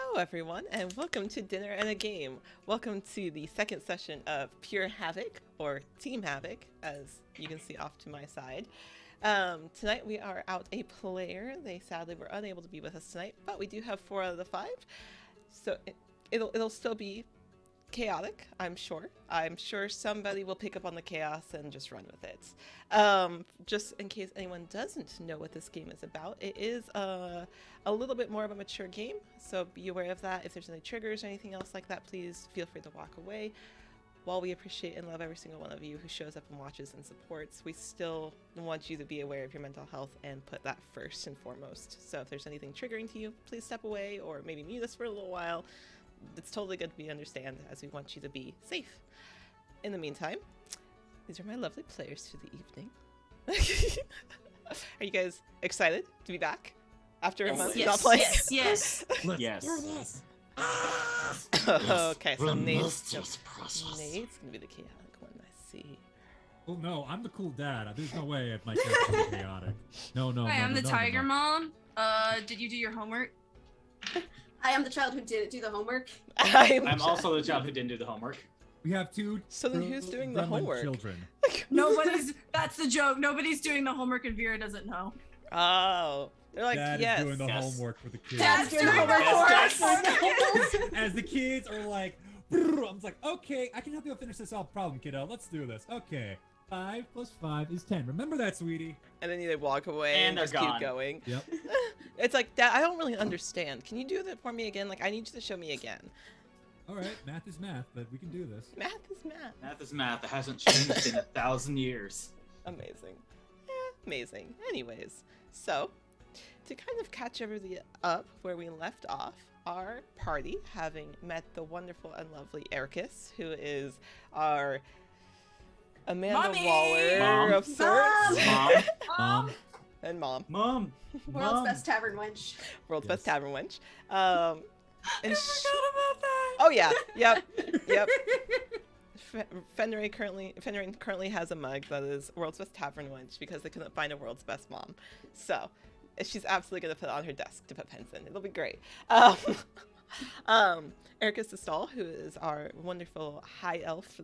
Hello, everyone, and welcome to Dinner and a Game. Welcome to the second session of Pure Havoc, or Team Havoc, as you can see off to my side. Tonight we are out a player. They sadly were unable to be with us tonight, but we do have 4 out of the 5, so it'll still be chaotic, I'm sure. I'm sure somebody will pick up on the chaos and just run with it. Just in case anyone doesn't know what this game is about, it is a little bit more of a mature game, so be aware of that. If there's any triggers or anything else like that, please feel free to walk away. While we appreciate and love every single one of you who shows up and watches and supports, we still want you to be aware of your mental health and put that first and foremost. So if there's anything triggering to you, please step away or maybe mute us for a little while. It's totally good to understand, as we want you to be safe. In the meantime, these are my lovely players for the evening. Are you guys excited to be back after a month of not playing? Yes. Yes. Okay, so Nate's gonna be the chaotic one, I see. Oh no, I'm the cool dad. There's no way my character will be chaotic. No. Hi, I'm the tiger mom. Did you do your homework? I am the child who didn't do the homework. I'm also the child who didn't do the homework. We have 2. So then who's doing the gremlin homework? Children. That's the joke. Nobody's doing the homework and Vera doesn't know. Oh. They're like, Dad yes. is doing the Yes. homework for the kids. Dad's doing the homework for us. As the kids are like, I'm like, okay, I can help you finish this problem, kiddo. Let's do this. Okay. 5 + 5 is 10. Remember that, sweetie. And then they walk away And and they're just gone. keep going. Yep. It's like, Dad, I don't really understand. Can you do that for me again? Like, I need you to show me again. All right, math is math, but we can do this. Math is math. Math is math. That hasn't changed in 1,000 years. Amazing. Amazing. Anyways, so, to kind of catch everybody up where we left off, our party, having met the wonderful and lovely Ericus, who is our Amanda Mommy! Waller Mom. of sorts. Mom. And Mom. Mom. World's Mom. best tavern wench. World's Yes. best tavern wench. And I forgot about that. oh yeah, yep. Fenrir currently has a mug that is World's Best Tavern Wench because they couldn't find a World's Best Mom. So she's absolutely gonna put it on her desk to put pens in. It'll be great. Ericus the Stall, who is our wonderful high elf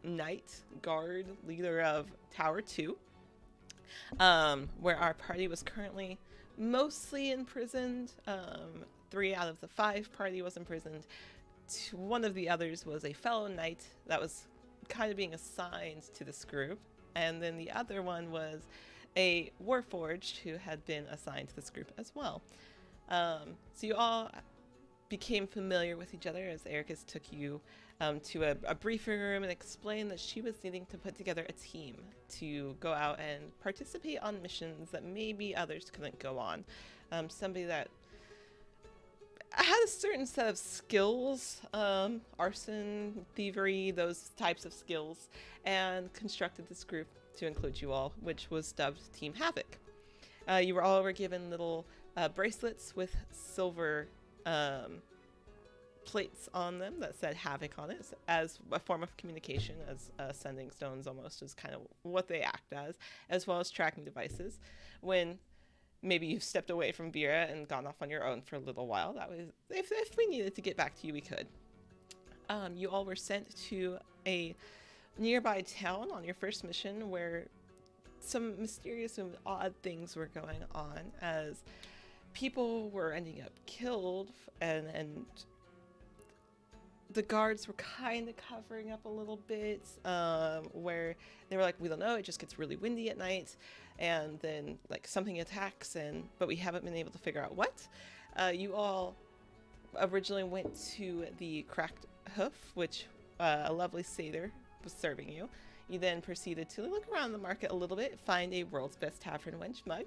knight guard leader of Tower 2, where our party was currently mostly imprisoned. 3 out of the 5 party was imprisoned. One of the others was a fellow knight that was kind of being assigned to this group, and then the other one was a warforged who had been assigned to this group as well. So you all became familiar with each other as Ericus took you to a briefing room and explained that she was needing to put together a team to go out and participate on missions that maybe others couldn't go on. Somebody that had a certain set of skills, arson, thievery, those types of skills, and constructed this group to include you all, which was dubbed Team Havoc. You were given little bracelets with silver plates on them that said Havoc on it as a form of communication, as sending stones almost is kind of what they act as well as tracking devices. When maybe you've stepped away from Vera and gone off on your own for a little while, that was if we needed to get back to you, we could. You all were sent to a nearby town on your first mission where some mysterious and odd things were going on as people were ending up killed, and the guards were kind of covering up a little bit, where they were like, we don't know, it just gets really windy at night, and then like something attacks, but we haven't been able to figure out what. You all originally went to the Cracked Hoof, which a lovely satyr was serving you. You then proceeded to look around the market a little bit, find a World's Best Tavern Wench mug,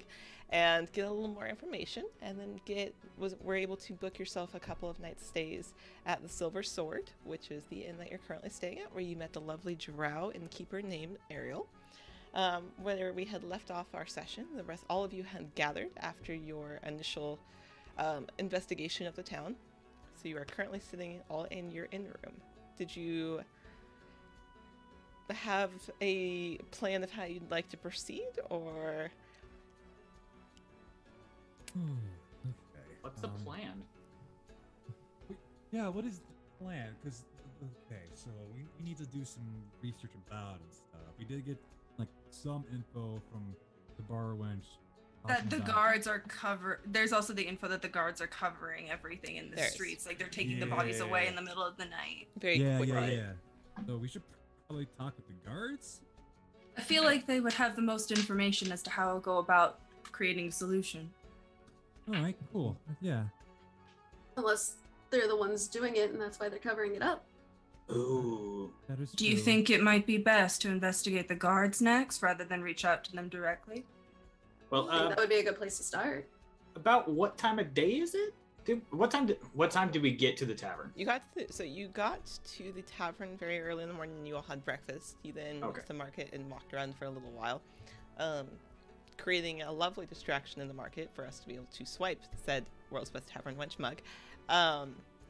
and get a little more information, and then were able to book yourself a couple of night stays at the Silver Sword, which is the inn that you're currently staying at, where you met the lovely drow innkeeper named Ariel. Where we had left off our session, all of you had gathered after your initial investigation of the town. So you are currently sitting all in your inn room. Did you have a plan of how you'd like to proceed, or Okay. What's the plan? Yeah, what is the plan? Because, okay, so we need to do some research about and stuff. We did get, like, some info from the bar wench. That the talking about- guards are There's also the info that the guards are covering everything in the There is. streets. Like they're taking the bodies away Yeah. in the middle of the night. Very Yeah, quickly. yeah. So we should probably talk with the guards? I feel like they would have the most information as to how to go about creating a solution. Alright, cool. Yeah. Unless they're the ones doing it and that's why they're covering it up. Ooh. That is Do you true. think it might be best to investigate the guards next rather than reach out to them directly? Well, I think that would be a good place to start. about what time of day is it? What time did we get to the tavern? You got you got to the tavern very early in the morning. You all had breakfast. You then went to the market and walked around for a little while, creating a lovely distraction in the market for us to be able to swipe said World's Best Tavern Wench mug.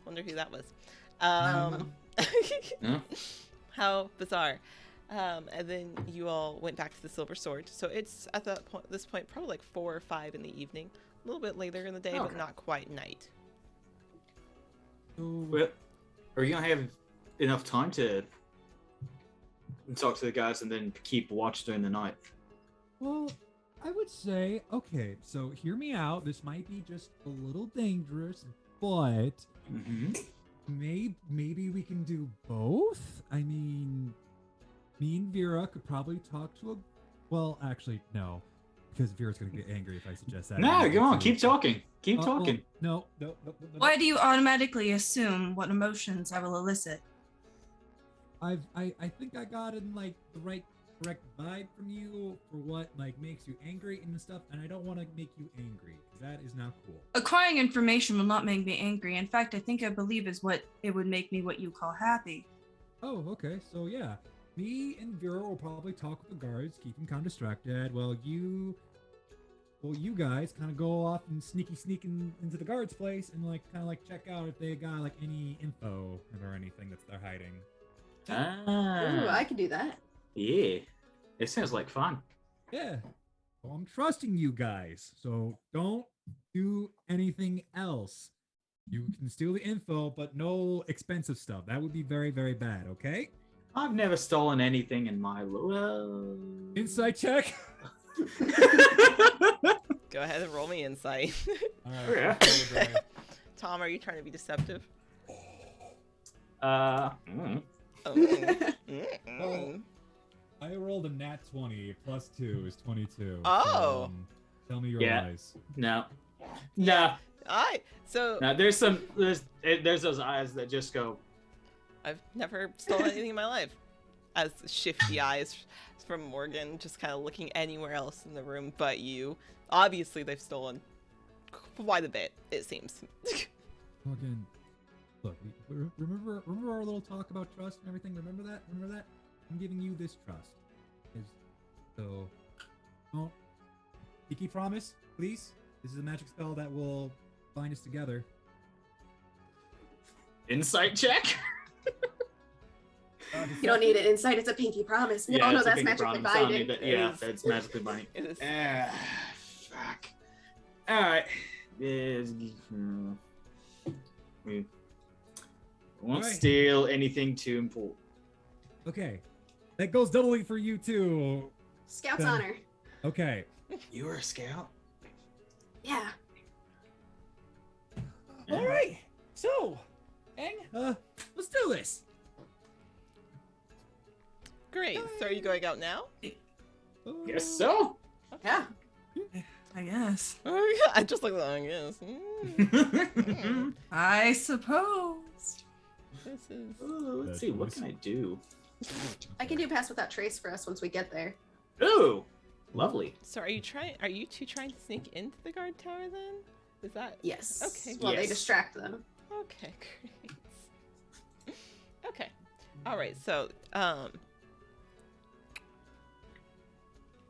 Wonder who that was. No? How bizarre. And then you all went back to the Silver Sword. So it's at this point probably like 4 or 5 in the evening. A little bit later in the day, but Okay. not quite night. So, Well, are you gonna have enough time to talk to the guys and then keep watch during the night? well, I would say, okay, so hear me out. This might be just a little dangerous, but Mm-hmm. maybe we can do both. I mean, me and Vera could probably talk to a. Well, actually, no, because Vera's gonna get angry if I suggest that. No, go on, Too. keep talking. Keep Well, talking. no. Why do you automatically assume what emotions I will elicit? I think I got in like the correct vibe from you for what like makes you angry and stuff, and I don't want to make you angry because that is not cool. Acquiring information will not make me angry. In fact, I believe is what it would make me what you call happy. Oh, okay. So yeah, me and Vera will probably talk with the guards, keep them kind of distracted. Well, you guys kind of go off and sneak into the guards' place and like kind of like check out if they got like any info or anything that they're hiding. Ooh, I could do that. Yeah, it sounds like fun. Yeah. Well, I'm trusting you guys, so don't do anything else. You can steal the info, but no expensive stuff. That would be very, very bad. Okay. I've never stolen anything in my Insight check. Go ahead and roll me insight. All Yeah. Tom, are you trying to be deceptive? mm. Oh. Oh. I rolled a nat 20 plus 2 is 22. Oh. Tell me your Yeah. lies. No. So No, there's those eyes that just go. I've never stolen anything in my life. As shifty eyes from Morgan, just kind of looking anywhere else in the room but you. Obviously, they've stolen quite a bit, it seems. Morgan, look, remember our little talk about trust and everything? Remember that? I'm giving you this trust. So, don't. Pinky promise, please. This is a magic spell that will bind us together. Insight check. You don't need an insight, it's a pinky promise. No, no, it's a that's big magically promise on me, binding. but It yeah, is. that's magically binding. It is. Fuck. All right. We won't Alright. steal anything too important. Okay. That goes doubly for you too. Scout's Then- honor. Okay. You were a scout. Yeah. All right. So, Eng, let's do this. Great. So are you going out now? Guess so. Yeah. I guess. Oh, yeah, I just like that, I guess. I suppose. This is... Ooh, let's see. What can I do? I can do pass without trace for us once we get there. Ooh, lovely. So are you two trying to sneak into the guard tower then? Is that... Yes. Okay. Well, they Yes. distract them. Okay, great. Okay. All right. So,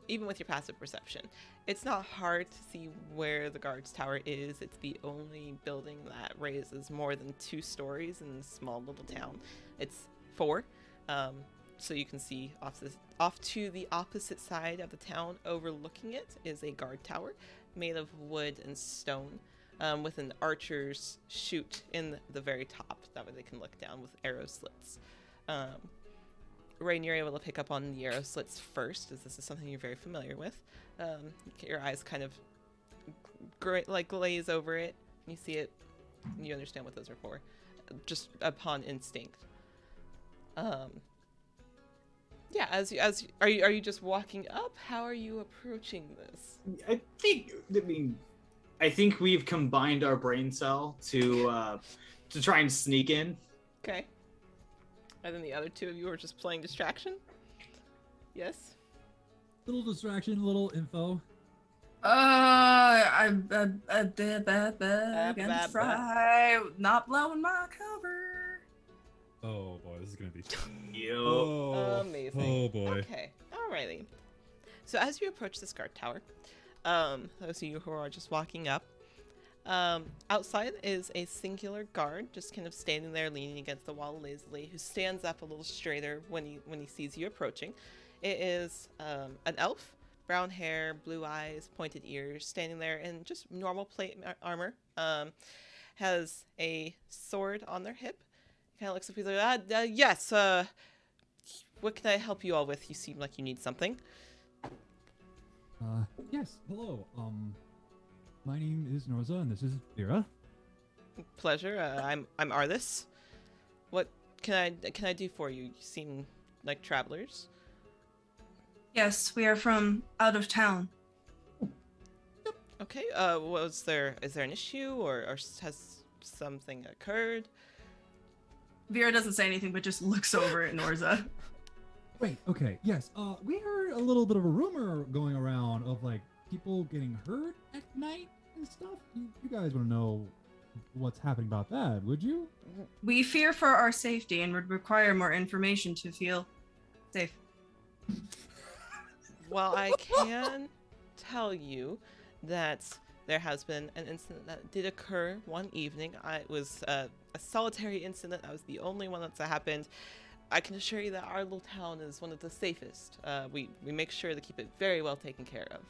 even with your passive perception, it's not hard to see where the guard's tower is. It's the only building that raises more than 2 stories in this small little town. It's 4. So you can see off to the opposite side of the town, overlooking it, is a guard tower made of wood and stone. with an archer's chute in the very top. That way they can look down with arrow slits. Rain, you're able to pick up on the arrow slits first, as this is something you're very familiar with. Your eyes kind of glaze over it. You see it, and you understand what those are for, just upon instinct. Yeah, are you just walking up? How are you approaching this? I think we've combined our brain cell to try and sneak in. Okay. And then the other two of you are just playing distraction? Yes? Little distraction, little info. I'm gonna try not blowing my cover. Oh boy, this is gonna be. Yo. Oh, Amazing. Oh boy. Okay, alrighty. So as you approach this guard tower, those of you who are just walking up, outside is a singular guard, just kind of standing there leaning against the wall lazily, who stands up a little straighter when he sees you approaching. It is an elf, brown hair, blue eyes, pointed ears, standing there in just normal plate armor. Has a sword on their hip. Kind of looks up, he's like, yes, what can I help you all with? You seem like you need something. Yes. Hello. My name is Norza, and this is Vera. Pleasure. I'm Arthas. What can I do for you? You seem like travelers. Yes, we are from out of town. Okay. Is there an issue or has something occurred? Vera doesn't say anything, but just looks over at Norza. Wait. Okay. Yes. We heard a little bit of a rumor going around of like people getting hurt at night and stuff. You guys want to know what's happening about that, would you? We fear for our safety and would require more information to feel safe. Well, I can tell you that there has been an incident that did occur one evening. It was a solitary incident. I was the only one that's happened. I can assure you that our little town is one of the safest. We make sure to keep it very well taken care of.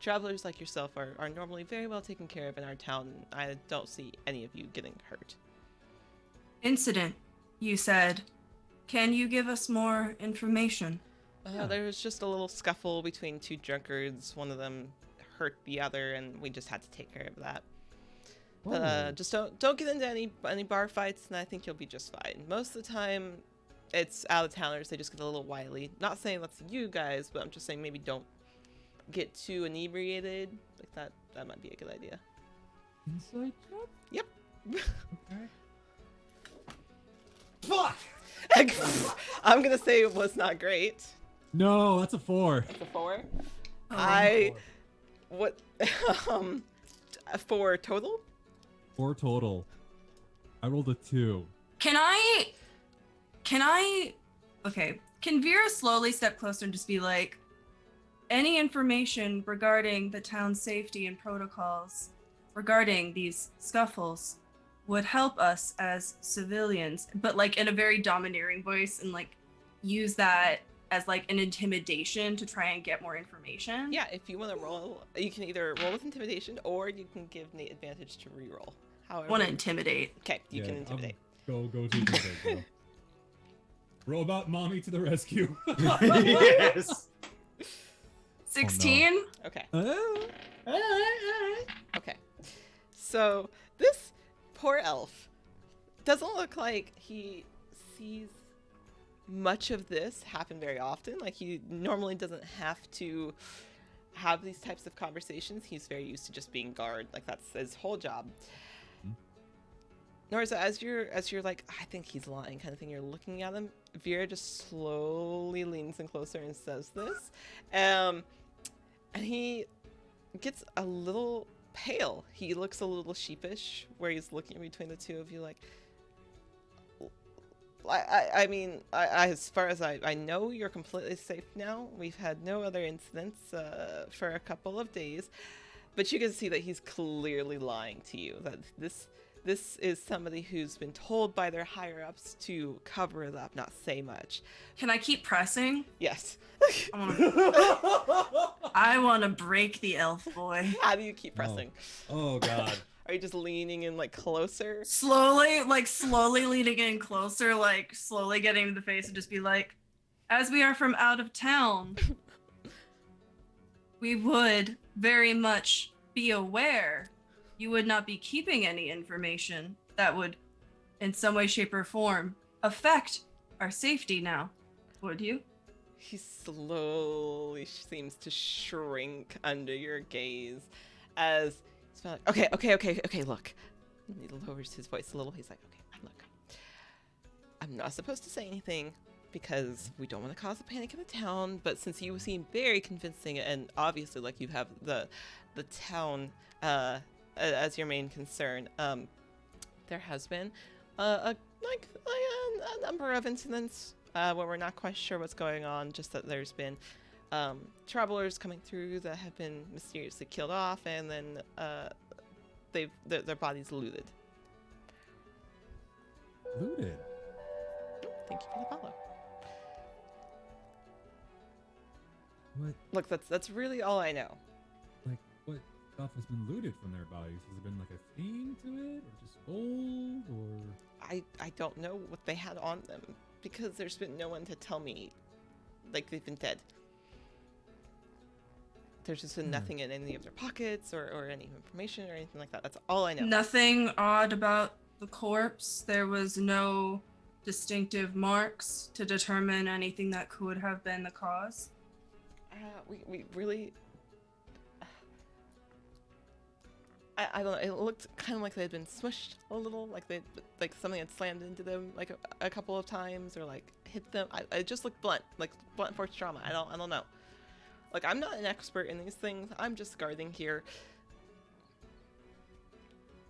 Travelers like yourself are normally very well taken care of in our town. I don't see any of you getting hurt. Incident, you said. Can you give us more information? There was just a little scuffle between two drunkards. One of them hurt the other, and we just had to take care of that. But just don't get into any bar fights, and I think you'll be just fine. Most of the time, it's out of towners. They just get a little wily. Not saying that's you guys, but I'm just saying maybe don't get too inebriated. Like that might be a good idea. Inside job? Yep. Okay. Fuck! I'm gonna say it was not great. No, that's a 4. That's a 4. Oh. What? 4 total? 4 total. I rolled a 2. Can I okay, can Vera slowly step closer and just be like, any information regarding the town's safety and protocols regarding these scuffles would help us as civilians, but like in a very domineering voice, and like use that as like an intimidation to try and get more information? Yeah, if you want to roll, you can either roll with intimidation or you can give Nate advantage to reroll. However, I want to intimidate. Okay, you can intimidate. Go to intimidate, girl. Robot mommy to the rescue. Yes. 16? Okay. Alright. Okay. So this poor elf doesn't look like he sees much of this happen very often. Like, he normally doesn't have to have these types of conversations. He's very used to just being guard. Like, that's his whole job. Norza, as you're like, I think he's lying kind of thing, you're looking at him, Vera just slowly leans in closer and says this. And he gets a little pale. He looks a little sheepish where he's looking between the two of you like, I mean, as far as I know, you're completely safe now. We've had no other incidents for a couple of days. But you can see that he's clearly lying to you. That this This is somebody who's been told by their higher ups to cover it up, not say much. Can I keep pressing? Yes. I want to break the elf boy. How do you keep pressing? Oh God. Are you just leaning in like closer? Slowly leaning in closer, like slowly getting to the face and just be like, as we are from out of town, we would very much be aware you would not be keeping any information that would, in some way, shape, or form, affect our safety now, would you? He slowly seems to shrink under your gaze as he's like, okay, look. And he lowers his voice a little. He's like, okay, look. I'm not supposed to say anything because we don't want to cause a panic in the town, but since you seem very convincing and obviously like you have the town as your main concern, there has been a number of incidents where we're not quite sure what's going on, just that there's been travelers coming through that have been mysteriously killed off, and then their bodies looted. Looted. Thank you for the follow. What? Look, that's really all I know. Like, what stuff has been looted from their bodies? Has there been like a theme to it, or just gold, or? I don't know what they had on them because there's been no one to tell me like they've been dead. There's just been nothing in any of their pockets or any information or anything like that. That's all I know. Nothing odd about the corpse. There was no distinctive marks to determine anything that could have been the cause. We really... I don't know. It looked kind of like they'd been smushed a little, like something had slammed into them like a couple of times, or like hit them. It just looked blunt, like blunt force trauma. I don't know. Like, I'm not an expert in these things. I'm just guarding here.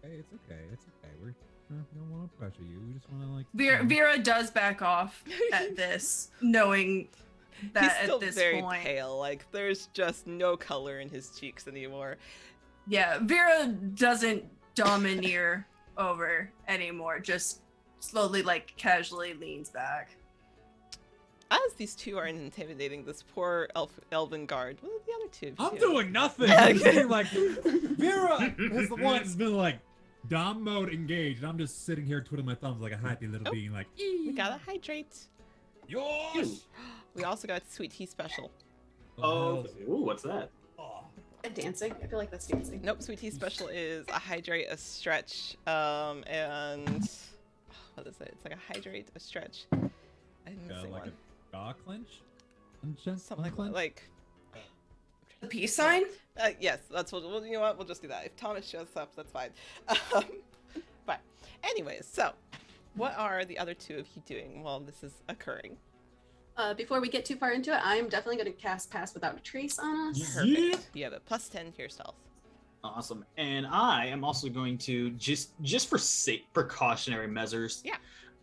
Hey, it's okay. It's okay. We don't want to pressure you. We just want to like. Vera does back off at this, knowing that He's still at this very point, pale. Like, there's just no color in his cheeks anymore. yeah, Vera doesn't domineer over anymore. Just slowly, like casually leans back. As these two are intimidating this poor elven guard, what are the other two? I'm do? doing nothing. I'm sitting like Vera is the one that's been like Dom mode engaged. And I'm just sitting here twiddling my thumbs like a happy little being, like. We gotta hydrate. Yours. We also got sweet tea special. Oh, ooh, what's that? Dancing. I feel like that's dancing. Nope, sweet tea special is a hydrate, a stretch, and what is it? It's like a hydrate, a stretch. I didn't say Like one. a jaw clench. Something like The peace sign? yes, that's what. Well, you know what? We'll just do that. If Thomas shows up, that's fine. But anyways, so what are the other two of you doing while this is occurring? Before we get too far into it, I'm definitely going to cast Pass Without a Trace on us. Perfect. Yeah. You have a +10 to your stealth. Awesome. And I am also going to just for precautionary measures. Yeah.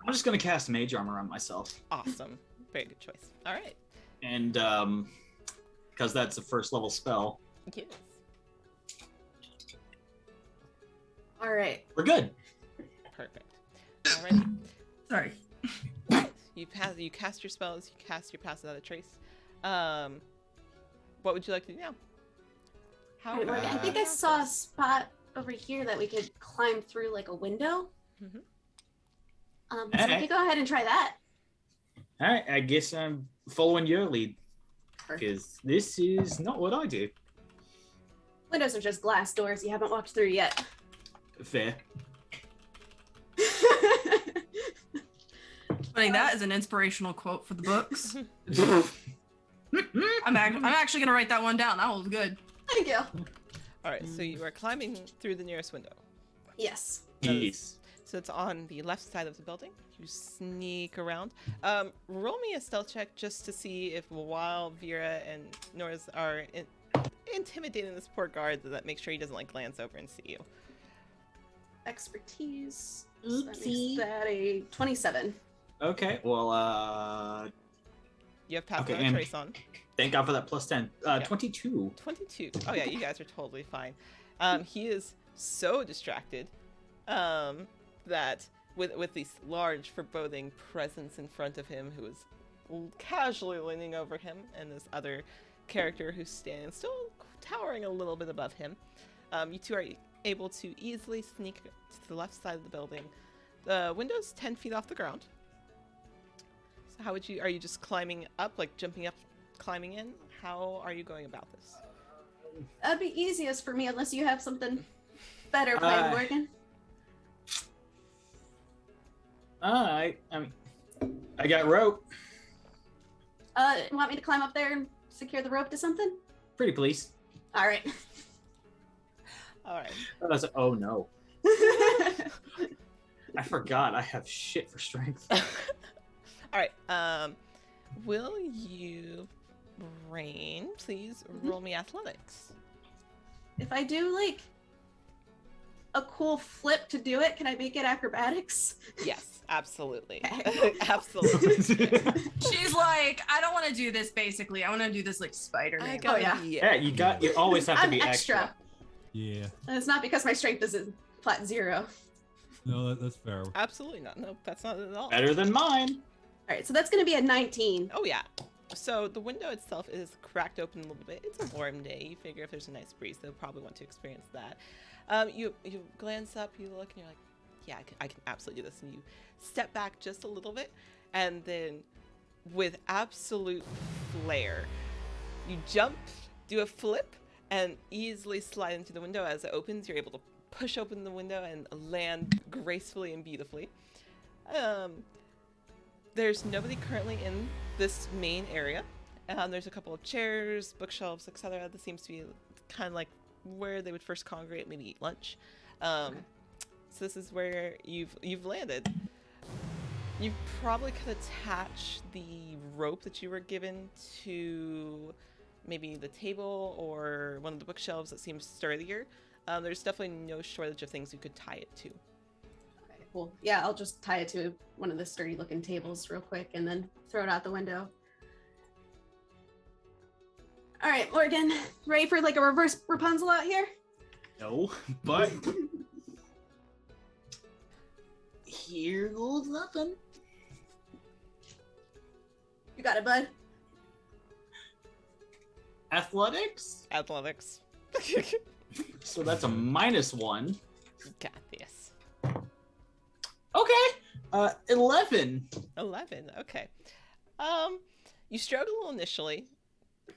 I'm just going to cast Mage Armor on myself. Awesome. Very good choice. All right. And because that's a first level spell, Yes. All right. we're good. Perfect. All right. Sorry. You cast your spells. You cast your Pass Without a Trace. What would you like to do now? How? I think I saw a spot over here that we could climb through, like a window. Mhm. So we could go ahead and try that. All right, I guess I'm following your lead Perfect. because this is not what I do. Windows are just glass doors you haven't walked through yet. Fair. Putting that as an inspirational quote for the books. I'm actually gonna write that one down. That was good. Thank you. All right. So you are climbing through the nearest window. Yes. Yes. So it's on the left side of the building. You sneak around. Roll me a stealth check just to see if while Vera and Norris are intimidating this poor guard, that make sure he doesn't like glance over and see you. Expertise. So that Oopsie. makes that a 27. Okay. Well, You have Pass Okay, Without a and- Trace on. thank God for that +10. Yeah. 22. 22. Oh yeah, you guys are totally fine. He is so distracted that with this large foreboding presence in front of him, who is casually leaning over him, and this other character who's standing still towering a little bit above him. You two are able to easily sneak to the left side of the building. The window's 10 feet off the ground. So how would you, are you just climbing up, like jumping up, climbing in? How are you going about this? That'd be easiest for me unless you have something better planned, Morgan. I got rope. Want me to climb up there and secure the rope to something? Pretty please. All right. All right. Oh no. I forgot I have shit for strength. All right. Will you, Rain, please roll me athletics? If I do like a cool flip to do it, can I make it acrobatics? Yes, absolutely. Okay. Absolutely. She's like, I don't want to do this. Basically, I want to do this like Spider-Man. Oh, yeah. Yeah, you always have to I'm be extra. Yeah. And it's not because my strength is flat 0. No, that's fair. Absolutely not. No, that's not it at all. Better than mine. All right, so that's going to be a 19. Oh yeah. So the window itself is cracked open a little bit. It's a warm day. You figure if there's a nice breeze, they'll probably want to experience that. You glance up, you look, and you're like, yeah, I can absolutely do this. And you step back just a little bit, and then with absolute flair, you jump, do a flip, and easily slide into the window. As it opens, you're able to push open the window and land gracefully and beautifully. There's nobody currently in this main area. There's a couple of chairs, bookshelves, etc. This seems to be kind of like where they would first congregate, maybe eat lunch. So this is where you've landed. You probably could attach the rope that you were given to maybe the table or one of the bookshelves that seems sturdier. There's definitely no shortage of things you could tie it to. Okay, cool. Yeah, I'll just tie it to one of the sturdy looking tables real quick and then throw it out the window. All right, Morgan, ready for like a reverse Rapunzel out here? No, but here goes nothing. You got it, bud. Athletics? Athletics. So that's a -1. Got this. Okay. 11. 11. Okay. You struggle initially,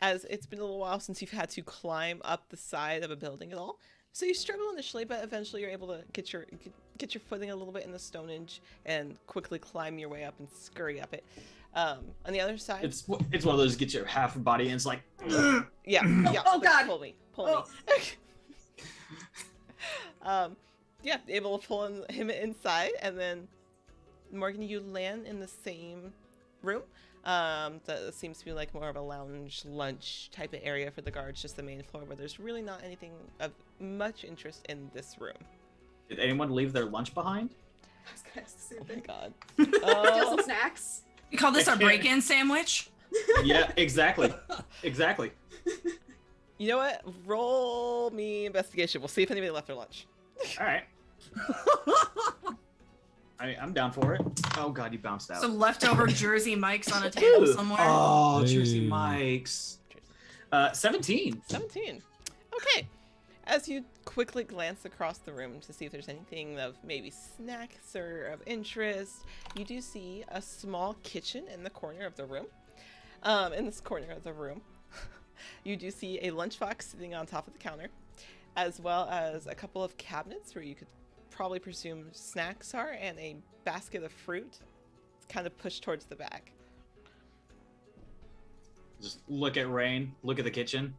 as it's been a little while since you've had to climb up the side of a building at all. So you struggle initially, but eventually you're able to get your footing a little bit in the stonage and quickly climb your way up and scurry up it. On the other side, It's one of those get your half body and it's like. yeah. Oh, God. Pull me. Oh. Yeah, able to pull him inside, and then Morgan, you land in the same room. That seems to be like more of a lounge lunch type of area for the guards, just the main floor, where there's really not anything of much interest in this room. Did anyone leave their lunch behind? I was gonna ask the same Oh my thing. god. Steal Oh, some snacks. We call this our break-in sandwich. Yeah, exactly. Exactly. you know what? Roll me investigation. We'll see if anybody left their lunch. All right. I'm down for it. Oh god, you bounced out. Some leftover Jersey Mike's on a table somewhere. Oh, Hey. Jersey Mike's. 17. 17. Okay. As you quickly glance across the room to see if there's anything of maybe snacks or of interest, you do see a small kitchen in the corner of the room. In this corner of the room, you do see a lunchbox sitting on top of the counter, as well as a couple of cabinets where you could probably presume snacks are, and a basket of fruit kind of pushed towards the back. Just look at Rain. Look at the kitchen.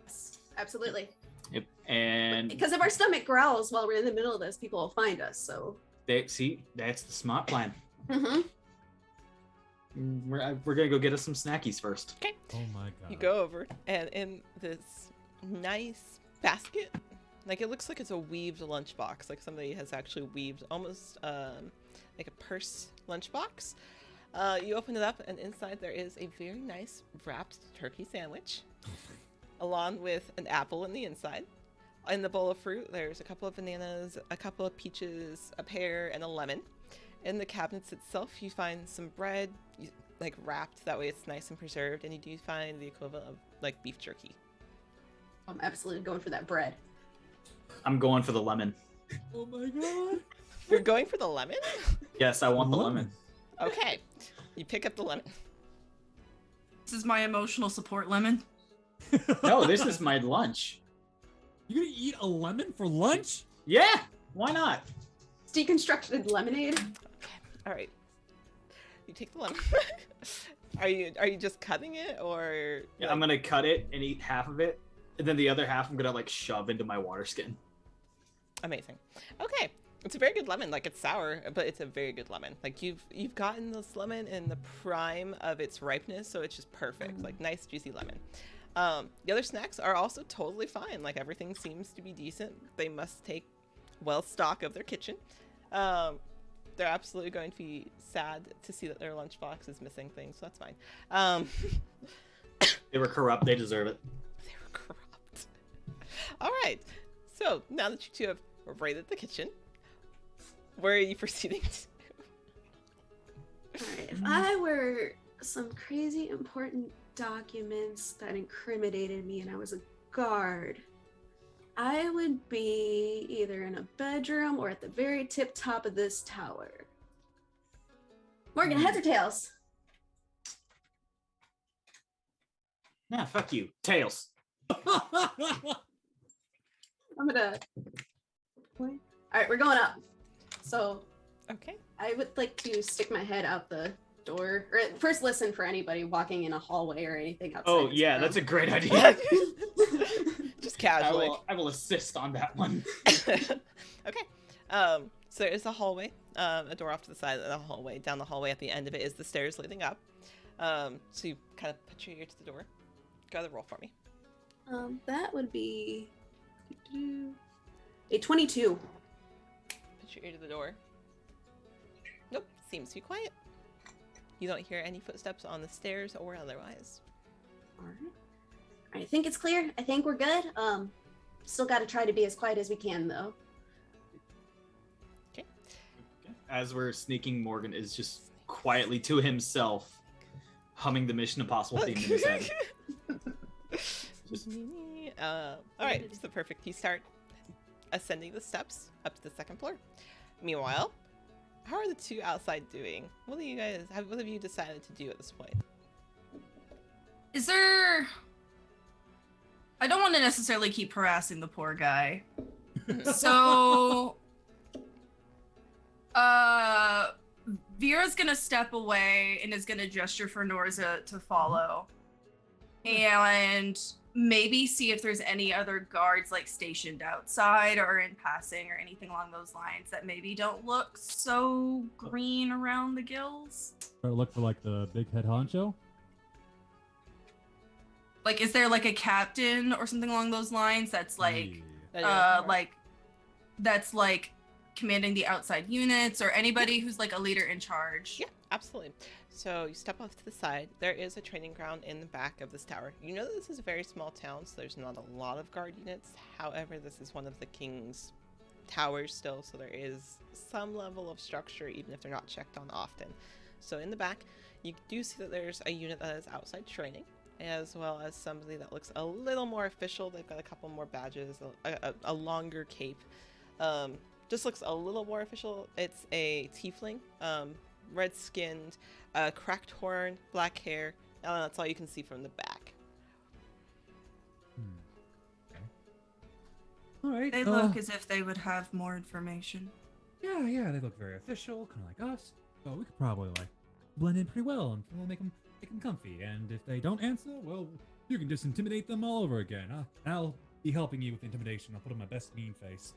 Yes, absolutely. Yep. And Because if our stomach growls while we're in the middle of this, people will find us. So. that's the smart plan. Mm-hmm. We're gonna go get us some snackies first. Okay. Oh my god. You go over, and in this nice basket, like it looks like it's a weaved lunchbox, like somebody has actually weaved almost like a purse lunchbox. You open it up, and inside there is a very nice wrapped turkey sandwich, along with an apple in the inside, in the bowl of fruit, there's a couple of bananas, a couple of peaches, a pear, and a lemon. In the cabinets itself, you find some bread, like wrapped. That way, it's nice and preserved. And you do find the equivalent of like beef jerky. I'm absolutely going for that bread. I'm going for the lemon. Oh my god. You're going for the lemon? Yes, I want the lemon. Okay, you pick up the lemon. This is my emotional support lemon. No, this is my lunch. You gonna eat a lemon for lunch? Yeah, why not? It's deconstructed lemonade. All right, you take the lemon. Are you just cutting it, or? Yeah, I'm gonna cut it and eat half of it, and then the other half I'm gonna like shove into my water skin. Amazing. Okay, it's a very good lemon. Like, it's sour, but it's a very good lemon. Like, you've gotten this lemon in the prime of its ripeness, so it's just perfect. Like, nice juicy lemon. The other snacks are also totally fine. Like, everything seems to be decent. They must take well stock of their kitchen. They're absolutely going to be sad to see that their lunchbox is missing things, so that's fine. They were corrupt. They deserve it. They were corrupt. All right. So now that you two have raided the kitchen, where are you proceeding to? Alright, if I were some crazy important documents that incriminated me and I was a guard, I would be either in a bedroom or at the very tip top of this tower. Morgan, heads or tails? Nah, fuck you. Tails. I'm gonna. Alright, we're going up. So Okay. I would like to stick my head out the door, or first listen for anybody walking in a hallway or anything outside. Oh this yeah, room. that's a great idea. Just casually. I will assist on that one. Okay. So there's a hallway, a door off to the side of the hallway. Down the hallway at the end of it is the stairs leading up. So you kind of put your ear to the door. Go ahead and roll for me. That would be a 22. Put your ear to the door. Nope, seems to be quiet. You don't hear any footsteps on the stairs or otherwise. Alright. I think it's clear. I think we're good. Still got to try to be as quiet as we can, though. As we're sneaking, Morgan is just quietly to himself, humming the Mission Impossible theme in his head. Just- Alright, so perfect. You start ascending the steps up to the second floor. Meanwhile, how are the two outside doing? What have you decided to do at this point? Is there... I don't want to necessarily keep harassing the poor guy. So... Vera's gonna step away and is gonna gesture for Norza to follow. And maybe see if there's any other guards like stationed outside or in passing or anything along those lines that maybe don't look so green around the gills. Try to look for like the big head honcho. Like, is there like a captain or something along those lines that's like, that's like commanding the outside units or anybody who's like a leader in charge? Yeah, absolutely. So you step off to the side. There is a training ground in the back of this tower. You know that this is a very small town, so there's not a lot of guard units. However, this is one of the king's towers still, so there is some level of structure, even if they're not checked on often. So in the back, you do see that there's a unit that is outside training, as well as somebody that looks a little more official. They've got a couple more badges, a longer cape. Just looks a little more official. It's a tiefling, red-skinned, cracked horn, black hair, and that's all you can see from the back. Okay. All right. They look as if they would have more information. Yeah, they look very official, kind of like us. So we could probably like blend in pretty well and we'll make them comfy. And if they don't answer, well, you can just intimidate them all over again. I'll be helping you with intimidation. I'll put on my best mean face.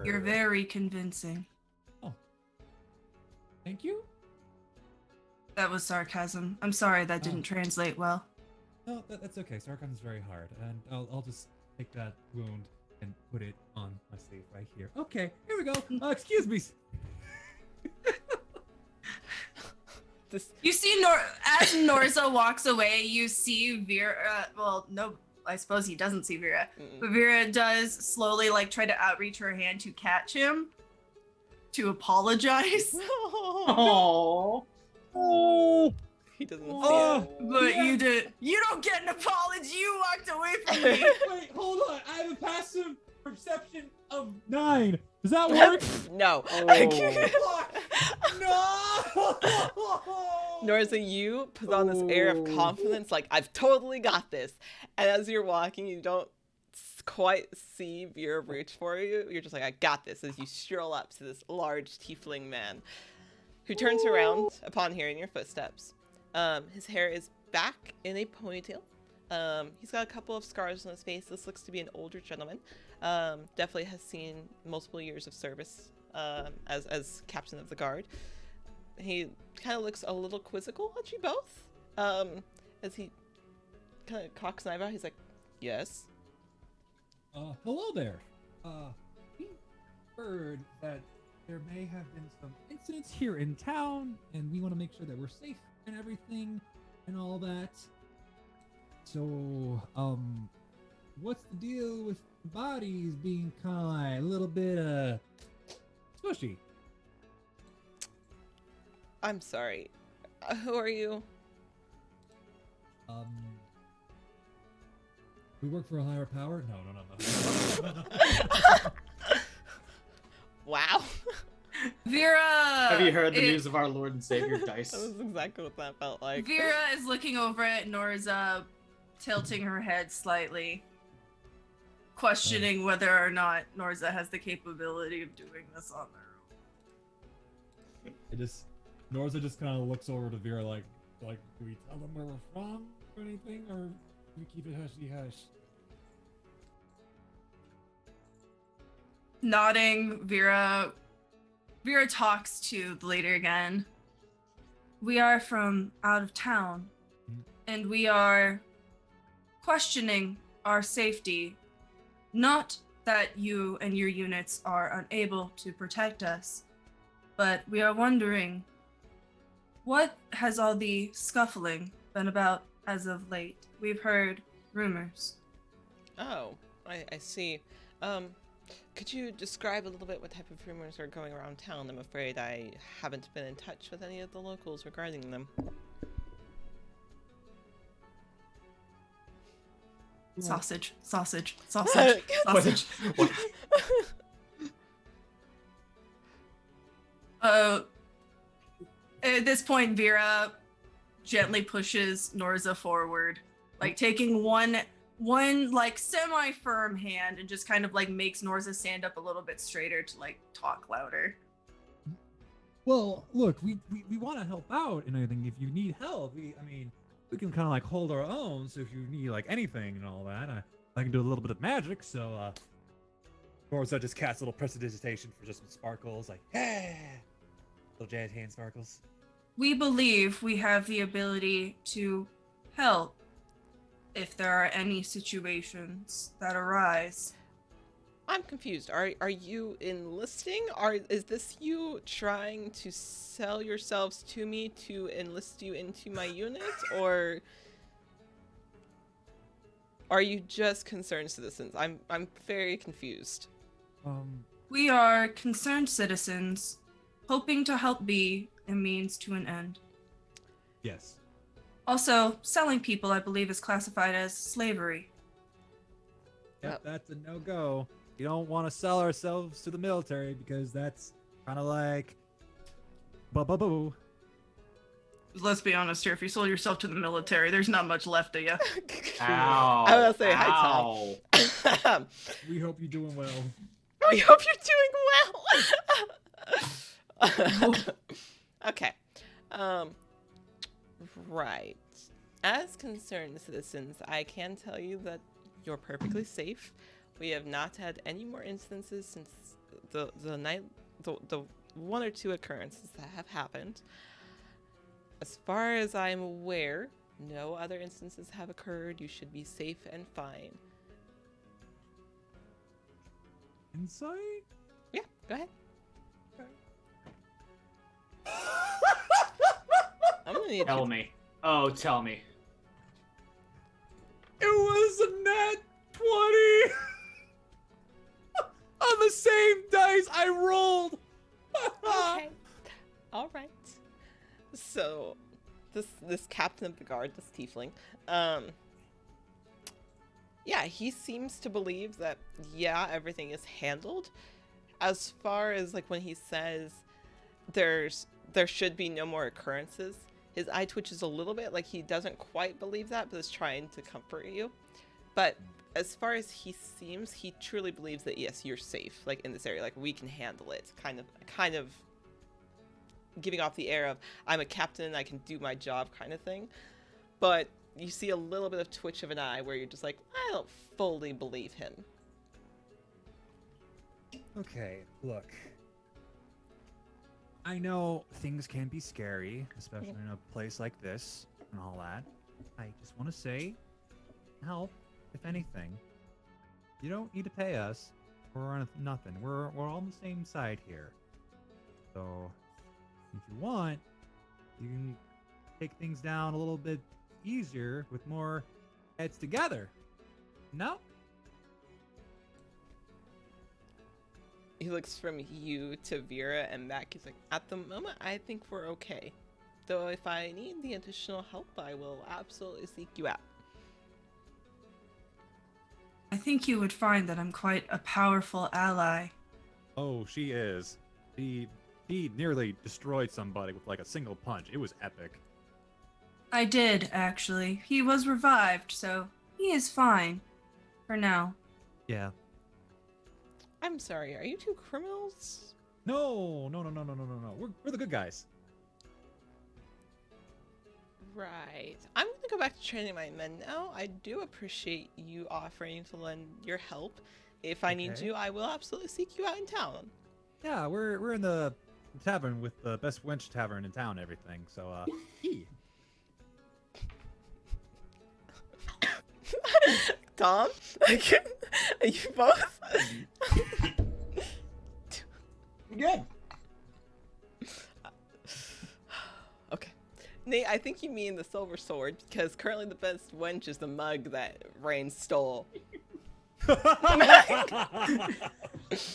You're very convincing. Oh, thank you. That was sarcasm. I'm sorry that didn't translate well. No, that's okay. Sarcasm is very hard, and I'll just take that wound and put it on my sleeve right here. Okay, here we go. Excuse me. This You see, as Norza walks away, you see Vera. I suppose he doesn't see Vera. Mm-mm. But Vera does slowly like try to outreach her hand to catch him, to apologize. Oh. Oh, He doesn't see Oh. it. But Yeah. you don't get an apology. You walked away from me. wait, hold on. I have a passive perception of 9. Does that work? No. Oh. No. Norza, you put on this air of Oh. confidence, like, I've totally got this. And as you're walking, you don't quite see Vera reach for you. You're just like, I got this, as you stroll up to this large tiefling man who turns around upon hearing your footsteps. His hair is back in a ponytail. He's got a couple of scars on his face. This looks to be an older gentleman. Definitely has seen multiple years of service as captain of the guard. He kind of looks a little quizzical at you both. As he kind of cocks an eyebrow, he's like, yes. Hello there. We heard that there may have been some incidents here in town, and we want to make sure that we're safe and everything and all that. So, what's the deal with the bodies being kind of like a little bit, smushy? I'm sorry. Who are you? We work for a higher power? No. Wow. Vera. Have you heard the news of our Lord and Savior Dice? That was exactly what that felt like. Vera is looking over at Norza, tilting her head slightly, questioning whether or not Norza has the capability of doing this on their own. Norza just kind of looks over to Vera like, do we tell them where we're from or anything, or do we keep it hush-hush? Nodding, Vera talks to the leader again. We are from out of town, and we are questioning our safety. Not that you and your units are unable to protect us, but we are wondering, what has all the scuffling been about as of late? We've heard rumors. Oh, I see. Could you describe a little bit what type of rumors are going around town? I'm afraid I haven't been in touch with any of the locals regarding them. Sausage. What? At this point, Vera gently pushes Norza forward, like taking one like semi-firm hand and just kind of like makes Norza stand up a little bit straighter to like talk louder. Well, look, we want to help out and everything. If you need help, we can kind of like hold our own. So if you need like anything and all that, I can do a little bit of magic. So, Norza just casts a little prestidigitation for just some sparkles, like yeah, little jazz hand sparkles. We believe we have the ability to help if there are any situations that arise. I'm confused. Are you enlisting? Is this you trying to sell yourselves to me to enlist you into my unit, or are you just concerned citizens? I'm very confused. We are concerned citizens, hoping to help be a means to an end. Yes. Also, selling people, I believe, is classified as slavery. Yep, that's a no-go. We don't want to sell ourselves to the military because that's kind of like boo. Let's be honest here. If you sold yourself to the military, there's not much left of you. Ow. I was gonna say Ow. hi, Tom. We hope you're doing well. We hope you're doing well. Okay. Right. As concerned citizens, I can tell you that you're perfectly safe. We have not had any more instances since the one or two occurrences that have happened. As far as I'm aware, no other instances have occurred. You should be safe and fine. Insight? Yeah, go ahead. I'm gonna need Tell me. Oh, tell me. It was a same dice I rolled. Okay. All right. So, this captain of the guard, this tiefling, yeah, he seems to believe that yeah, everything is handled. As far as like when he says there should be no more occurrences, his eye twitches a little bit, like he doesn't quite believe that, but is trying to comfort you. But as far as he seems, he truly believes that yes, you're safe, like in this area, like we can handle it. Kind of giving off the air of I'm a captain, I can do my job kind of thing. But you see a little bit of twitch of an eye where you're just like, I don't fully believe him. Okay, look. I know things can be scary, especially in a place like this and all that. I just want to say, help, if anything. You don't need to pay us for nothing. We're all on the same side here. So, if you want, you can take things down a little bit easier with more heads together. No? He looks from you to Vera and back. He's like, at the moment, I think we're okay. Though if I need the additional help, I will absolutely seek you out. I think you would find that I'm quite a powerful ally. Oh, she is. He nearly destroyed somebody with like a single punch. It was epic. I did, actually. He was revived, so he is fine. For now. Yeah. I'm sorry, are you two criminals? No. We're the good guys. Right. I'm gonna go back to training my men now. I do appreciate you offering to lend your help. If I need Okay. you, I will absolutely seek you out in town. Yeah, we're in the tavern with the best wench tavern in town and everything. So yee. Tom? Are you both? Good. Okay. Nate, I think you mean the silver sword, because currently the best wench is the mug that Rain stole.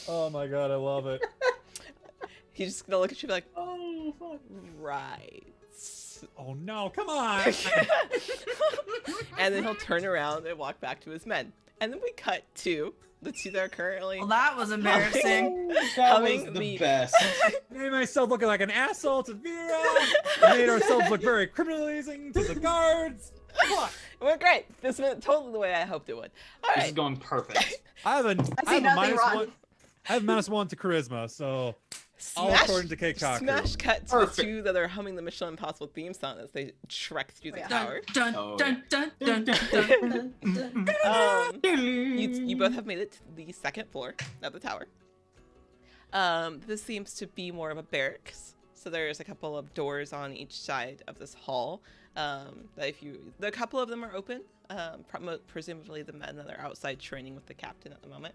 Oh my god, I love it. He's just gonna look at you like, Oh, fuck. right. Oh no, come on. And then he'll turn around and walk back to his men. And then we cut to the two that are currently Well, that was embarrassing. That was Humming the the- best. Made myself looking like an asshole to Vera. Made ourselves look very criminalizing to the guards. Fuck. It went great. This went totally the way I hoped it would. All This is right. going perfect. I have a nothing wrong. -1. I have -1 to charisma, so all Smash, according to Kate Cocker. smash cut to Perfect. the two that are humming the Mission Impossible theme song as they trek through the Yeah. tower. Dun, Oh, dun, dun, dun, dun, dun. You both have made it to the second floor of the tower. This seems to be more of a barracks. So there's a couple of doors on each side of this hall. A couple of them are open. Presumably the men that are outside training with the captain at the moment.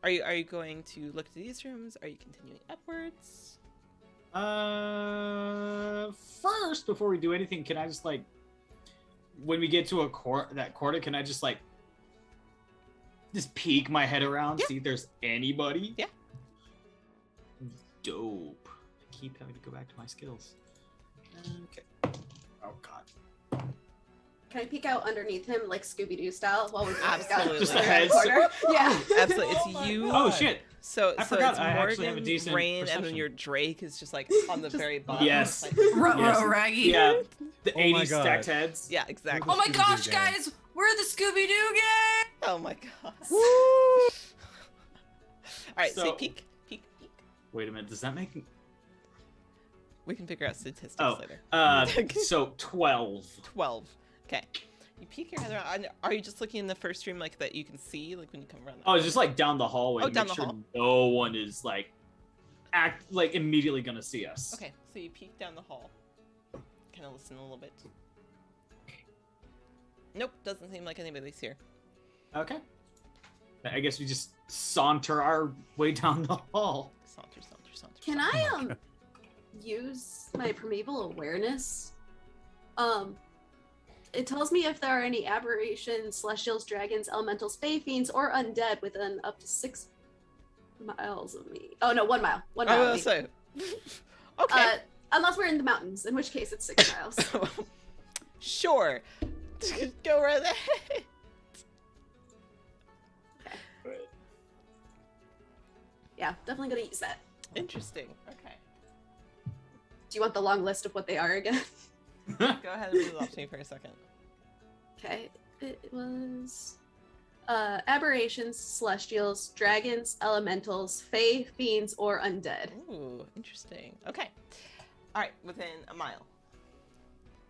Are you going to look to these rooms? Are you continuing upwards? First, before we do anything, can I just when we get to that quarter, can I just peek my head around, Yeah. see if there's anybody? Yeah. Dope. I keep having to go back to my skills. Okay. Oh god. Can I peek out underneath him like Scooby-Doo style while we're going Absolutely. Just the around heads. corner? Yeah. Absolutely, it's Oh my you. Oh shit. So I it's forgot I actually Morgan, have a decent Rain, and then perception. your Drake is just on the very bottom. Yes. Like- Yes. Raggy. Yeah. The Oh my 80 God. stacked heads. yeah, exactly. Oh my Scooby-Doo gosh, gang. guys! We're the Scooby-Doo gang! Oh my god. All right, so, So- peek. Wait a minute. Does that make? We can figure out statistics Oh. later. So 12. 12. Okay. You peek your head around. and Are you just looking in the first room that you can see when you come around? Oh, just down the hallway. Oh, to down make the sure hall. no one is immediately gonna see us. Okay, so you peek down the hall. Kind of listen a little bit. Nope, doesn't seem like anybody's here. Okay. I guess we just saunter our way down the hall. Saunter. Can I use my primeval awareness? It tells me if there are any aberrations, celestials, dragons, elementals, fae, fiends, or undead within up to 6 miles of me. Oh no, 1 mile. 1 mile. I of was me. gonna say. Okay. Unless we're in the mountains, in which case it's 6 miles. Sure. Go right ahead. Yeah, definitely gonna use that. Interesting. Okay. Do you want the long list of what they are again? Go ahead and read it off to me for a second. Okay, it was aberrations, celestials, dragons, elementals, fae, fiends, or undead. Ooh, interesting. Okay. All right, within a mile.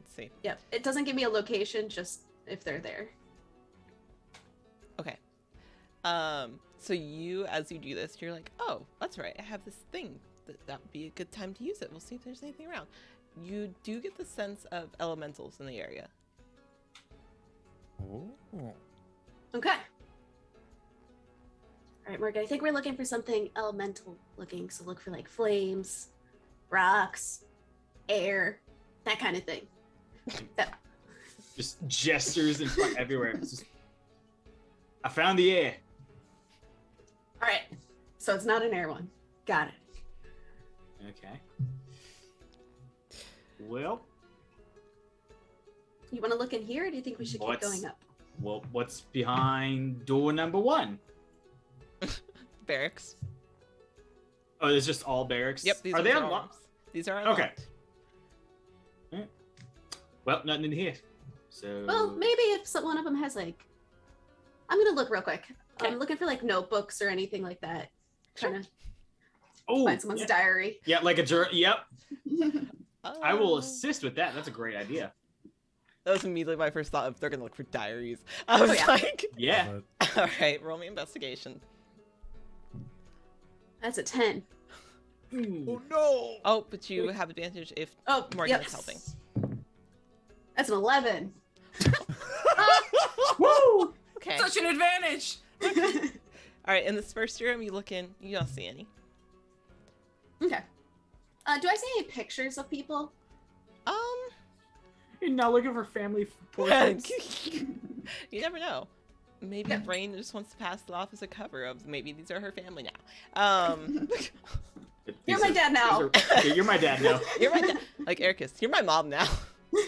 Let's see. Yep, it doesn't give me a location, just if they're there. Okay. So you, as you do this, you're like, oh, that's right. I have this thing. That would be a good time to use it. We'll see if there's anything around. You do get the sense of elementals in the area. Oh. Okay. All right, Morgan, I think we're looking for something elemental looking. So look for like flames, rocks, air, that kind of thing. Just gestures in front everywhere. It's just, I found the air. All right, so it's not an air one. Got it. Okay. Well, You want to look in here, or do you think we should keep What's- going up? what's behind door number 1? Barracks. Oh, there's just all barracks. Yep. These are they all unlocked? These are Okay. unlocked. Well, nothing in here. So. Well, maybe if one of them has like, I'm gonna look real quick. Okay. I'm looking for like notebooks or anything like that. Kind of Oh, find someone's yeah. diary. Yeah, like a Yep. I will Uh, assist with that. That's a great idea. That was immediately my first thought of they're gonna look for diaries. I was yeah. like, Yeah. all right, roll me investigation. That's a 10. Ooh. No! Oh, but you have advantage if Oh, Morgan yep. is helping. That's an 11. Woo! Okay. Such an advantage. All right, in this first room, you look in, you don't see any. Okay. Do I see any pictures of people? You're not looking for family portraits. You never know. Maybe Yeah. Rain just wants to pass it off as a cover of maybe these are her family now. You're my dad now. You're my dad now. You're my dad. Like Ericus, you're my mom now.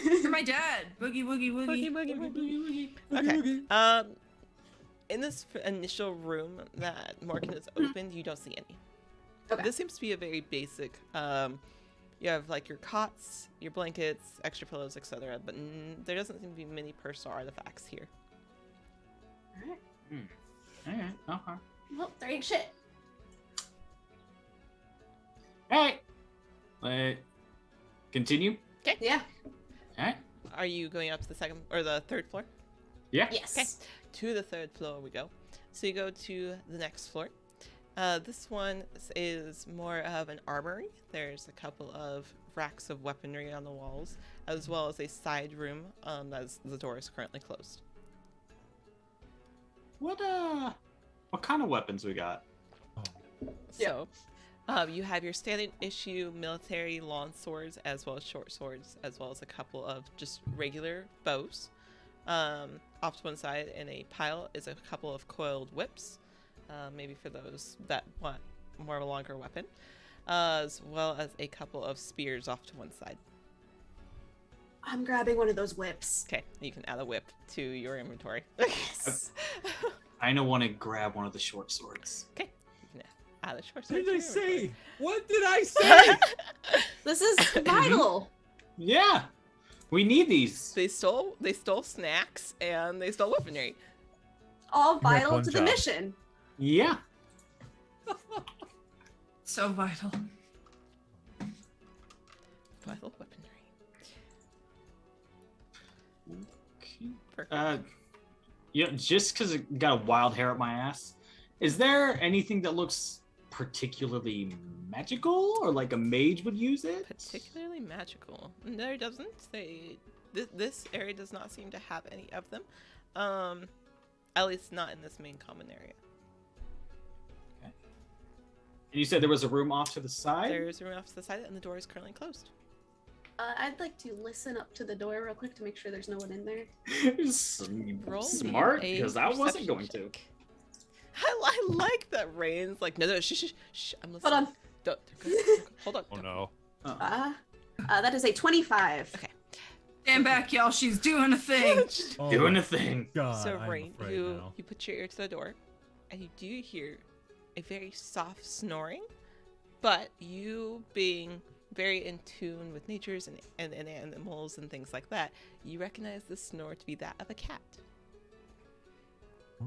You're my dad. Boogie woogie woogie. Boogie, boogie, boogie. Okay. In this initial room that Morgan has opened, you don't see any. Okay. This seems to be a very basic. You have like your cots, your blankets, extra pillows, etc. But there doesn't seem to be many personal artifacts here. Alright. Alright, okay. Well, there ain't shit. Alright. Continue. Yeah. Alright. Are you going up to the second or the third floor? Yeah. Yes. Okay. To the third floor we go. So you go to the next floor. This one is more of an armory. There's a couple of racks of weaponry on the walls, as well as a side room as the door is currently closed. What kind of weapons we got? So, you have your standard issue military long swords, as well as short swords, as well as a couple of just regular bows. Off to one side in a pile is a couple of coiled whips, maybe for those that want more of a longer weapon, as well as a couple of spears off to one side. I'm grabbing one of those whips. Okay, you can add a whip to your inventory. Yes. I don't want to grab one of the short swords. Okay, you can add a short What sword. did to I your say? inventory. What did I say? This is vital. Yeah. We need these. They stole snacks and they stole weaponry. All have vital one to the job. mission. Yeah. So vital. Vital weaponry. Okay. Perfect. Just because it got a wild hair up my ass, is there anything that looks particularly magical or like a mage would use it? Particularly magical. There doesn't. This area does not seem to have any of them. At least not in this main common area. And you said there was a room off to the side? There's a room off to the side and the door is currently closed. I'd like to listen up to the door real quick to make sure there's no one in there. Roll me Smart, a because I wasn't perception going to. check. I like that Rain's like, no, shh, I'm listening. Hold on. Don't, they're good. Hold on. Oh no. That is a 25. Okay. Stand back, y'all. She's doing a thing. Oh Doing my a thing. God, So I'm Rain, afraid you now. put your ear to the door, and you do hear a very soft snoring, but you being very in tune with natures and animals and things like that, you recognize the snore to be that of a cat. Oh.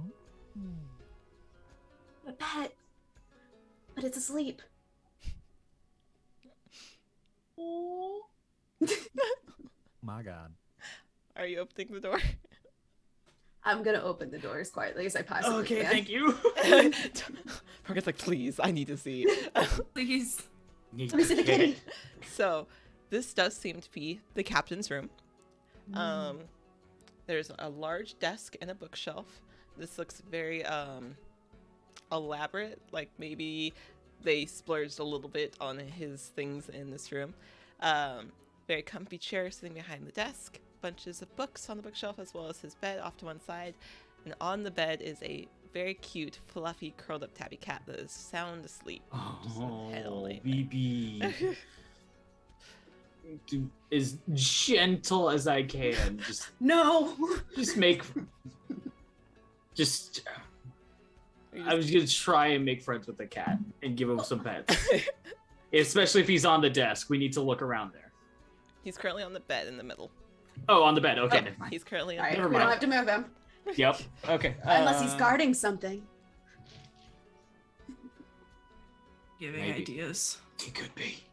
A pet. But it's asleep. My God. Are you opening the door? I'm gonna open the door as quietly as I possibly Okay, can. thank you. Morgan's like, please, I need to see. Please. Let me see the kitty. So, this does seem to be the captain's room. There's a large desk and a bookshelf. This looks very elaborate, like maybe they splurged a little bit on his things in this room. Very comfy chair sitting behind the desk, bunches of books on the bookshelf, as well as his bed off to one side. And on the bed is a very cute, fluffy, curled up tabby cat that is sound asleep. Just with the head all Oh, laid back. BB. Do as gentle as I can. No. Just make. Just. You I was gonna try and make friends with the cat and give him some pets. Especially if he's on the desk, we need to look around there. He's currently on the bed in the middle. Oh, on the bed. Okay, Oh. never mind. He's currently All on right, Never we don't mind. have to move him. Yep. Okay. Unless he's guarding something. Giving Maybe. ideas. He could be.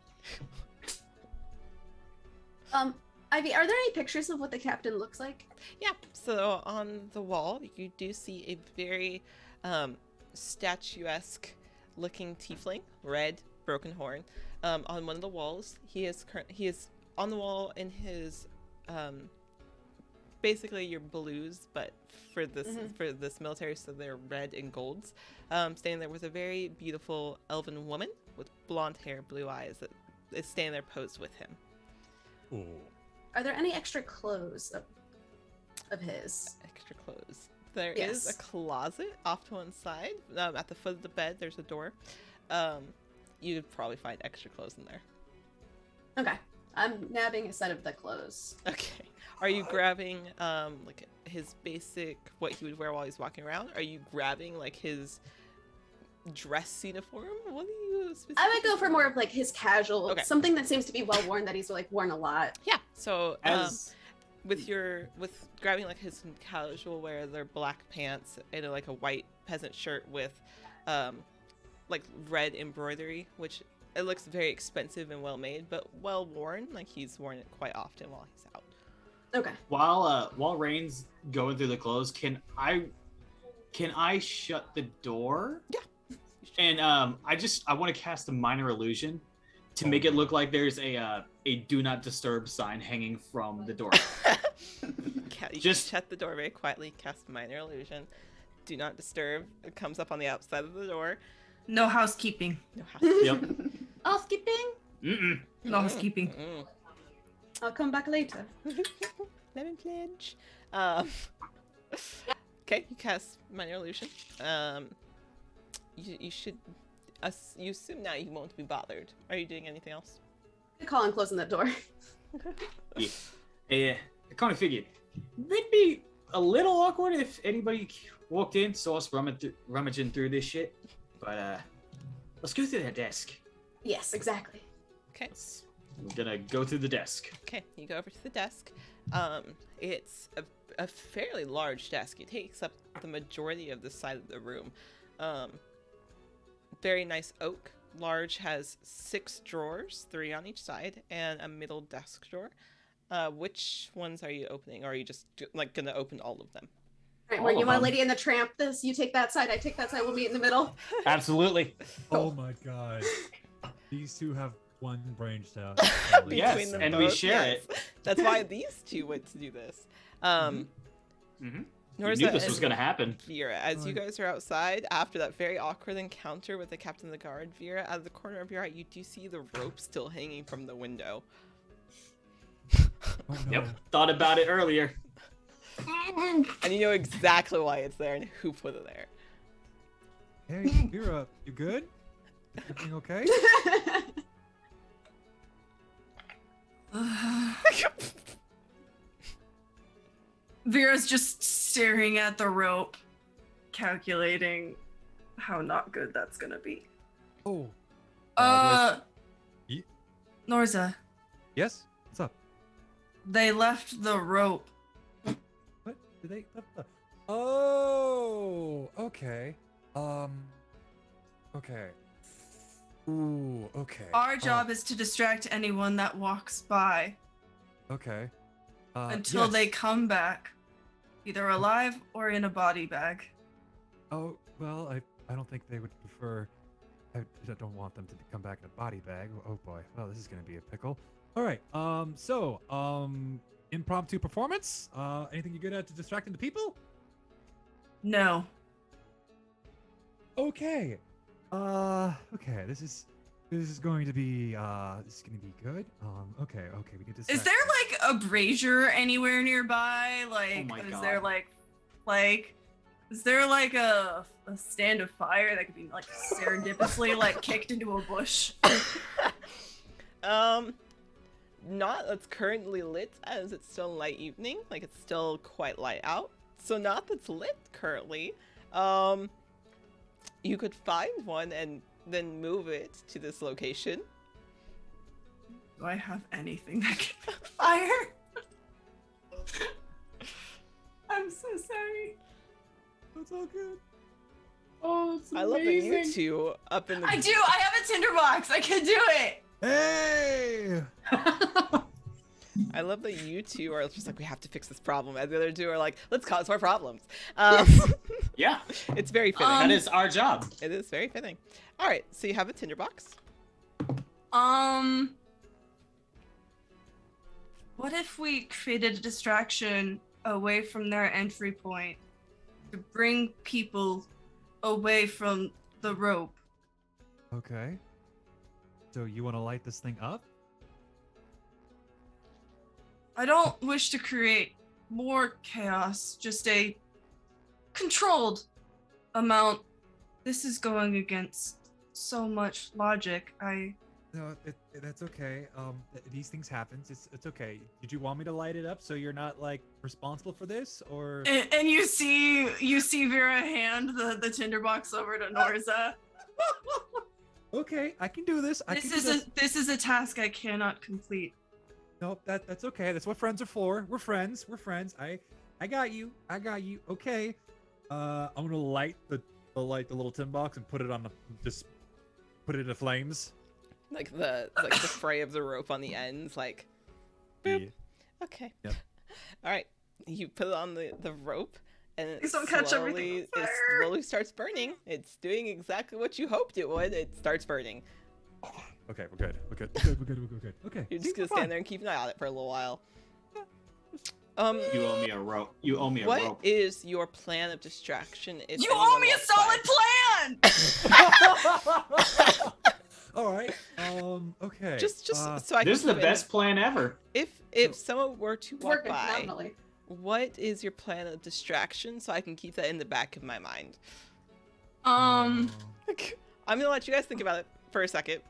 Ivy, are there any pictures of what the captain looks like? Yeah, so on the wall, you do see a very statuesque looking tiefling, red, broken horn. On one of the walls, he is on the wall in his basically your blues, but for this military, so they're red and golds. Standing there was a very beautiful elven woman with blonde hair, blue eyes that is standing there posed with him. Oh. Are there any extra clothes of his? Extra clothes. There is Yes. a closet off to one side. At the foot of the bed, there's a door. You'd probably find extra clothes in there. Okay. I'm nabbing a set of the clothes. Okay. Are you grabbing like his basic what he would wear while he's walking around? Are you grabbing like his dress uniform? What do you specifically? I would go for more of like his casual, Okay. something that seems to be well worn that he's like worn a lot. Yeah. So As with grabbing like his casual wear, their black pants and like a white peasant shirt with like red embroidery, which it looks very expensive and well made, but well worn. Like he's worn it quite often while he's out. Okay. while Rain's going through the clothes, can I shut the door? Yeah. And I want to cast a minor illusion to make it look like there's a do not disturb sign hanging from the door. You Just- shut the door very quietly, cast minor illusion. Do not disturb. It comes up on the outside of the door. No housekeeping. No house. Yep. Housekeeping? Mm-mm. No housekeeping. I'll come back later. Lemon pledge. Okay, you cast minor illusion. You should. You assume now you won't be bothered. Are you doing anything else? I call and closing the door. Yeah. I kind of figured it'd be a little awkward if anybody walked in, saw us rummaging through this shit. But let's go through that desk. Yes, exactly. Okay. We're gonna go through the desk. Okay, you go over to the desk. It's a fairly large desk. It takes up the majority of the side of the room. Very nice oak. Large has 6 drawers, 3 on each side, and a middle desk drawer. Which ones are you opening? Or are you just like gonna open all of them? All right, All where you of want them. Lady and the Tramp this? You take that side, I take that side, we'll meet in the middle. Absolutely. Oh my God. These two have one brain cell. Yes, Between them and we both, share yes. That's why these two went to do this. Mm-hmm. You Norza knew this was and gonna happen. Vera, as you guys are outside after that very awkward encounter with the captain of the guard, Vera, out of the corner of your eye, you do see the rope still hanging from the window. Oh, no. Yep, thought about it earlier. And you know exactly why it's there and who put it there. Hey, Vera, you good? Everything okay? Vera's just staring at the rope, calculating how not good that's gonna be. Oh. Ye- Norza, Yes? What's up? they left the rope. What? Did they? Oh, okay. Okay. Ooh, okay. Our job is to distract anyone that walks by Okay. until yes. they come back, either alive or in a body bag. Oh, well, I don't think they would prefer. I don't want them to come back in a body bag. Oh boy. Well, this is gonna be a pickle. All right. Impromptu performance. Anything you're good at to distracting the people? No. Okay. Okay. This is going to be good. Okay. We need to. Is there like a brazier anywhere nearby? Like, my is God. there like, is there like a stand of fire that could be like serendipitously like kicked into a bush? Not that's currently lit, as it's still light evening, like it's still quite light out. So not that's lit currently. You could find one and then move it to this location. Do I have anything that can be fire? I'm so sorry. That's all good. Oh, it's I love that you two up in the. I do. I have a tinderbox. I can do it. Hey! I love that you two are just like, we have to fix this problem, and the other two are like, let's cause more problems. Yeah, It's very fitting. that is our job. It is very fitting. All right, so you have a tinderbox. What if we created a distraction away from their entry point to bring people away from the rope? Okay. So you want to light this thing up? I don't wish to create more chaos, just a controlled amount. This is going against so much logic. No, that's okay. These things happen. It's okay. Did you want me to light it up so you're not like responsible for this, or? And you see Vera hand the tinderbox over to Norza. Okay, I can do this. This is a task I cannot complete. Nope, that's okay. That's what friends are for. We're friends. I got you. Okay. I'm gonna light the little tin box and put it on just put it in the flames. Like the fray of the rope on the ends, like. Boop. Yeah. Okay. Yep. All right. You put it on the rope, and Please don't catch everything on it fire. slowly starts burning. It's doing exactly what you hoped it would. It starts burning. Okay, we're good. We're good. Okay. You're See, just gonna we're fine. stand there and keep an eye on it for a little while. You owe me a rope. What is your plan of distraction? If You owe anyone me a walks by? solid plan. All right. Okay. Just so I can. This is the keep in- best plan ever. If someone were to walk Working by, phenomenally. what is your plan of distraction so I can keep that in the back of my mind? Um, I'm gonna let you guys think about it for a second,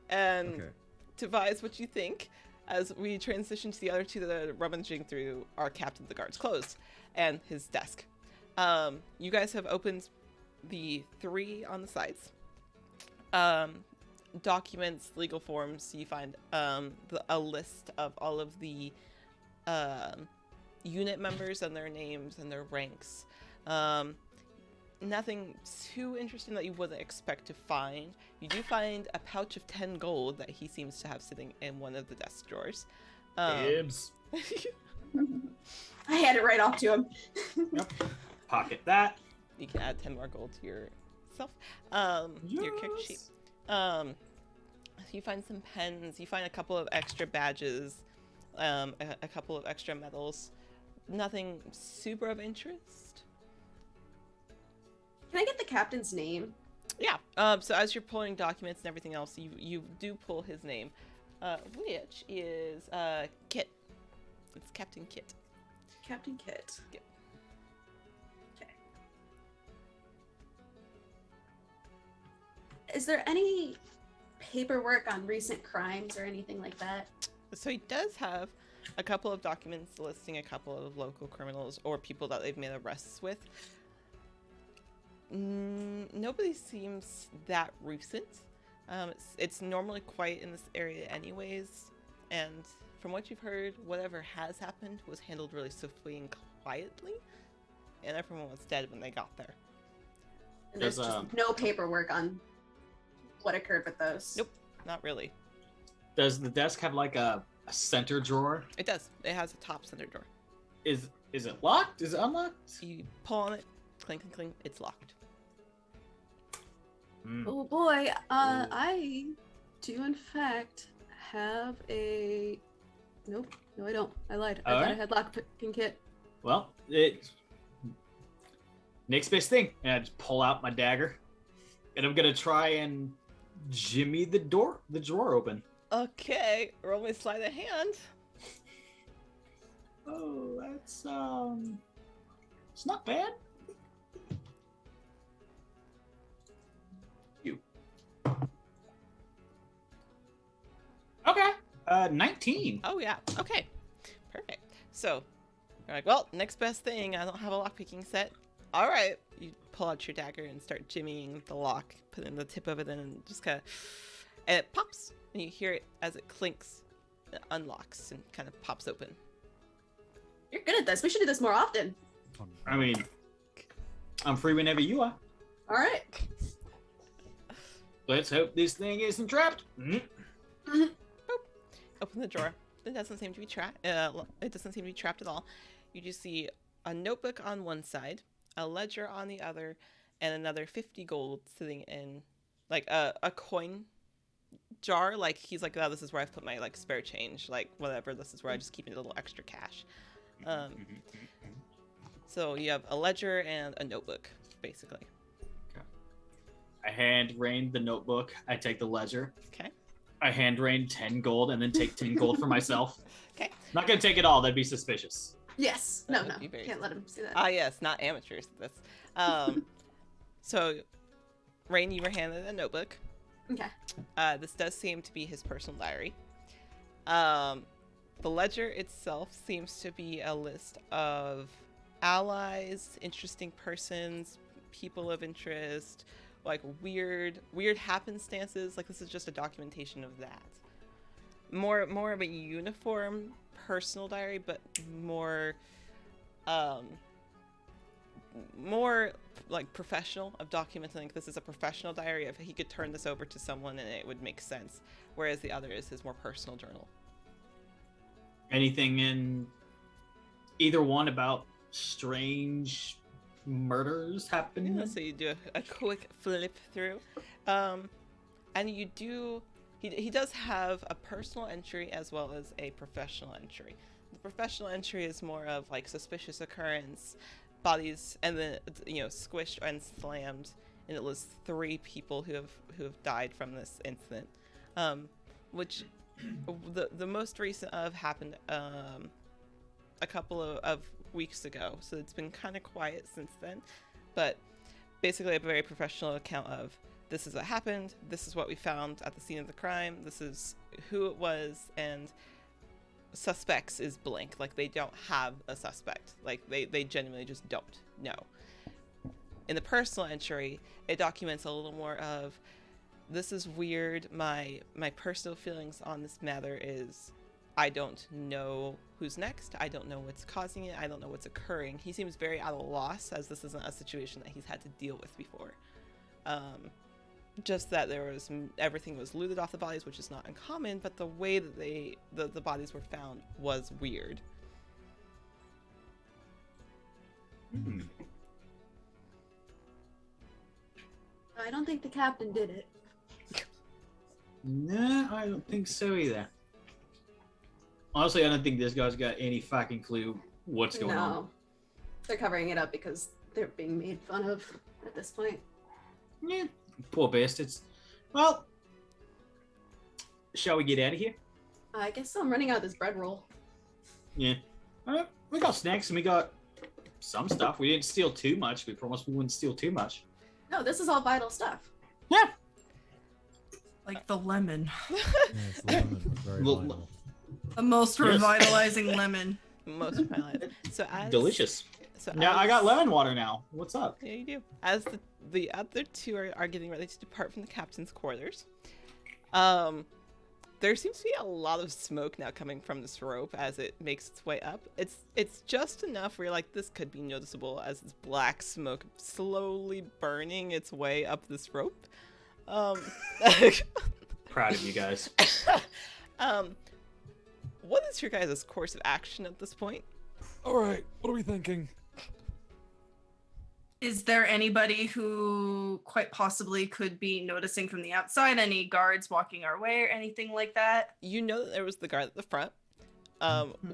and Okay. devise what you think as we transition to the other two that are rummaging through our captain of the guard's clothes and his desk. You guys have opened the 3 on the sides. Documents, legal forms. You find a list of all of the unit members and their names and their ranks. Nothing too interesting that you wouldn't expect to find. You do find a pouch of 10 gold that he seems to have sitting in one of the desk drawers. Dibs. I had it right off to him. Yep. Pocket that. You can add 10 more gold to yourself. Your character sheet. You find some pens. You find a couple of extra badges. A couple of extra medals. Nothing super of interest. Can I get the captain's name? Yeah. So as you're pulling documents and everything else, you do pull his name, which is Kit. It's Captain Kit. Captain Kit. Yep. Okay. Is there any paperwork on recent crimes or anything like that? So he does have a couple of documents listing a couple of local criminals or people that they've made arrests with. Nobody seems that recent. It's normally quiet in this area anyways, and from what you've heard, whatever has happened was handled really swiftly and quietly, and everyone was dead when they got there. And there's just no paperwork on what occurred with those. Nope, not really. Does the desk have like a center drawer? It does. It has a top center door. Is it locked? Is it unlocked? You pull on it, clink, clink, clink, it's locked. Oh boy, I do in fact have a... Nope, no I don't. I lied. I thought I had lockpicking kit. Well, next best thing. And I just pull out my dagger, and I'm gonna try and jimmy the drawer open. Okay, roll me sleight of hand. Oh, that's it's not bad. You. Okay. 19. Oh yeah. Okay. Perfect. So, you're like, well, next best thing. I don't have a lockpicking set. All right. You pull out your dagger and start jimmying the lock, putting the tip of it in, and just kind of, and it pops, and you hear it as it clinks, it unlocks, and kind of pops open. You're good at this. We should do this more often. I mean, I'm free whenever you are. All right. Let's hope this thing isn't trapped. Open the drawer. It doesn't seem to be trapped. It doesn't seem to be trapped at all. You just see a notebook on one side, a ledger on the other, and another 50 gold sitting in like a coin jar. Like he's like, oh, this is where I've put my like spare change, like whatever. This is where I just keep a little extra cash. So you have a ledger and a notebook, basically. Okay. I hand rain the notebook. I take the ledger. Okay. I hand rain 10 gold and then take 10 gold for myself. Okay. Not gonna take it all. That'd be suspicious. Yes. That No. would be very Can't let him see that. Ah, yes, not amateurs. This. So, Rain, you were handed a notebook. Okay. This does seem to be his personal diary. The ledger itself seems to be a list of allies, interesting persons, people of interest, like weird happenstances. Like this is just a documentation of that. More of a uniform personal diary, but more like professional, of documenting like this is a professional diary. If he could turn this over to someone and it would make sense, whereas the other is his more personal journal. Anything in either one about strange murders happening? Yeah, so you do a quick flip through, and you do. He does have a personal entry as well as a professional entry. The professional entry is more of like suspicious occurrence, bodies, and then squished and slammed, and it lists 3 people who have died from this incident, which the most recent of happened a couple of weeks ago, so it's been kind of quiet since then, but basically a very professional account of this is what happened, this is what we found at the scene of the crime, this is who it was, and suspects is blank. Like they don't have a suspect, like they genuinely just don't know. In the personal entry, it documents a little more of this is weird, my personal feelings on this matter is I don't know who's next, I don't know what's causing it, I don't know what's occurring. He seems very at a loss, as this isn't a situation that he's had to deal with before. Just that everything was looted off the bodies, which is not uncommon, but the way that the bodies were found was weird. Hmm. I don't think the captain did it. No, I don't think so either. Honestly, I don't think this guy's got any fucking clue what's going on. No. They're covering it up because they're being made fun of at this point. Yeah, poor bastards. Well, shall we get out of here? I guess I'm running out of this bread roll. Yeah. We got snacks and we got some stuff. We didn't steal too much. We promised we wouldn't steal too much. No, this is all vital stuff. Yeah. Like the lemon. Yeah, it's the lemon was very Well, vital. The most Yes. revitalizing lemon. Most of my life. So as Delicious. So Yeah, I as- got lemon water now. What's up? Yeah, you do. As the other two are getting ready to depart from the captain's quarters, there seems to be a lot of smoke now coming from this rope as it makes its way up. It's just enough where you're like, this could be noticeable as this black smoke slowly burning its way up this rope. Proud of you guys. What is your guys' course of action at this point? All right, what are we thinking? Is there anybody who quite possibly could be noticing from the outside? Any guards walking our way or anything like that? You know that there was the guard at the front,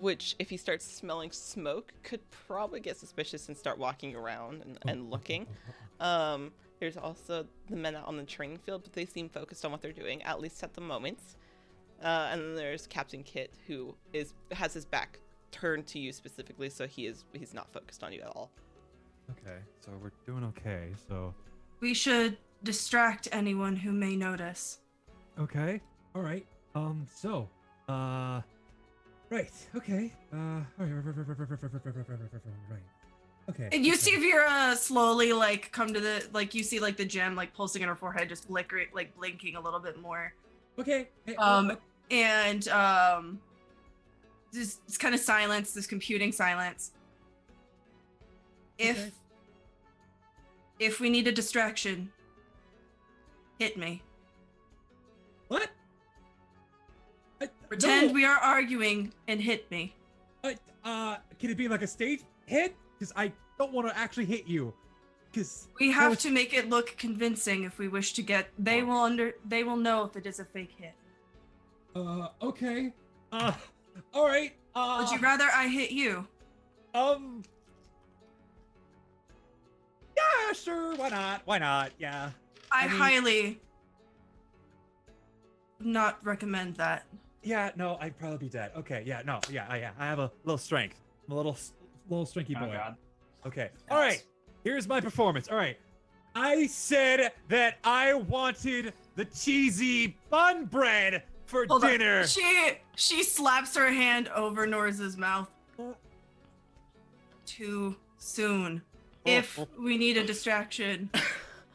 which, if he starts smelling smoke, could probably get suspicious and start walking around and looking. There's also the men out on the training field, but they seem focused on what they're doing, at least at the moment. And then there's Captain Kit, who has his back turned to you specifically, so he's not focused on you at all. Okay, so we're doing okay. So We should distract anyone who may notice. okay, all right. Right. Okay. Right. Okay. And you okay. see Vera slowly like come to the you see like the gem like pulsing in her forehead, just blinking a little bit more. Okay. Hey, And this kind of silence, this computing silence. Okay. If we need a distraction, hit me. What? Pretend no. we are arguing and hit me. Can it be like a stage hit? Because I don't want to actually hit you. Because We have to make it look convincing if we wish to get. They will know if it is a fake hit. Okay. All right. Would you rather I hit you? Yeah, sure. Why not? Why not? Yeah. I mean- highly not recommend that. Yeah. No, I'd probably be dead. Okay. Yeah. No. Yeah. Yeah. I have a little strength. I'm a little strengthy boy. Oh god. Okay. All right. Here's my performance. All right. I said that I wanted the cheesy bun bread for Hold on. dinner. She slaps her hand over Norza's mouth. Too soon. If we need a distraction.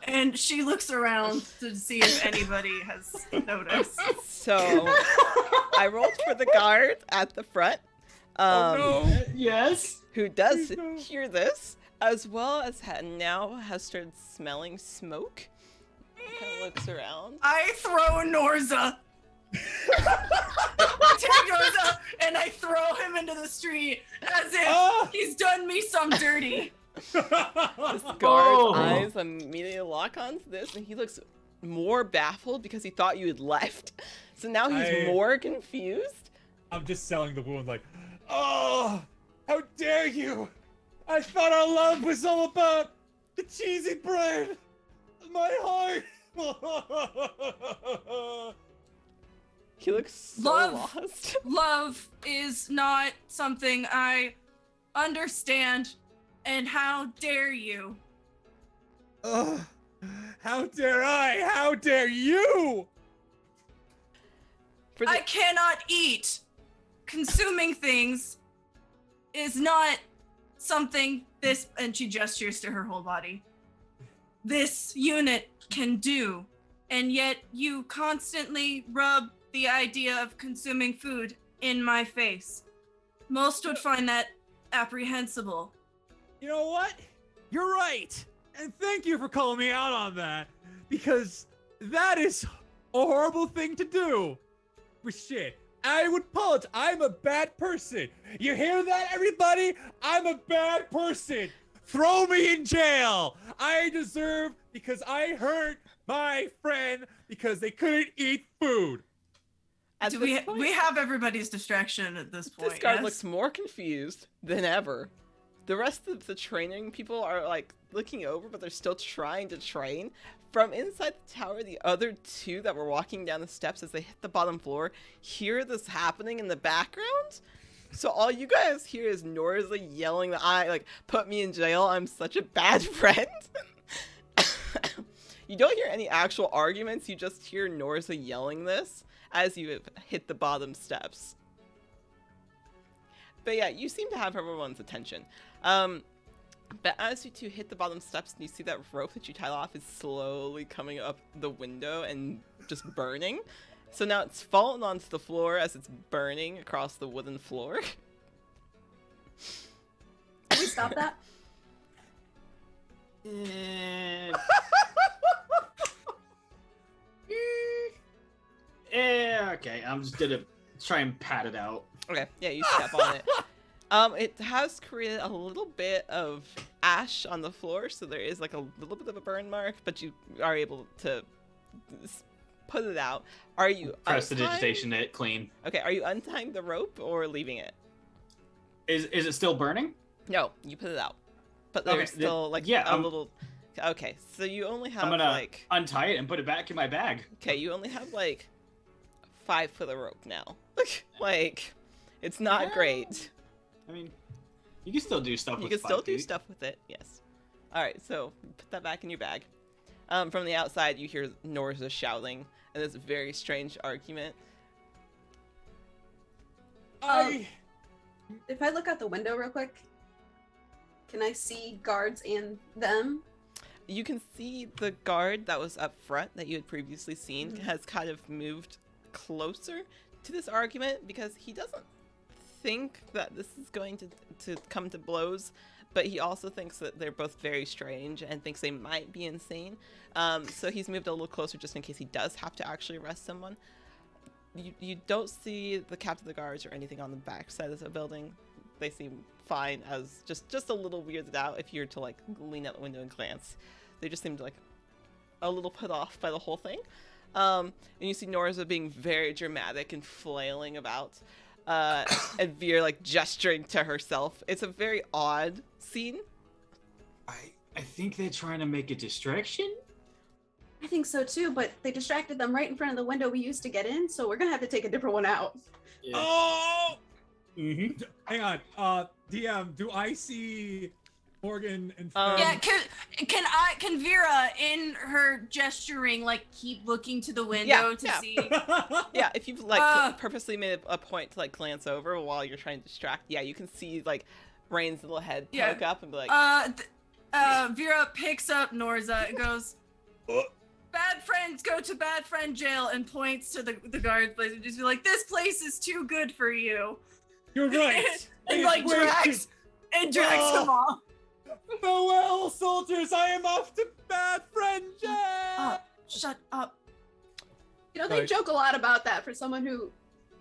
And she looks around to see if anybody has noticed. So I rolled for the guard at the front, Yes. who does Please no. hear this, as well as now has started smelling smoke. Kind of looks around. I throw Norza. I take Norza and I throw him into the street as if he's done me some dirty. This guard's eyes immediately lock onto this, and he looks more baffled because he thought you had left. So now he's more confused. I'm just selling the wound like, oh, how dare you! I thought our love was all about the cheesy bread. My heart. He looks so Love. lost. Love is not something I understand, and how dare you? Ugh, how dare I? How dare you? For the- I cannot eat. Consuming things is not something this, and she gestures to her whole body, this unit can do. And yet you constantly rub the idea of consuming food in my face. Most would find that apprehensible. You know what? You're right. And thank you for calling me out on that. Because that is a horrible thing to do. But shit, I would apologize. I'm a bad person. You hear that, everybody? I'm a bad person. Throw me in jail. I deserve because I hurt my friend because they couldn't eat food. At Do this point, we have everybody's distraction at this point? this guard yes? looks more confused than ever. The rest of the training people are like looking over, but they're still trying to train. From inside the tower, the other two that were walking down the steps as they hit the bottom floor hear this happening in the background, So all you guys hear is Norza yelling that put me in jail. I'm such a bad friend. You don't hear any actual arguments. You just hear Norza yelling this as you hit the bottom steps. But yeah, you seem to have everyone's attention. But as you two hit the bottom steps and you see that rope that you tied off is slowly coming up the window and just burning. So now it's fallen onto the floor as it's burning across the wooden floor. Can we stop that? Okay, I'm just gonna try and pat it out. Okay, yeah, you step on it. It has created a little bit of ash on the floor, so there is like a little bit of a burn mark, but you are able to put it out. Are you Press the digitation it clean. Okay, are you untying the rope or leaving it? Is it still burning? No, you put it out. But there's Okay, still like yeah, a little. Okay, so you only have I'm gonna like. untie it and put it back in my bag. Okay, you only have like 5 foot of rope now. Like, it's not great. I mean, you can still do stuff with You can 5 still do feet. stuff with it, yes. Alright, so put that back in your bag. From the outside, you hear Norza shouting, and this very strange argument. If I look out the window real quick, can I see guards and them? You can see the guard that was up front that you had previously seen has kind of moved closer to this argument because he doesn't think that this is going to come to blows, but he also thinks that they're both very strange and thinks they might be insane. So he's moved a little closer just in case he does have to actually arrest someone. You don't see the captain of the guards or anything on the back side of the building. They seem fine, as just a little weirded out if you're to like lean out the window and glance. They just seemed like a little put off by the whole thing. And you see Norza being very dramatic and flailing about. And Veer like gesturing to herself. It's a very odd scene. I think they're trying to make a distraction. I think so too, but they distracted them right in front of the window we used to get in, so we're gonna have to take a different one out. Yeah. Oh! Mm-hmm. Hang on. DM, do I see Morgan and Yeah, can Vera, in her gesturing, like keep looking to the window to see? Yeah, if you've like purposely made a point to like glance over while you're trying to distract, yeah, you can see like Rain's little head poke up and be like, Vera picks up Norza and goes, "Bad friends go to bad friend jail," and points to the guard place and just be like, "This place is too good for you." You're right. And like drags them off. Farewell, soldiers! I am off to bad friend jail. Shut up. You know, they joke a lot about that for someone who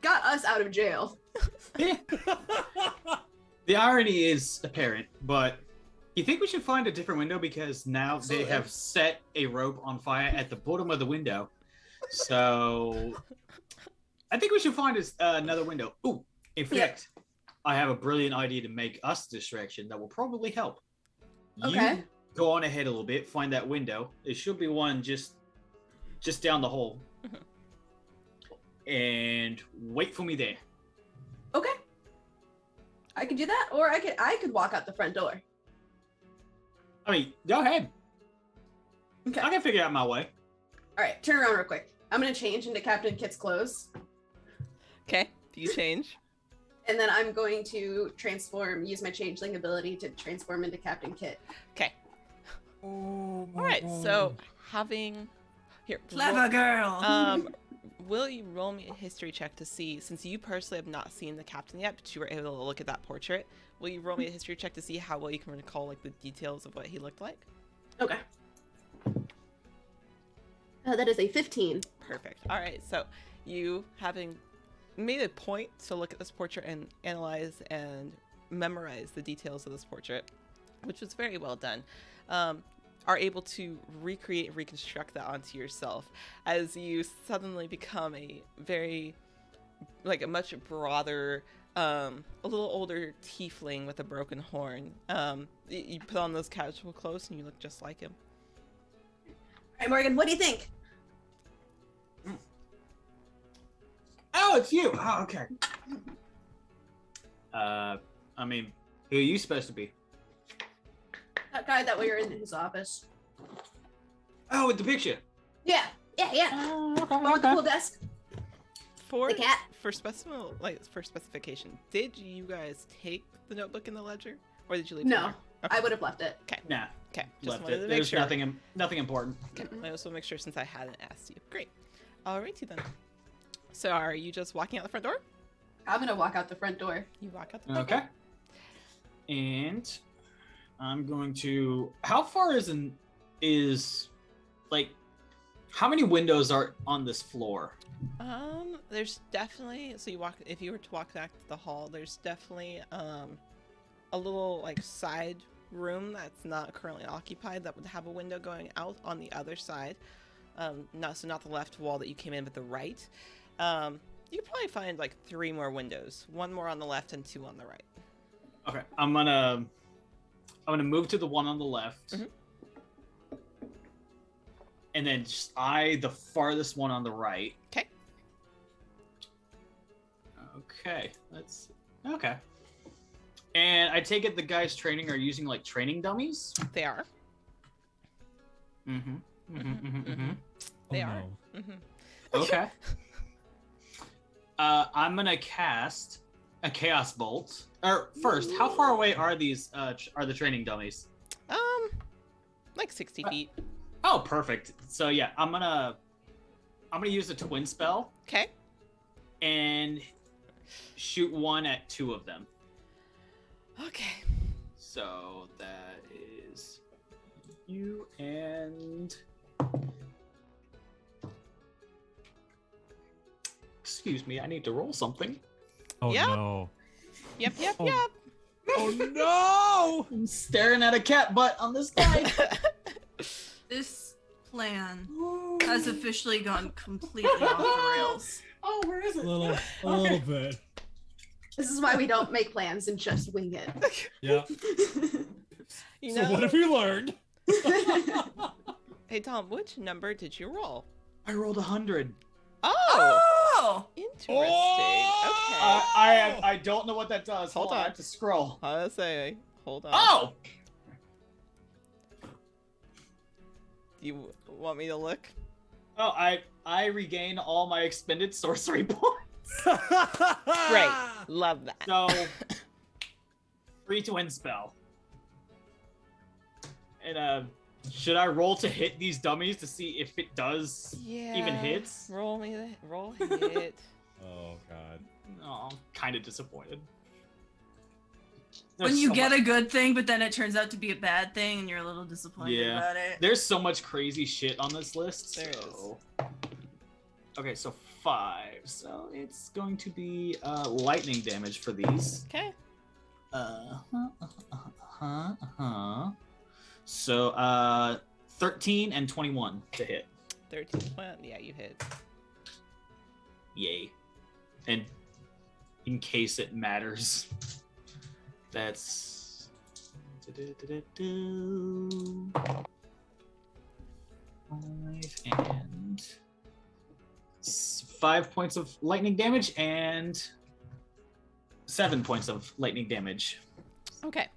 got us out of jail. The irony is apparent, but you think we should find a different window because now Absolutely. they have set a rope on fire at the bottom of the window. So I think we should find another window. Ooh, in fact, I have a brilliant idea to make us a distraction that will probably help. Okay. You go on ahead a little bit, find that window. There should be one just down the hall. And wait for me there. Okay. I could do that, or I could walk out the front door. I mean, go ahead. Okay. I can figure out my way. All right, turn around real quick. I'm gonna change into Captain Kit's clothes, okay, you change. and then I'm going to use my changeling ability to transform into Captain Kit. Okay. Oh, All right. So here, Clever girl. will you roll me a history check to see, since you personally have not seen the captain yet, but you were able to look at that portrait? Will you roll me a history check to see how well you can recall like the details of what he looked like? Okay. That is a 15. Perfect. All right. So you, having made a point to look at this portrait and analyze and memorize the details of this portrait, which was very well done, are able to recreate and reconstruct that onto yourself as you suddenly become a much broader, a little older tiefling with a broken horn. You put on those casual clothes and you look just like him. All right, Morgan, what do you think? Oh, it's you. Oh, okay. I mean, who are you supposed to be? That guy that we were in his office. Oh, with the picture. Yeah. Oh, okay, On the cool desk. For The cat. for specification, did you guys take the notebook and the ledger, or did you leave? it No, there? Okay. I would have left it. Nah, Okay, just left wanted it. to make There's sure. nothing important. Okay, I also make sure since I hadn't asked you. Great. Alrighty then. So are you just walking out the front door? I'm gonna walk out the front door. You walk out the front Okay. door. And I'm going to. How far is like? How many windows are on this floor? There's definitely, so you walk, if you were to walk back to the hall, there's definitely a little like side room that's not currently occupied that would have a window going out on the other side. Not the left wall that you came in, but the right. You could probably find like 3 more windows, 1 more on the left and 2 on the right. Okay, I'm gonna move to the one on the left, Mhm. and then just eye the farthest one on the right. Okay. Okay, okay. And I take it the guys training are using like training dummies. They are. Mm-hmm. Mhm. They Oh, are. no. Okay. I'm gonna cast a chaos bolt. Or first, how far away are these? Are the training dummies? Like 60 feet. Oh, perfect. So yeah, I'm gonna use a twin spell Okay. and shoot one at 2 of them. Okay. So that is you and. Excuse me, I need to roll something. Oh Yep. no. Yep. Oh. Oh no! I'm staring at a cat butt on this guy. This plan has officially gone completely off the rails. Oh, where is it? A little bit. This is why we don't make plans and just wing it. Yeah. You So know, what have we learned? hey Tom, which number did you roll? I rolled 100. Oh, Oh! interesting. Oh! Okay. I don't know what that does. Hold on. I have to scroll. I was saying, hold on. Oh! Do you want me to look? Oh, I regain all my expended sorcery points. Great. Love that. So, free twin spell. And should I roll to hit these dummies to see if it does even hits? Roll hit. Oh god. Oh, I'm kind of disappointed. When you get a good thing, but then it turns out to be a bad thing, and you're a little disappointed Yeah. about it. There's so much crazy shit on this list. There so... Okay, so 5. So it's going to be lightning damage for these. Okay. So 13 and 21 to hit. 13. Well, yeah, you hit. Yay. And in case it matters, that's 5 and 5 points of lightning damage and 7 points of lightning damage. Okay.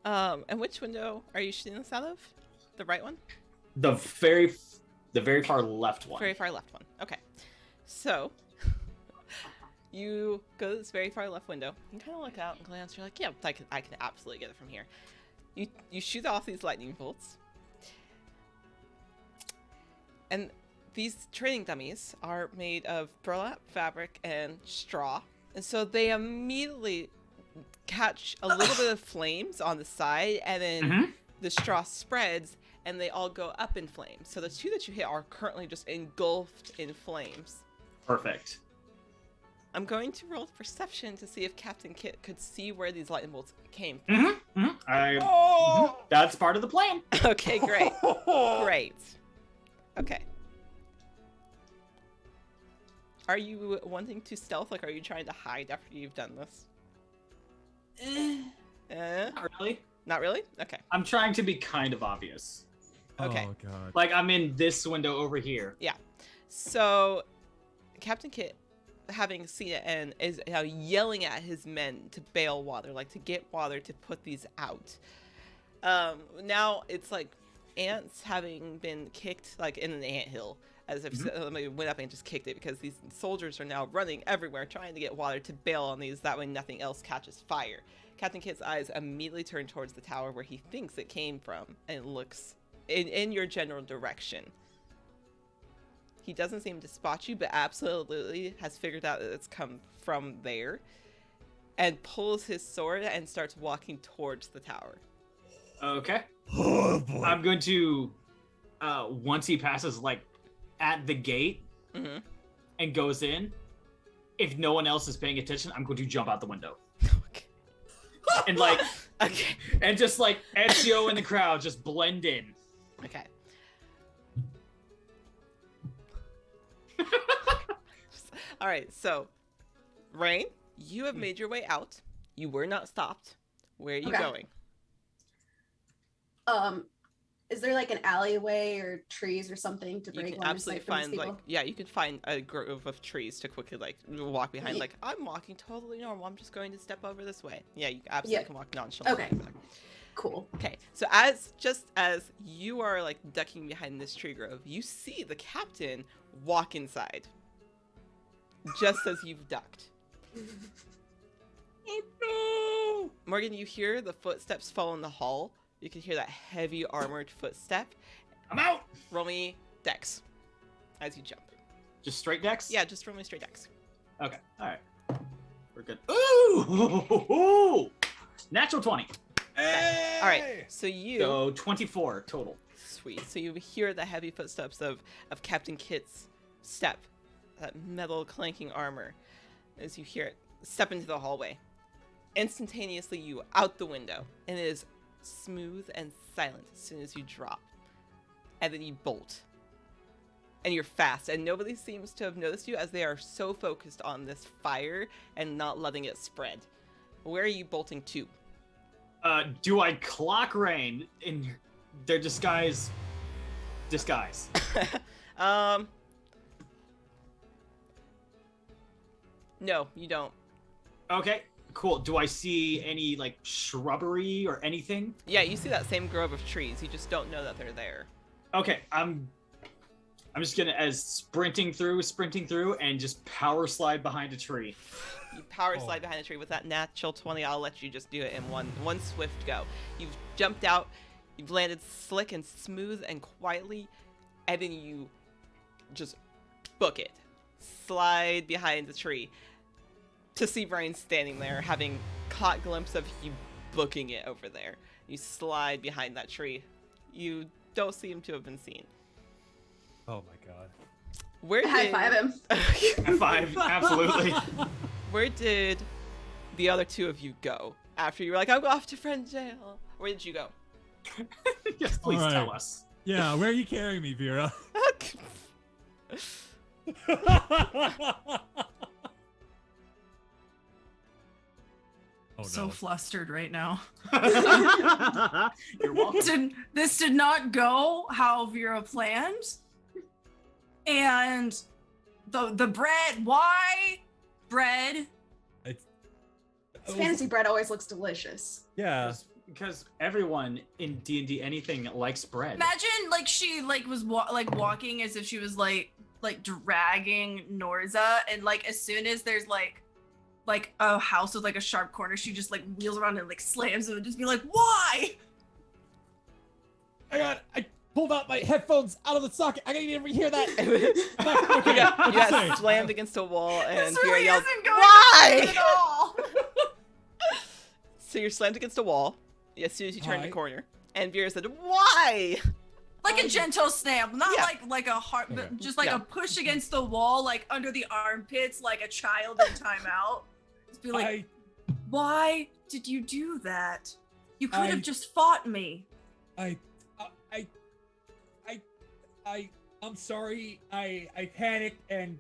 And which window are you shooting this out of? The right one? The very far left one. Very far left one. Okay. So you go to this very far left window. You kind of look out and glance. You're like, yeah, I can absolutely get it from here. You shoot off these lightning bolts. And these training dummies are made of burlap fabric and straw. And so they immediately catch a little bit of flames on the side, and then the straw spreads and they all go up in flames. So the 2 that you hit are currently just engulfed in flames. Perfect. I'm going to roll perception to see if Captain Kit could see where these lightning bolts came from. That's part of the plan. Okay, great. Great. Okay. Are you wanting to stealth? Like, are you trying to hide after you've done this? Not really. Not really? Okay. I'm trying to be kind of obvious. Okay. Oh god. Like I'm in this window over here. So, Captain Kit having seen it and is now yelling at his men to bail water, like to get water to put these out. Now it's like ants having been kicked like in an anthill, as if somebody went up and just kicked it, because these soldiers are now running everywhere trying to get water to bail on these, that way nothing else catches fire. Captain Kit's eyes immediately turn towards the tower where he thinks it came from and looks in your general direction. He doesn't seem to spot you, but absolutely has figured out that it's come from there, and pulls his sword and starts walking towards the tower. Okay. Oh boy. I'm going to, once he passes like at the gate and goes in, if no one else is paying attention, I'm going to jump out the window. Okay. And like, Okay. and just like Ezio and the crowd just blend in. Okay. All right, so Rain, you have made your way out. You were not stopped. Where are you Okay. going? Is there like an alleyway or trees or something to You break can line of absolutely sight from these find like, people? yeah, you can find a grove of trees to quickly like walk behind. Ye- Like, I'm walking totally normal. I'm just going to step over this way. Yeah, you absolutely Yeah. can walk nonchalantly. Okay. there. Cool. Okay, so just as you are like ducking behind this tree grove, you see the captain walk inside. Just as you've ducked. Oh no! Morgan, you hear the footsteps fall in the hall. You can hear that heavy armored footstep. I'm out. Roll me dex as you jump. Just straight decks? Yeah, just roll me straight dex. Okay. All right. We're good. Ooh! Natural 20. Hey! All right, so you So 24 total. sweet. So you hear the heavy footsteps of Captain Kit's step, that metal clanking armor, as you hear it step into the hallway. Instantaneously, you out the window, and it is smooth and silent as soon as you drop. And then you bolt. And you're fast, and nobody seems to have noticed you as they are so focused on this fire and not letting it spread. Where are you bolting to? Do I clock Rain in their disguise? No, you don't. Okay, cool. Do I see any like shrubbery or anything? Yeah, you see that same grove of trees. You just don't know that they're there. Okay, I'm just gonna sprinting through, and just power slide behind a tree. You power slide behind the tree with that natural 20. I'll let you just do it in one swift go. You've jumped out, you've landed slick and smooth and quietly, and then you just book it. Slide behind the tree to see Brian standing there, having caught glimpse of you booking it over there. You slide behind that tree. You don't seem to have been seen. Oh my god. Where did High five him. F5, absolutely. Where did the other two of you go after you were like, I'm off to friend jail? Where did you go? Yes, please All right. tell us. Yeah, where are you carrying me, Vera? Oh no. So flustered right now. You're welcome. This did not go how Vera planned. And the bread, why bread? It's, Fantasy bread always looks delicious. yeah. Because everyone in D&D anything likes bread. Imagine like she like was walking as if she was like dragging Norza, and like as soon as there's like a house with like a sharp corner, she just like wheels around and like slams it and just be like, why? I pulled out my headphones out of the socket. I didn't even hear that. You got, you got Sorry. slammed against a wall, and This Vera really yelled, isn't going "Why?" at all. So you're slammed against a wall as soon as you turn the Why? corner, and Vera said, "Why?" Like a gentle snap, not Yeah. like a hard, but Okay. just like Yeah. a push against the wall, like under the armpits, like a child in timeout. Just be like, why did you do that? You could I- have just fought me. I'm sorry. I panicked, and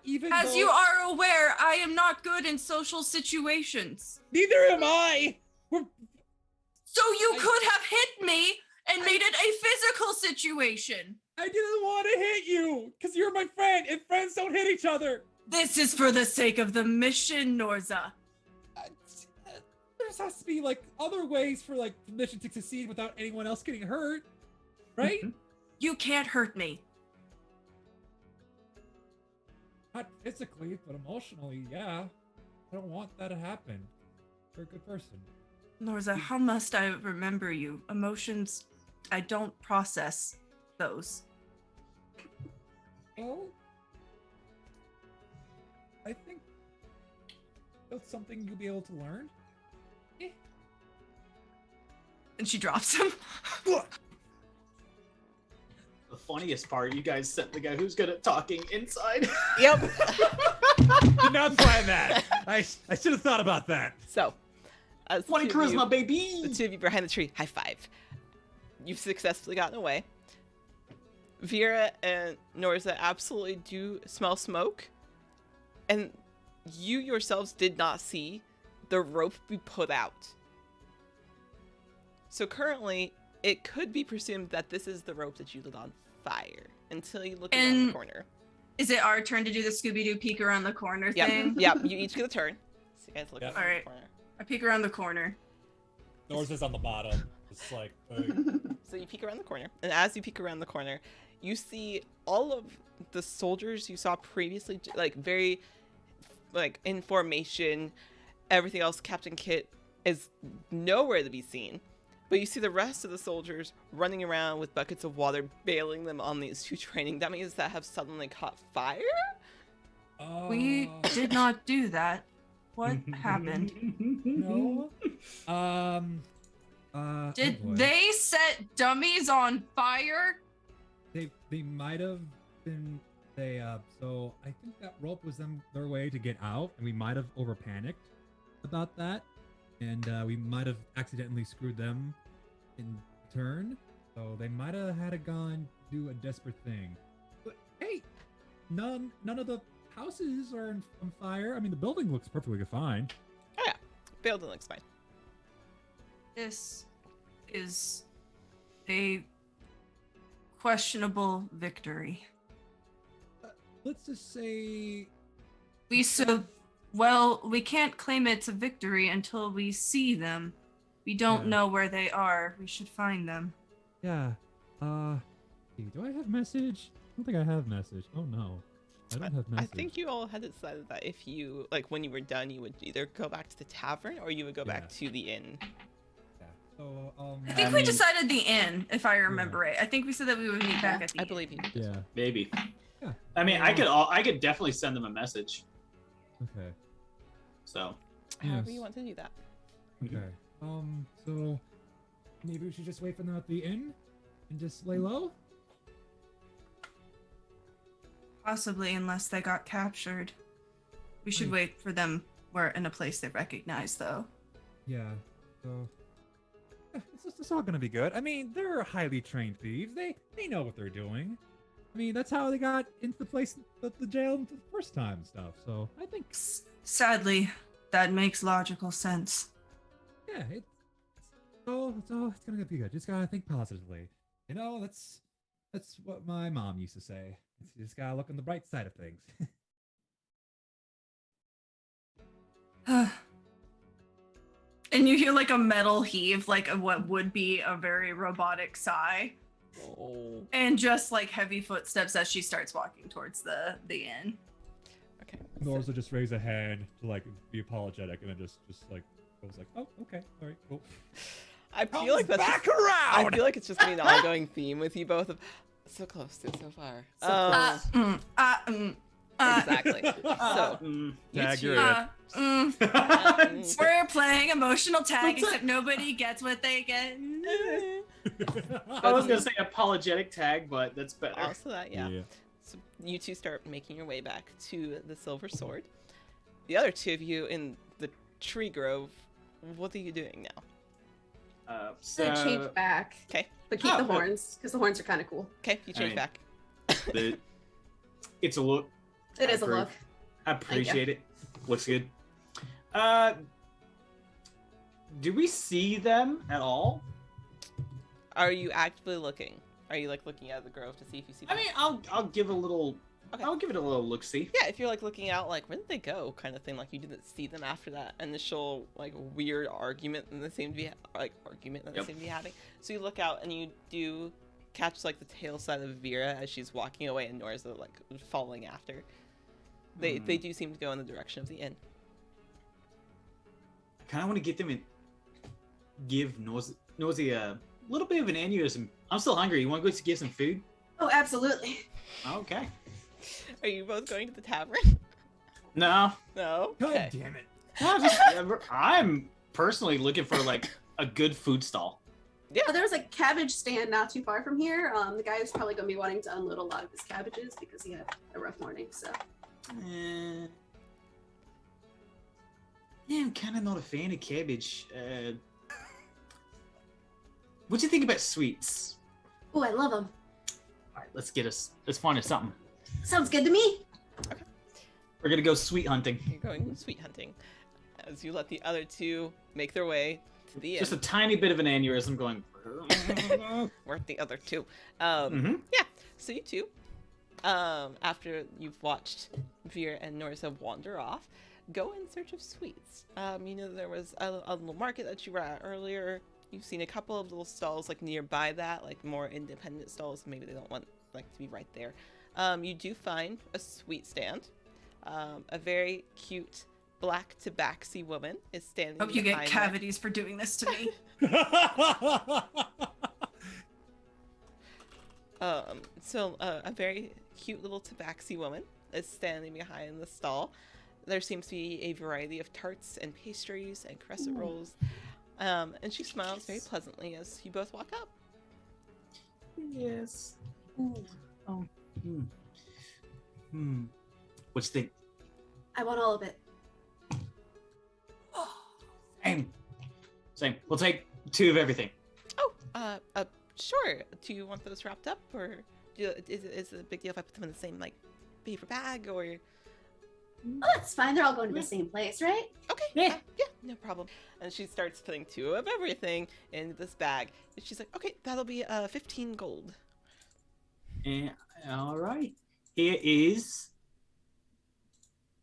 even As though you are aware, I am not good in social situations. neither am I. So you I- could have hit me and made it a physical situation. I didn't want to hit you because you're my friend, and friends don't hit each other. This is for the sake of the mission, Norza. There has to be like other ways for like the mission to succeed without anyone else getting hurt, right? You can't hurt me. Not physically, but emotionally, yeah. I don't want that to happen. You're a good person. Norza, how must I remember you? Emotions, I don't process those. Well, I think that's something you'll be able to learn. And she drops him. The funniest part, you guys sent the guy who's good at talking inside. Yep. Did not plan that. I should have thought about that. So, as 20 the two of you- charisma, baby. The two of you behind the tree, high five. You've successfully gotten away. Vera and Norza absolutely do smell smoke, and you yourselves did not see the rope be put out. So currently, it could be presumed that this is the rope that you lit on fire until you look around the And- corner. Is it our turn to do the Scooby-Doo peek around the corner Yep, thing? yep. You each get a turn. So you guys look Yep. around Alright. the corner. I peek around the corner. Norza's on the bottom. It's like, So you peek around the corner, and as you peek around the corner, you see all of the soldiers you saw previously, like very, like in formation. Everything else, Captain Kit is nowhere to be seen. But you see the rest of the soldiers running around with buckets of water, bailing them on these two training dummies that have suddenly caught fire. We did not do that. What happened? No. Did oh boy. they set dummies on fire? They might have been. So I think that rope was their way to get out, and we might have over panicked about that, and we might have accidentally screwed them in turn. So they might have had to gone do a desperate thing. But hey, none of the houses are on fire. I mean, the building looks perfectly fine. Oh yeah, building looks fine. This is a questionable victory. Let's just say We can't claim it's a victory until we see them. We don't Yeah. know where they are. We should find them. Yeah. Do I have message? I don't think I have message. Oh no. I don't have I message. think you all had decided that if you, like, when you were done, you would either go back to the tavern or you would go back Yeah. to the inn. Yeah. So I think I we mean- decided the inn, if I remember right. I think we said that we would meet back at the I inn. believe you. Yeah. Maybe. Yeah. I mean, I could definitely send them a message. Okay. So However Yes. you want to do that. Okay. So maybe we should just wait for them at the inn and just lay low? Possibly, unless they got captured. We should Hmm. wait for them. We're in a place they recognize, though. Yeah. So it's all gonna be good. I mean, they're highly trained thieves. They know what they're doing. I mean, that's how they got into the place, the jail the first time and stuff. So I think, Sadly, that makes logical sense. yeah, it's gonna be good. Just gotta think positively. You know, that's what my mom used to say. You just gotta look on the bright side of things. And you hear like a metal heave, like what would be a very robotic sigh, Oh. and just like heavy footsteps as she starts walking towards the inn. Okay. Norris will just raise a hand to like be apologetic, and then just like goes like, "Oh, okay, all right, cool." I feel like that's back just, I around. feel like it's just gonna be an ongoing theme with you both of so close to so far. Exactly. So mm. you Tag, two- you're it. Mm. We're playing emotional tag, except nobody gets what they get. I was gonna say apologetic tag, but that's better. Also that, yeah. So you two start making your way back to the Silver Sword. The other two of you in the tree grove, what are you doing now? So change back, Okay. but keep Oh, the good. horns because the horns are kind of cool. Okay, you change Alright. back. It's a look. It I is a approve. look. I appreciate it. Looks good. Do we see them at all? Are you actively looking? Are you like looking at the grove to see if you see I them? mean, I'll give a little Okay. I'll give it a little look-see. Yeah, if you're like looking out, like where did they go, kind of thing. Like you didn't see them after that initial like weird argument that they seem to be they seem to be having. So you look out and you do catch like the tail side of Vera as she's walking away, and Nora's like following after. They do seem to go in the direction of the inn. I kind of want to get them and give Nosy a little bit of an aneurysm. I'm still hungry. You want to go to get some food? Oh, absolutely. Okay. Are you both going to the tavern? No. No. God Okay. damn it. I'm personally looking for like a good food stall. Oh, there was a cabbage stand not too far from here. The guy is probably going to be wanting to unload a lot of his cabbages because he had a rough morning. So. Yeah, I'm kind of not a fan of cabbage. What do you think about sweets? Oh, I love them. All right, let's find us something. Sounds good to me. We're gonna go sweet hunting. You're going sweet hunting as you let the other two make their way to the inn. Just a tiny bit of an aneurysm going. Worth the other two. Mhm. Yeah, so you two, after you've watched Veer and Norza wander off, go in search of sweets. You know, there was a little market that you were at earlier. You've seen a couple of little stalls like nearby that, like more independent stalls. Maybe they don't want like to be right there. You do find a sweet stand. A very cute black tabaxi woman is standing Hope you get behind cavities for doing this to me. So a very cute little tabaxi woman is standing behind the stall. There seems to be a variety of tarts and pastries and crescent rolls. And she smiles very pleasantly as you both walk up. Yes. Oh. What you think? I want all of it. Same. We'll take 2 of everything. Oh, sure. Do you want those wrapped up, or is it a big deal if I put them in the same like paper bag, or? Oh, that's fine. They're all going to the same place, right? Okay. Yeah. Yeah, no problem. And she starts putting 2 of everything into this bag. And she's like, okay, that'll be 15 gold. All right. Here is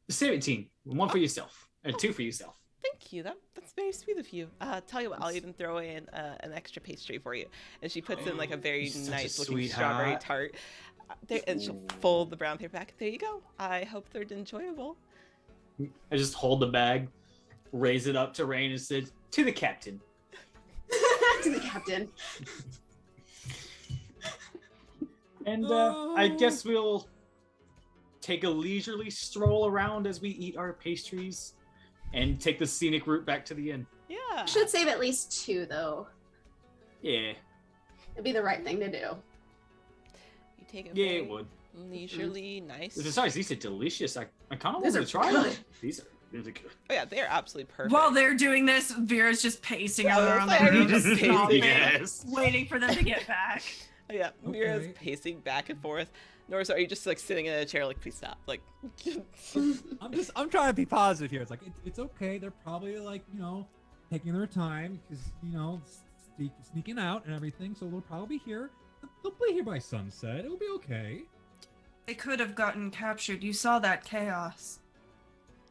17. 1 for yourself, and 2 for yourself. Thank you. That's very sweet of you. Tell you what, I'll even throw in an extra pastry for you. And she puts in like a very You're such a nice looking sweetheart. strawberry tart. And she'll fold the brown paper back. There you go. I hope they're enjoyable. I just hold the bag, raise it up to Rain, and said, "To the captain." To the captain. And I guess we'll take a leisurely stroll around as we eat our pastries and take the scenic route back to the inn. Yeah. Should save at least 2, though. Yeah. It'd be the right thing to do. You take a Yeah, very it would. leisurely, nice. Besides, these are delicious. I kind of These want are to try good. them. These are really good. Oh yeah, they're absolutely perfect. While they're doing this, Vera's just pacing Yeah, around it's the like, room, just just pacing. stopping, Yes. waiting for them to get back. Yeah, Mira's Okay. pacing back and forth. Norris, are you just like sitting in a chair like, please stop? Like, I'm trying to be positive here. It's like it's okay. They're probably like taking their time because sneaking out and everything. So they'll probably be here. They'll be here by sunset. It'll be okay. They could have gotten captured. You saw that chaos.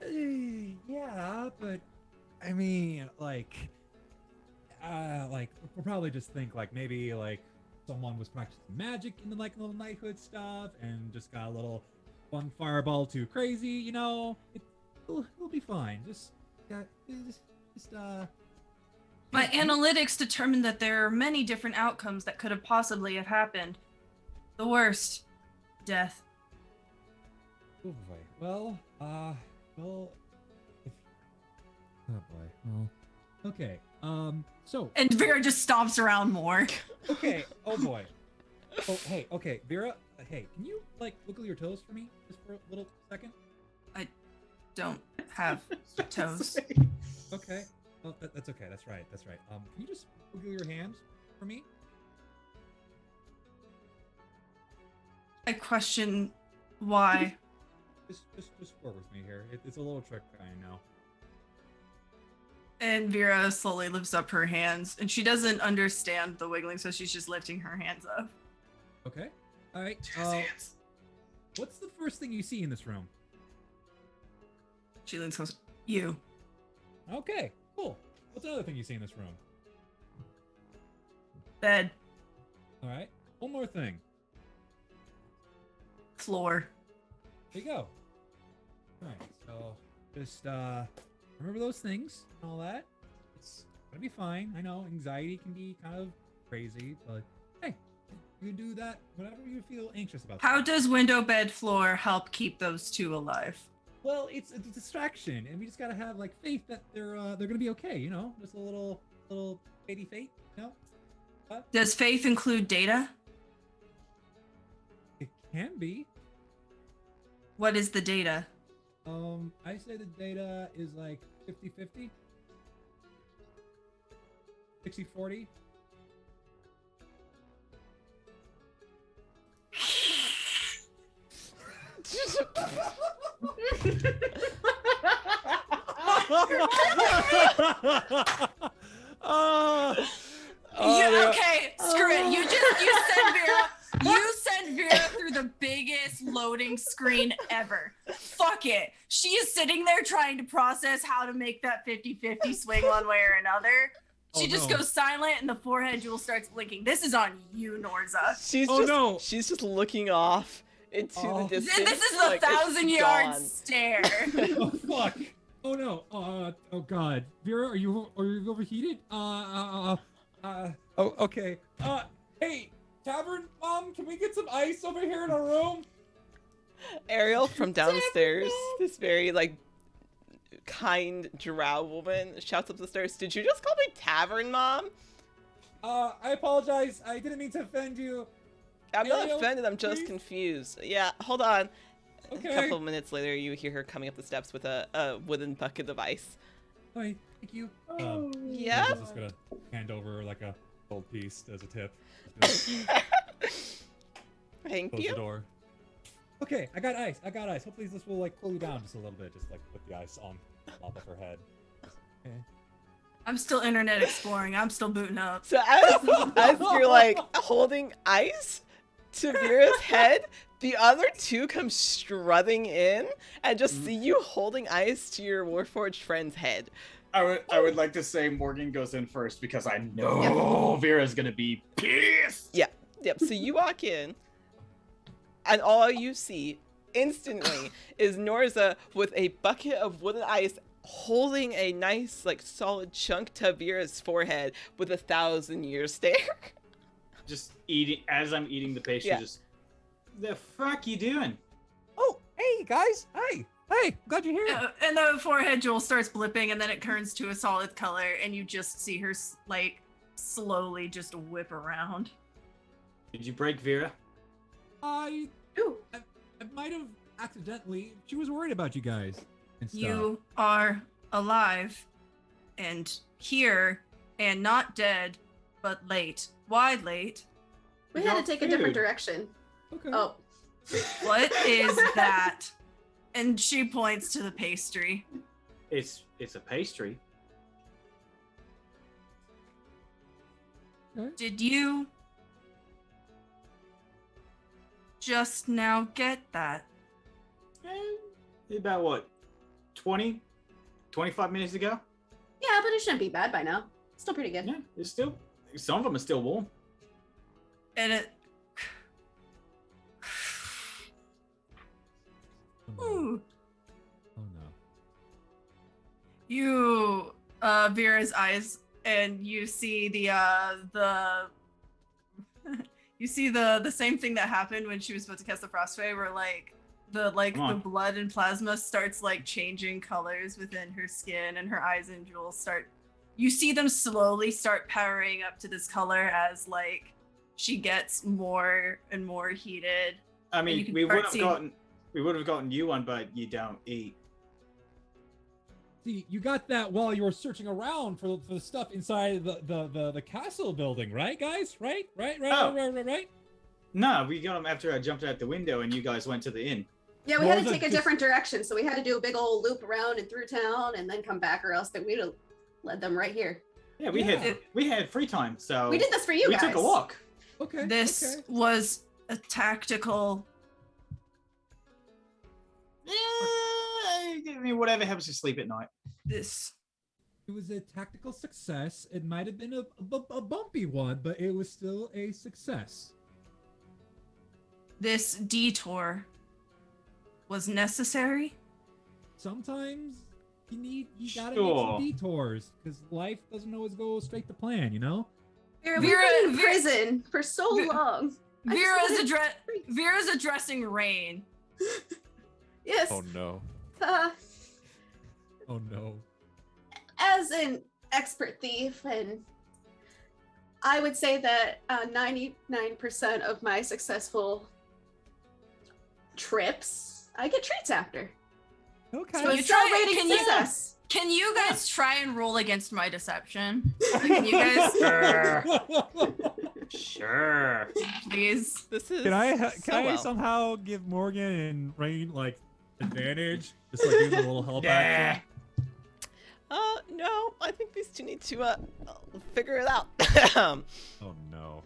Yeah, but I mean, like we'll probably just think like maybe like someone was practicing magic in the like little knighthood stuff and just got a little one fireball too crazy. It'll be fine. My analytics determined that there are many different outcomes that could have possibly have happened. The worst, death. Oh boy. Well, oh boy. Well, okay. So. And Vera just stomps around more. Okay. Oh boy. Oh hey. Okay, Vera. Hey, can you like wiggle your toes for me just for a little second? Don't have toes. Okay. Oh, that's okay. That's right. That's right. Can you just wiggle your hands for me? I question why. Just work with me here. It's a little trick, I know. And Vera slowly lifts up her hands, and she doesn't understand the wiggling, so she's just lifting her hands up. Okay. All right. Jazz hands. what's the first thing you see in this room? She leans close. You. Okay, cool. What's another thing you see in this room? Bed. All right, one more thing. Floor. There you go. All right, so just remember those things and all that. It's gonna be fine. I know anxiety can be kind of crazy, but hey, you do that whenever you feel anxious about. How stuff. does window, bed, floor help keep those two alive? Well, it's a distraction, and we just gotta have like faith that they're gonna be okay. You know, just a little baby faith. You know, Does faith include data? it can be. What is the data? I say the data is like 50-50. 60-40. Okay, screw it. You send Vera through the biggest loading screen ever. Fuck it. She is sitting there trying to process how to make that 50-50 swing one way or another. She Oh, just no. goes silent and the forehead jewel starts blinking. This is on you, Norza. She's just looking off into the Oh. distance. This is the like, it's 1,000-yard gone. stare. Oh fuck! Oh no! Oh god! Vera, are you overheated? Oh okay. Hey, tavern mom, can we get some ice over here in our room? Ariel from downstairs, this very like kind drow woman shouts up the stairs, "Did you just call me tavern mom?" I apologize. I didn't mean to offend you. I'm not Ariel, offended, I'm just please? confused. Yeah, hold on. Okay. A couple of minutes later, you hear her coming up the steps with a wooden bucket of ice. Alright, thank you. Yeah? I'm just gonna hand over like a gold piece as a tip. Thank Close you. the door. Okay, I got ice. Hopefully this will like cool you down just a little bit. Just like put the ice on top of her head. Okay. I'm still internet exploring. I'm still booting up. So as you're like holding ice to Vera's head, the other two come strutting in and just see you holding ice to your Warforged friend's head. I would like to say Morgan goes in first because I know Vera's gonna be pissed. Yep, so you walk in, and all you see instantly is Norza with a bucket of wooden ice holding a nice, like, solid chunk to Vera's forehead with a 1,000-year stare. Just eating as I'm eating the pastry. Yeah. Just the fuck you doing? Oh, hey guys. Hey, glad you're here. And the forehead jewel starts blipping, and then it turns to a solid color, and you just see her like slowly just whip around. Did you break Vera? I Ooh. might have accidentally. She was worried about you guys and stuff. You are alive, and here, and not dead, but late. Why late? We We had to got take a different food. direction. Okay. Oh. What is that? And she points to the pastry. It's a pastry. Did you just now get that? About what? 20? 25 minutes ago? Yeah, but it shouldn't be bad by now. Still pretty good. Yeah, it's still. Some of them are still warm. And it. Oh, no. Ooh. Oh no. You Vera's eyes, and you see the you see the same thing that happened when she was supposed to cast the frostray, where like the Come on. blood and plasma starts like changing colors within her skin, and her eyes and jewels start. You see them slowly start powering up to this color as like she gets more and more heated. I you mean, can we start would have seeing- gotten you one, but you don't eat. See, you got that while you were searching around for the stuff inside the castle building, right, guys? Right? Oh. Right? No, we got them after I jumped out the window and you guys went to the inn. Yeah, we What had to was take it? a different direction, so we had to do a big old loop around and through town and then come back, or else that we'd have led them right here. Yeah, we Yeah. had free time, so We did this for you we guys. took a walk. Okay. This okay. was a tactical I mean, whatever helps you sleep at night. This It was a tactical success. It might have been a bumpy one, but it was still a success. this detour was necessary. Sometimes you gotta make Sure. some detours because life doesn't always go straight to plan, you know? Vera, we've been in prison for so long. I just wanted- Vera's addressing Rain. Yes. Oh no. Uh, Oh no. as an expert thief, and I would say that 99% of my successful trips, I get treats after. Okay. So you it's try- celebrating can you- success. Can you guys try and roll against my deception? Can you guys, Sure. please? This is Can I so well. somehow give Morgan and Rain like advantage? Just like give them a little help Yeah. action. No, I think these two need to figure it out. Oh no.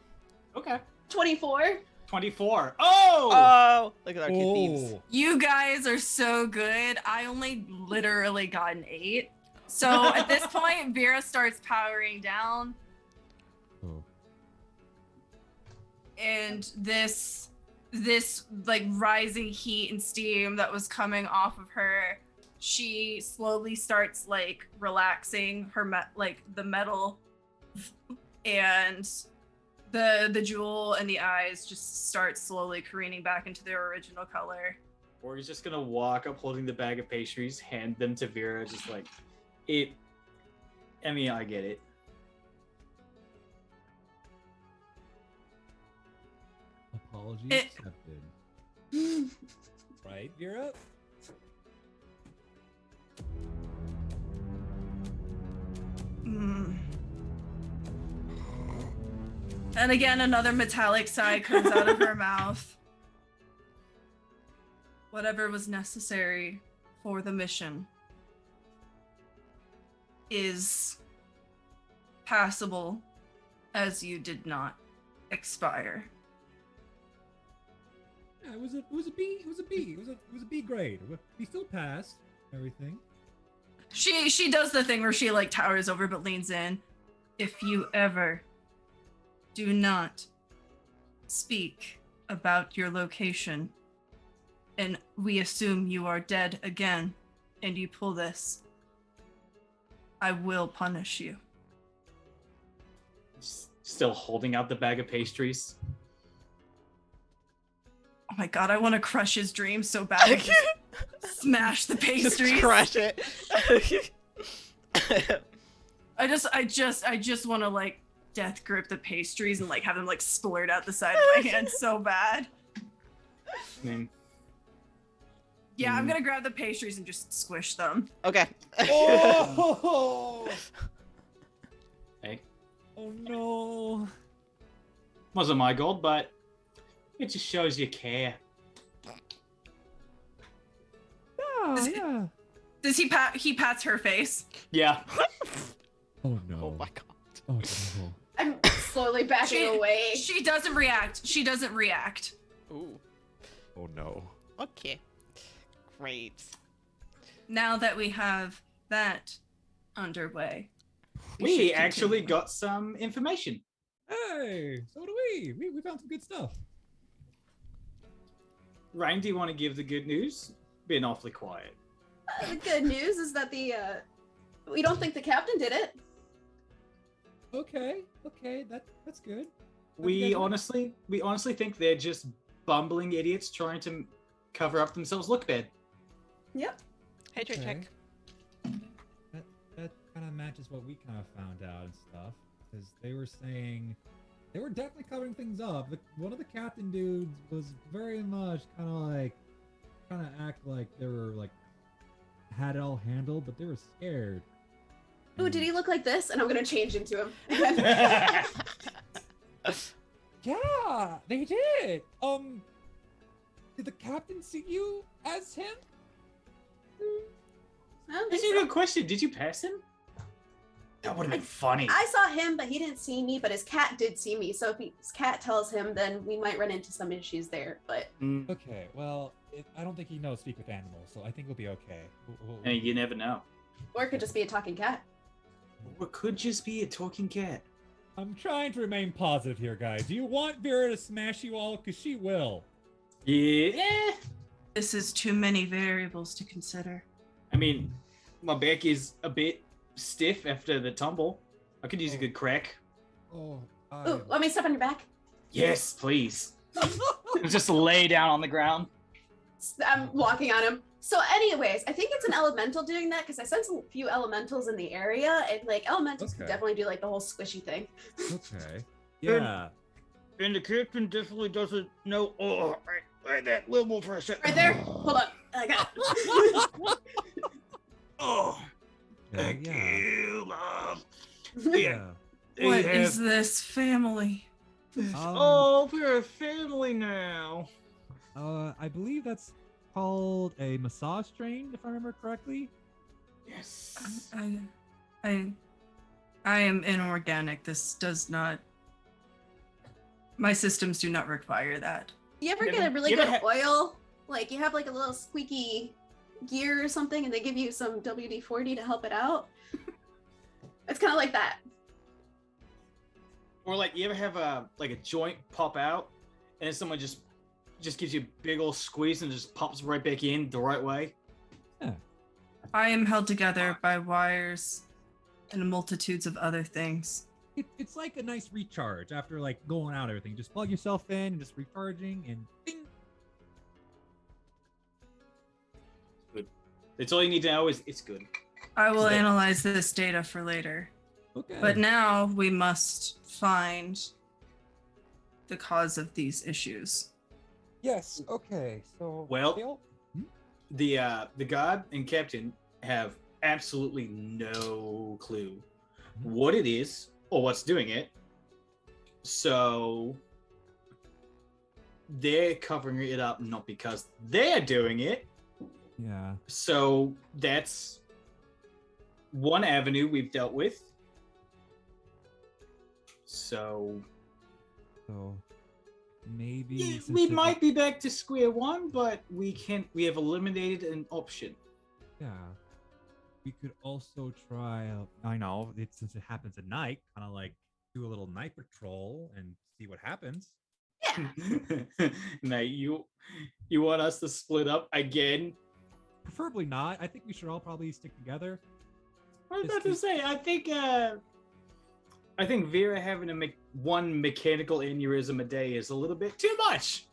Okay. 24. 24. Oh! Oh, look at our two thieves. Oh. You guys are so good. I only literally got an 8. So at this point, Vera starts powering down, Oh. and this like rising heat and steam that was coming off of her, she slowly starts like relaxing her the metal, and the jewel and the eyes just start slowly careening back into their original color. Or he's just gonna walk up holding the bag of pastries, hand them to Vera, just like it. I mean, I get it. Apology It- accepted. Right, Vera? Mm. And again, another metallic sigh comes out of her mouth. Whatever was necessary for the mission is passable, as you did not expire. Yeah, it was a B. It was a B. It was a B grade. We still passed everything. She does the thing where she like towers over but leans in. If you ever do not speak about your location, and we assume you are dead again, and you pull this, I will punish you. Still holding out the bag of pastries. Oh my god, I want to crush his dreams so bad. And just smash the Just pastries. crush it. I just want to like death grip the pastries and like have them like splurt out the side of my hand so bad. I mean, Yeah, I'm gonna grab the pastries and just squish them. Okay. Oh! hey, Oh no! wasn't my goal, but it just shows you care. Yeah, yeah. Does he pats her face? Yeah. Oh no! Oh my god. Oh no! I'm slowly backing away. She doesn't react. She doesn't react. Ooh. Oh no. Okay. Great. Now that we have that underway, We should actually continue. got some information. Hey, so do we. We found some good stuff. Ryan, do you want to give the good news? Been awfully quiet. The good news is that we don't think the captain did it. Okay, that's good. We honestly think they're just bumbling idiots trying to cover up themselves look bad. Yep. Hydrate Okay. check. That kind of matches what we kind of found out and stuff, because they were saying they were definitely covering things up. One of the captain dudes was very much kind of act like they were like had it all handled, but they were scared. Ooh, did he look like this? And I'm gonna change into him. Yeah, they did. Did the captain see you as him? I don't That's think a so. good question. Did you pass him? That would have been funny. I saw him, but he didn't see me. But his cat did see me. So if his cat tells him, then we might run into some issues there. But Mm, Okay, well, I don't think he knows speak with animals, so I think we'll be okay. Hey, you never know. Or it could just be a talking cat. Or it could just be a talking cat. I'm trying to remain positive here, guys. Do you want Vera to smash you all? Because she will. Yeah. This is too many variables to consider. I mean, my back is a bit stiff after the tumble. I could use a good crack. Oh, Ooh, let me step on your back. Yes, please. Just lay down on the ground. I'm walking on him. So, anyways, I think it's an elemental doing that because I sense a few elementals in the area, and like elementals could Okay. definitely do like the whole squishy thing. Okay. Yeah. And the captain definitely doesn't know. Oh, right that little more for a second. Right there. Hold on. I got it. Oh, Yeah. thank you, Mom. Yeah. What is this family? Oh, we're a family now. I believe that's called a massage train, if I remember correctly. Yes. I am inorganic. This does not. My systems do not require that. You ever You get a ever- really you ever good oil? Like you have like a little squeaky gear or something, and they give you some WD-40 to help it out. It's kind of like that. Or like, you ever have a joint pop out, and then someone just gives you a big old squeeze and just pops right back in the right way? Yeah. I am held together by wires and multitudes of other things. It's like a nice recharge after like going out everything. Just plug yourself in, just recharging, and ding. That's all you need to know is it's good. I will Okay. analyze this data for later. Okay. But now we must find the cause of these issues. yes. Okay. So Well, the guard and captain have absolutely no clue what it is or what's doing it. So they're covering it up not because they're doing it. yeah. So that's one avenue we've dealt with. So So maybe yeah, since we it- might be back to square one, but we have eliminated an option. Yeah. We could also try. I know since it happens at night, kind of like do a little night patrol and see what happens. Now you want us to split up again? Preferably not. I think we should all probably stick together. I was about to say, I think Vera having one mechanical aneurysm a day is a little bit too much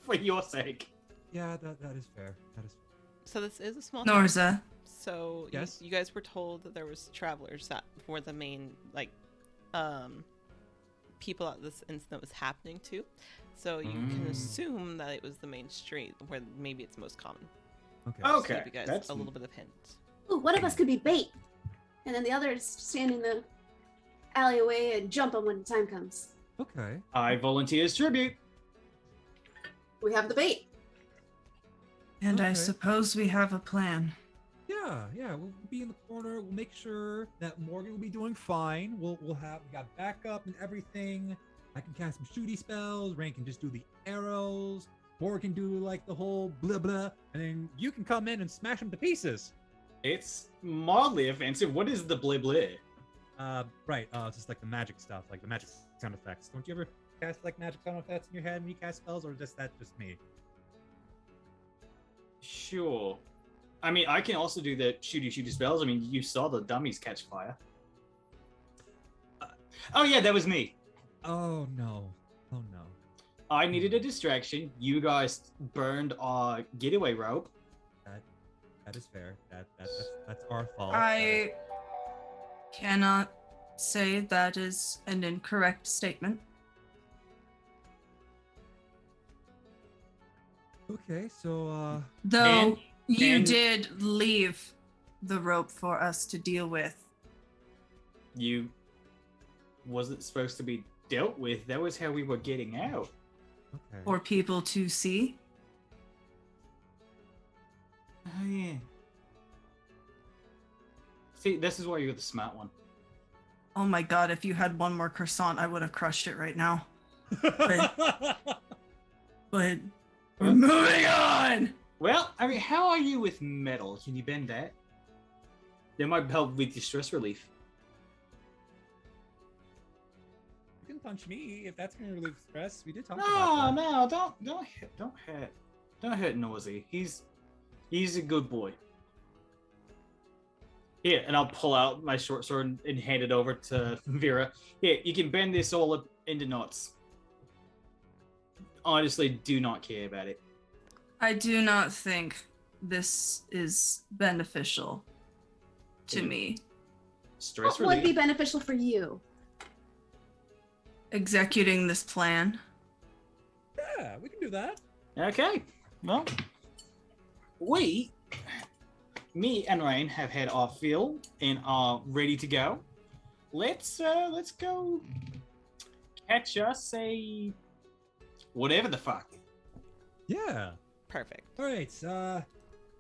for your sake. Yeah, that is fair. That is. So this is a small town. Norza, So Yes? you guys were told that there was travelers that were the main people that this incident was happening to. So you can assume that it was the main street where maybe it's most common. Okay. Just to Okay, give you guys that's a little bit of hint. Ooh, one of us could be bait, and then the others stand in the alleyway and jump them when the time comes. Okay. I volunteer as tribute. We have the bait. and I Okay. suppose we have a plan. Yeah. We'll be in the corner. We'll make sure that Morgan will be doing fine. We got backup and everything. I can cast some shooty spells. Rain can just do the arrows. Morgan can do like the whole blah blah, and then you can come in and smash them to pieces. It's mildly offensive. What is the blah blah? Right. It's just like the magic stuff, like the magic sound effects. Don't you ever cast like magic sound effects in your head when you cast spells, or just me? Sure. I mean, I can also do the shooty spells. I mean, you saw the dummies catch fire. Oh yeah, that was me. Oh no. Oh no. I needed a distraction. You guys burned our getaway rope. That is fair. That's our fault. I cannot say that is an incorrect statement. Okay, so Though And- you and- did leave the rope for us to deal with. You wasn't supposed to be dealt with. That was how we were getting out. okay. For people to see. Oh yeah. See, this is why you're the smart one. Oh my god, if you had one more croissant, I would have crushed it right now. But We're moving on. Well, I mean, how are you with metal? Can you bend that? That might help with your stress relief. You can punch me if that's gonna relieve stress. We did talk No, about that. no, don't hurt Nosy. He's a good boy. Here, and I'll pull out my short sword and hand it over to Vera. Here, you can bend this all up into knots. Honestly, do not care about it. I do not think this is beneficial to me. Stress What would be relief. beneficial for you? Executing this plan. Yeah, we can do that. Okay. Well, me and Ryan have had our fill and are ready to go. Let's go catch us a whatever the fuck. Yeah. Perfect. All right.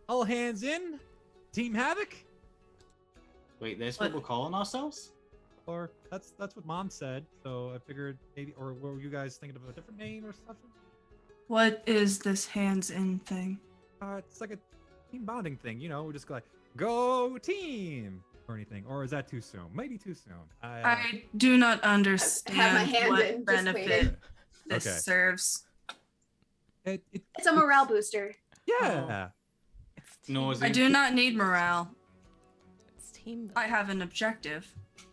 All hands in. Team Havoc. Wait, that's what we're calling ourselves? Or that's what Mom said. So I figured maybe, or were you guys thinking of a different name or something? What is this hands in thing? It's like a team bonding thing. You know, we just go like, go team or anything. Or is that too soon? Maybe too soon. I do not understand Have my hand what in, just benefit waiting. this Okay. serves. It's a morale booster. Yeah. It's team. Nausea. I do not need morale. It's team. I have an objective.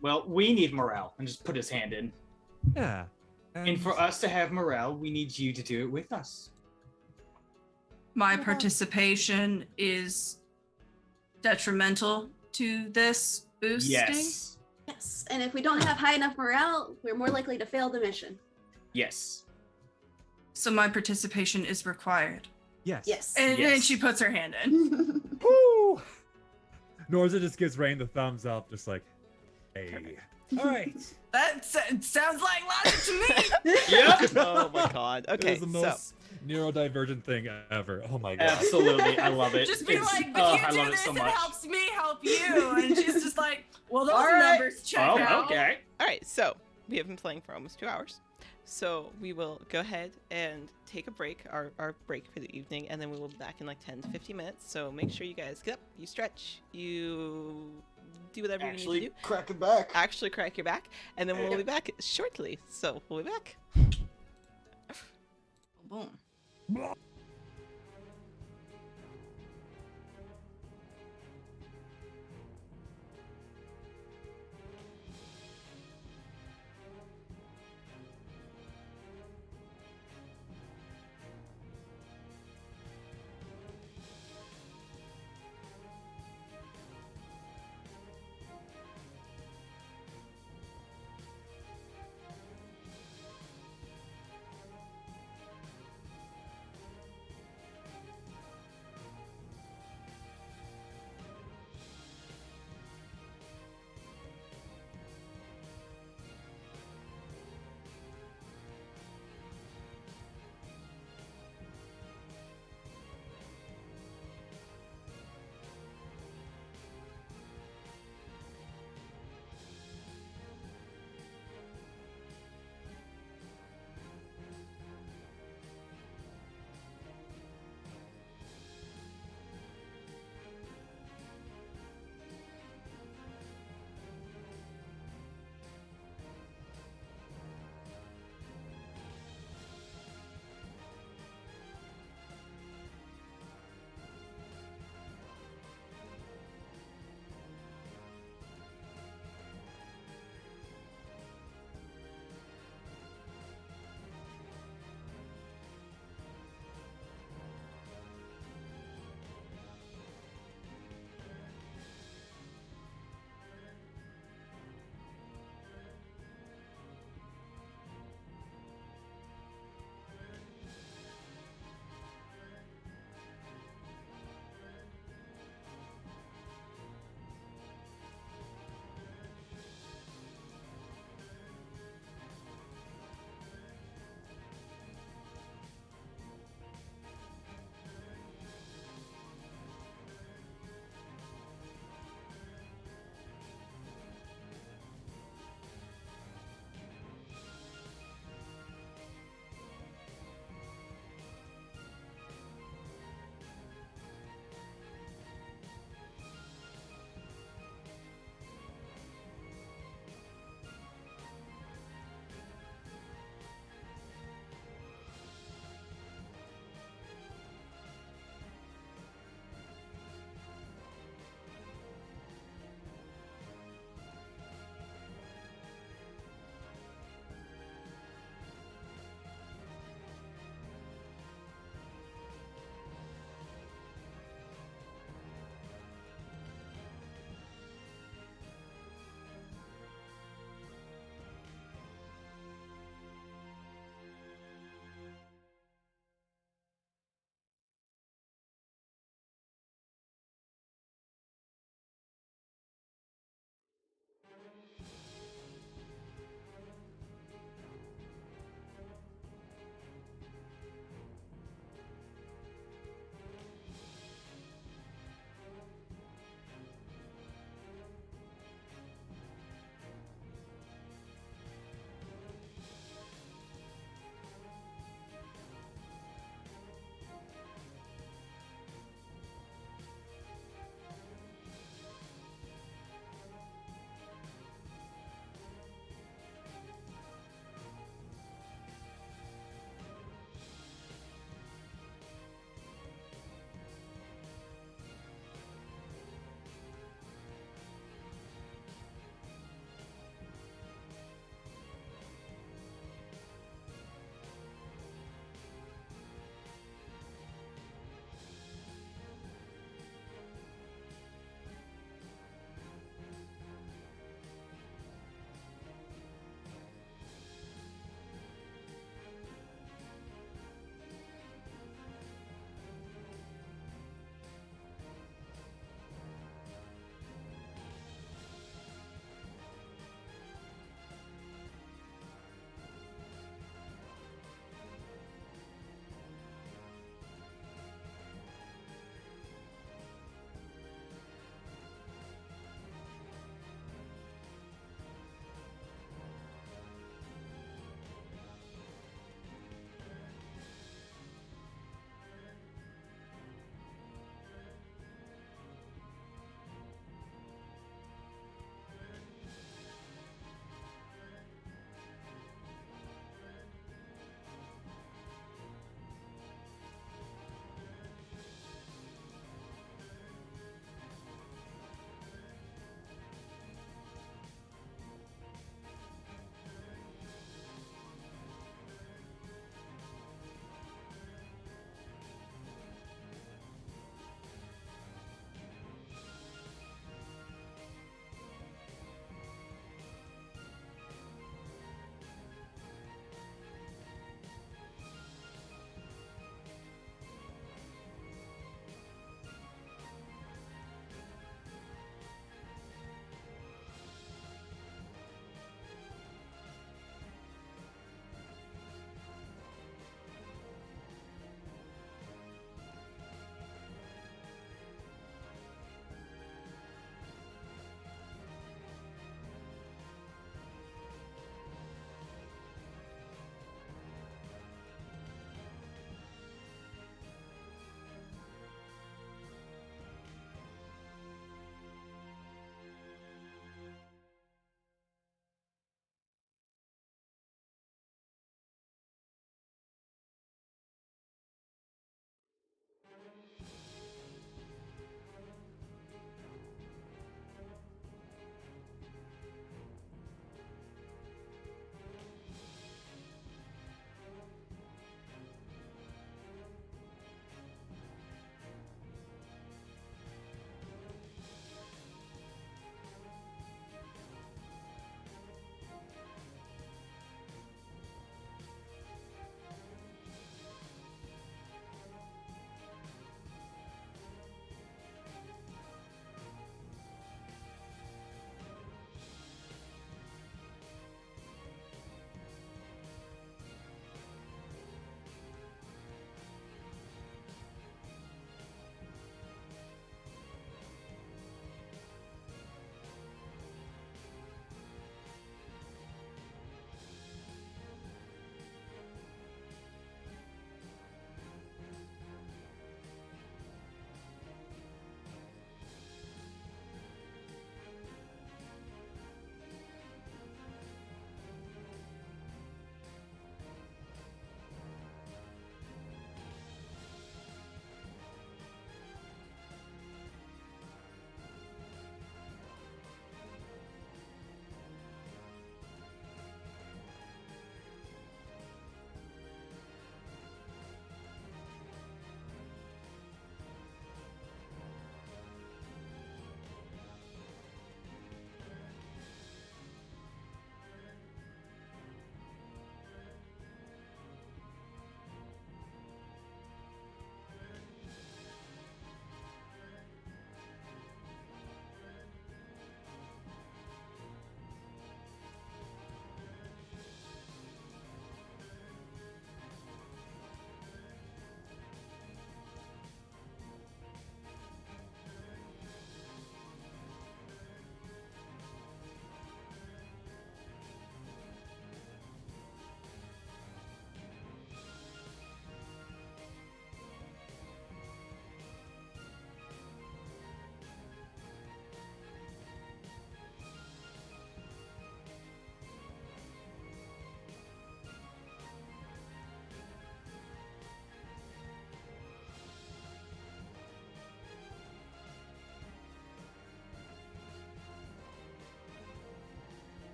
Well, we need morale, and just put his hand in. Yeah. And for us to have morale, we need you to do it with us. My participation is detrimental to this boosting. Yes. Yes. And if we don't have high enough morale, we're more likely to fail the mission. Yes. So my participation is required. Yes. Yes. And Yes. then she puts her hand in. Woo! Norza just gives Rain the thumbs up, just like, hey. All right. That sounds like logic to me. Yep. Oh my god. It Okay, was the most neurodivergent thing ever. Oh my god. Absolutely. I love it. Just be It's- like, but I you love do it this, so it much. helps me help you. And she's just like, well, those All right. numbers check Oh, out. okay. All right, so we have been playing for almost 2 hours. So we will go ahead and take a break, our break for the evening, and then we will be back in like 10 to 15 minutes. So make sure you guys get up, you stretch, you do whatever you need to Actually, do. crack it back. Actually crack your back, and then we'll be back shortly. So we'll be back. Boom.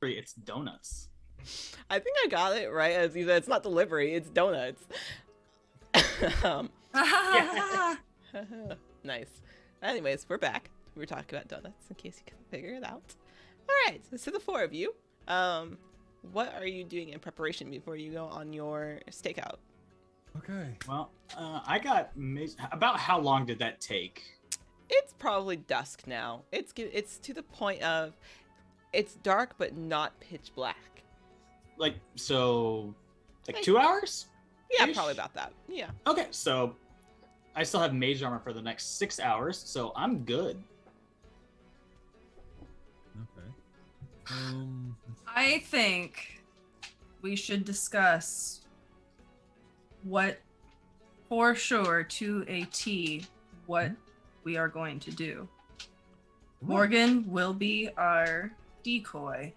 It's donuts. I think I got it right. As you said, it's not delivery, it's donuts. um, nice. Anyways, we're back. We were talking about donuts in case you couldn't figure it out. All right, so the four of you, what are you doing in preparation before you go on your stakeout? Okay. Well, I got about how long did that take? It's probably dusk now. It's to the point of it's dark but not pitch black. Like 2 hours? Yeah, Ish? probably about that. Yeah. Okay, so I still have mage armor for the next 6 hours, so I'm good. Okay. I think we should discuss what, for sure, to a T, what we are going to do. Morgan will be our decoy,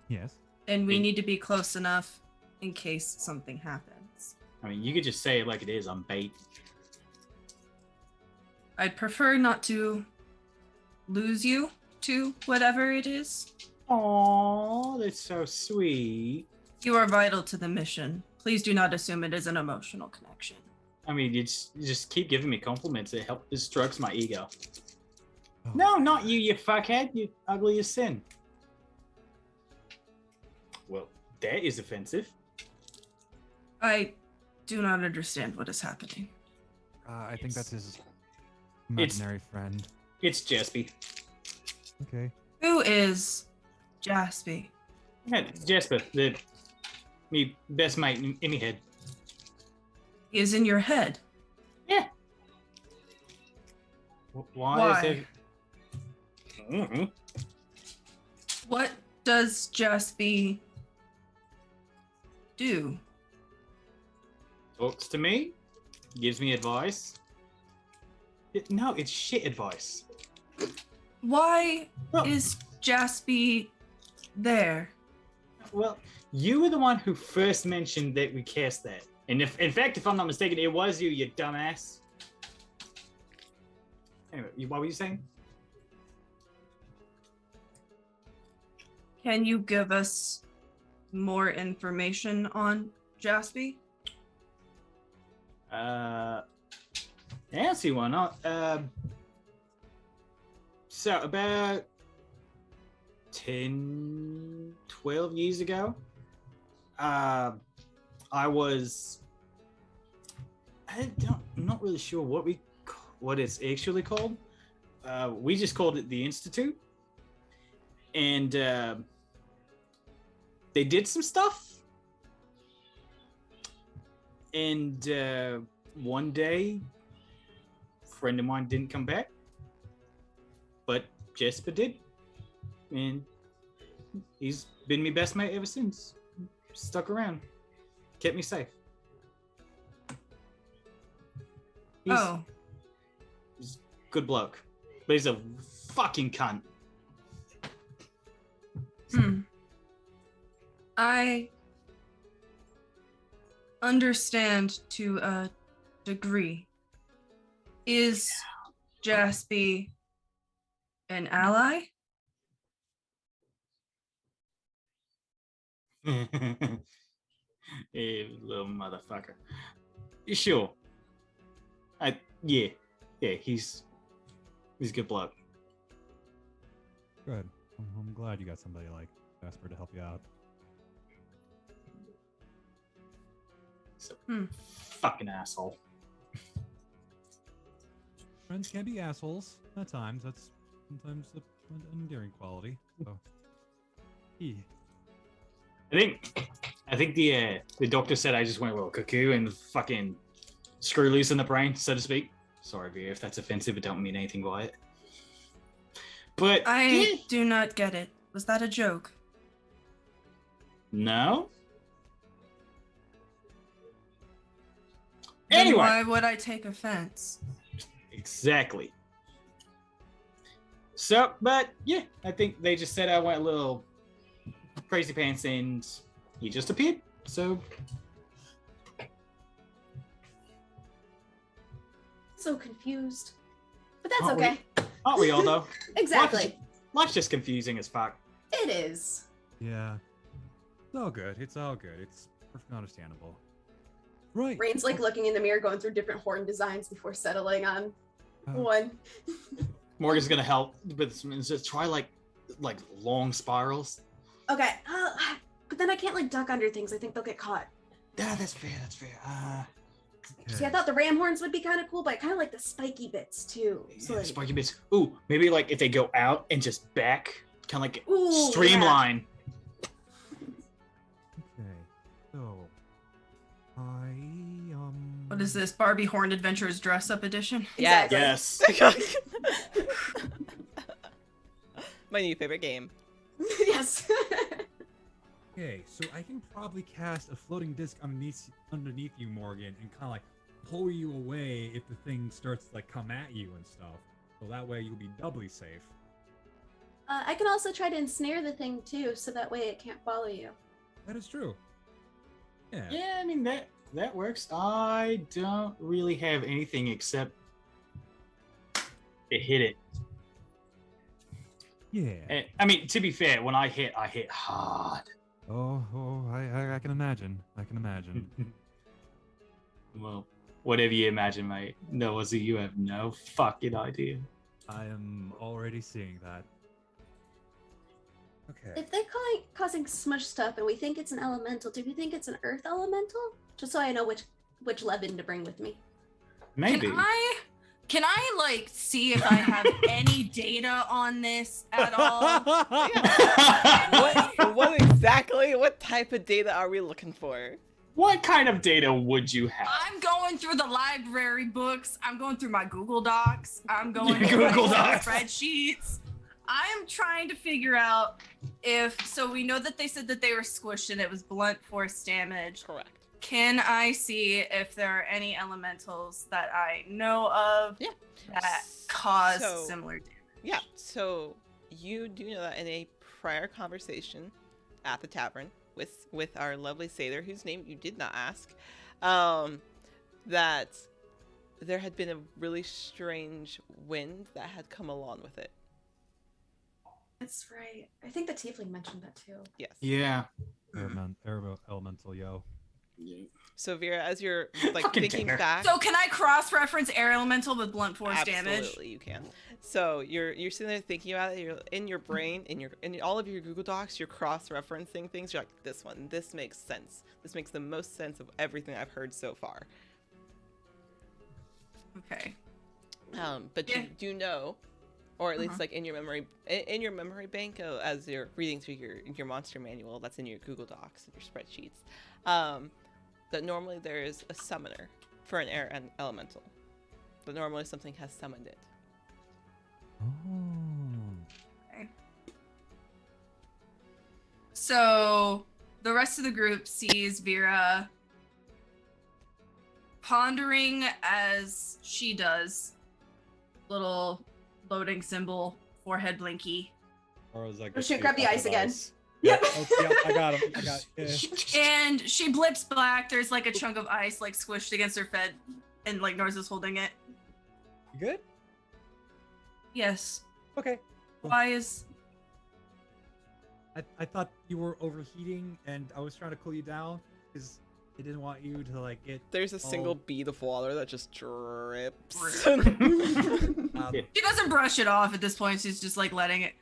Yes. and we Hey. need to be close enough in case something happens. I mean, you could just say it like it is. I'm bait. I'd prefer not to lose you to whatever it is. Aww, that's so sweet. You are vital to the mission. Please do not assume it is an emotional connection. I mean, you just keep giving me compliments. It strokes my ego. Oh, No, not you, you fuckhead. You ugly as sin. Well, that is offensive. I do not understand what is happening. I think that's his It's- imaginary friend. It's Jaspy. Okay. Who is Jaspy? Yeah, Jasper, me best mate in me head. He is in your head. Yeah. Why? Why? Is there... What does Jaspy do? Talks to me, gives me advice. No, it's shit advice. Why Well, is Jaspy there? well, you were the one who first mentioned that we cast that. And in fact, if I'm not mistaken, it was you, you dumbass. Anyway, what were you saying? Can you give us more information on Jaspy? Yeah, I see why not. So about 10, 12 years ago, I'm not really sure what it's actually called. We just called it the Institute, and they did some stuff. And one day, a friend of mine didn't come back, but Jesper did, and he's been my best mate ever since. Stuck around, kept me safe. He's good bloke, but he's a fucking cunt. I understand to a degree. Is Jaspy an ally? Hey, little motherfucker. Sure. Yeah, he's a good bloke. Good. I'm glad you got somebody like Jasper to help you out. So, fucking asshole. Friends can be assholes at times. That's sometimes an endearing quality. So, yeah. I think the doctor said I just went well cuckoo and fucking screw loose in the brain, so to speak. Sorry, Veer, if that's offensive. I don't mean anything by it. But I do not get it. Was that a joke? no. Then Anyway, why would I take offense? exactly. So, but yeah, I think they just said I went a little crazy pants and he just appeared. So, So confused. But that's Aren't we- okay. aren't we all though? Exactly. Life's just confusing as fuck. It is. Yeah. It's all good. It's all good. It's perfectly understandable. Right. Rain's like looking in the mirror, going through different horn designs before settling on one. Morgan's gonna help with some. Just try like long spirals. Okay, but then I can't like duck under things. I think they'll get caught. Yeah, that's fair. That's fair. See, I thought the ram horns would be kind of cool, but I kind of like the spiky bits too. So Yeah, like, spiky bits. Ooh, maybe like if they go out and just back, kind of like Ooh, streamline. Okay. So, What is this? Barbie Horn Adventures Dress Up Edition? Yes. Yes. My new favorite game. yes. Okay, so I can probably cast a floating disc underneath you, Morgan, and kind of like pull you away if the thing starts to like come at you and stuff. So that way you'll be doubly safe. I can also try to ensnare the thing too, so that way it can't follow you. That is true. Yeah. Yeah, I mean that works. I don't really have anything except to hit it. Yeah. And, I mean, to be fair, when I hit hard. Oh, I can imagine. I can imagine. Well, whatever you imagine, mate. No, Ozzy, you have no fucking idea. I am already seeing that. Okay. If they're causing smush stuff and we think it's an elemental, do we think it's an earth elemental? Just so I know which Levin to bring with me. Maybe. Can I like see if I have any data on this at all? What type of data are we looking for? What kind of data would you have? I'm going through the library books. I'm going through my Google Docs. I'm going Your through Google my Docs. spreadsheets. I am trying to figure out so we know that they said that they were squished and it was blunt force damage. Correct. Can I see if there are any elementals that I know of Yeah. that cause So- similar damage? Yeah, so you do know that in a prior conversation at the tavern with our lovely sailor, whose name you did not ask, that there had been a really strange wind that had come along with it. That's right. I think the tiefling mentioned that too. Yes. Yeah. Elemental, yo. So Vera, as you're like Fucking thinking dare. back, So can I cross-reference air elemental with blunt force damage? absolutely you can. So you're sitting there thinking about it. You're in your brain, in all of your Google Docs, you're cross-referencing things. You're like, this one, this makes sense. This makes the most sense of everything I've heard so far. Okay. But Yeah. you do know, or at least Uh-huh. like in your memory bank, as you're reading through your monster manual that's in your Google Docs and your spreadsheets, that normally there is a summoner for an air and elemental. That normally something has summoned it. Oh. So the rest of the group sees Vera pondering as she does. Little loading symbol, forehead blinky. Or was like Oh, shit, grab the ice again. Yep. Oh, yep, I got him. And she blips black. There's like a chunk of ice like squished against her head, and like Norza's holding it. You good? Yes. Okay. Why is I thought you were overheating, and I was trying to cool you down because I didn't want you to like get. There's a single Oh. bead of water that just drips. She doesn't brush it off at this point. She's just like letting it.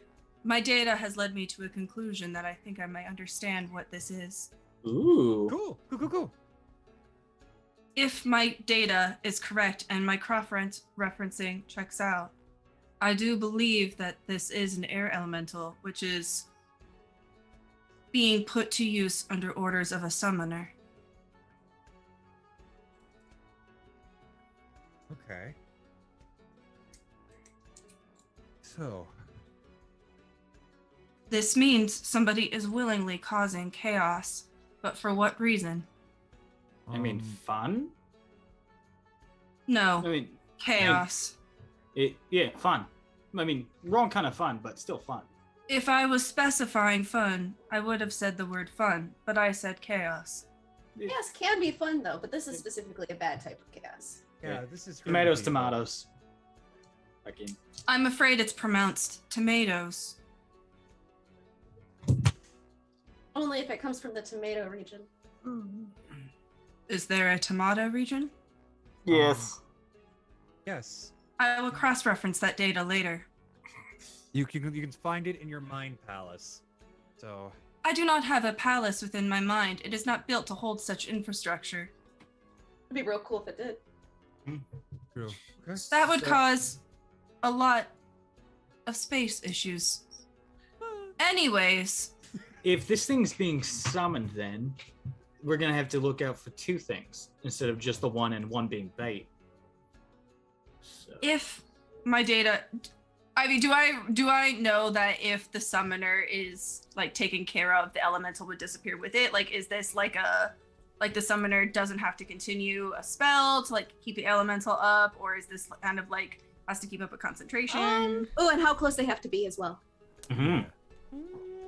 My data has led me to a conclusion that I think I might understand what this is. Ooh. Cool. If my data is correct and my referencing checks out, I do believe that this is an air elemental, which is being put to use under orders of a summoner. Okay. So, This means somebody is willingly causing chaos, but for what reason? I mean, fun. No, I mean, chaos. fun. I mean, wrong kind of fun, but still fun. If I was specifying fun, I would have said the word fun, but I said chaos. Chaos can be fun though, but this is specifically a bad type of chaos. yeah, this is Tomatoes, hurting people. tomatoes. Fucking. I'm afraid it's pronounced tomatoes. Only if it comes from the tomato region. Is there a tomato region? Yes. Yes. I will cross-reference that data later. You can find it in your mind palace. So I do not have a palace within my mind. It is not built to hold such infrastructure. It'd be real cool if it did. True. Okay. That would So- cause a lot of space issues. Anyways, If this thing's being summoned, then we're gonna have to look out for two things instead of just the one and one being bait. So, if my data, I mean, do I know that if the summoner is like taken care of, the elemental would disappear with it? Like, is this like the summoner doesn't have to continue a spell to like keep the elemental up, or is this kind of like has to keep up a concentration? Oh, and how close they have to be as well. Mhm.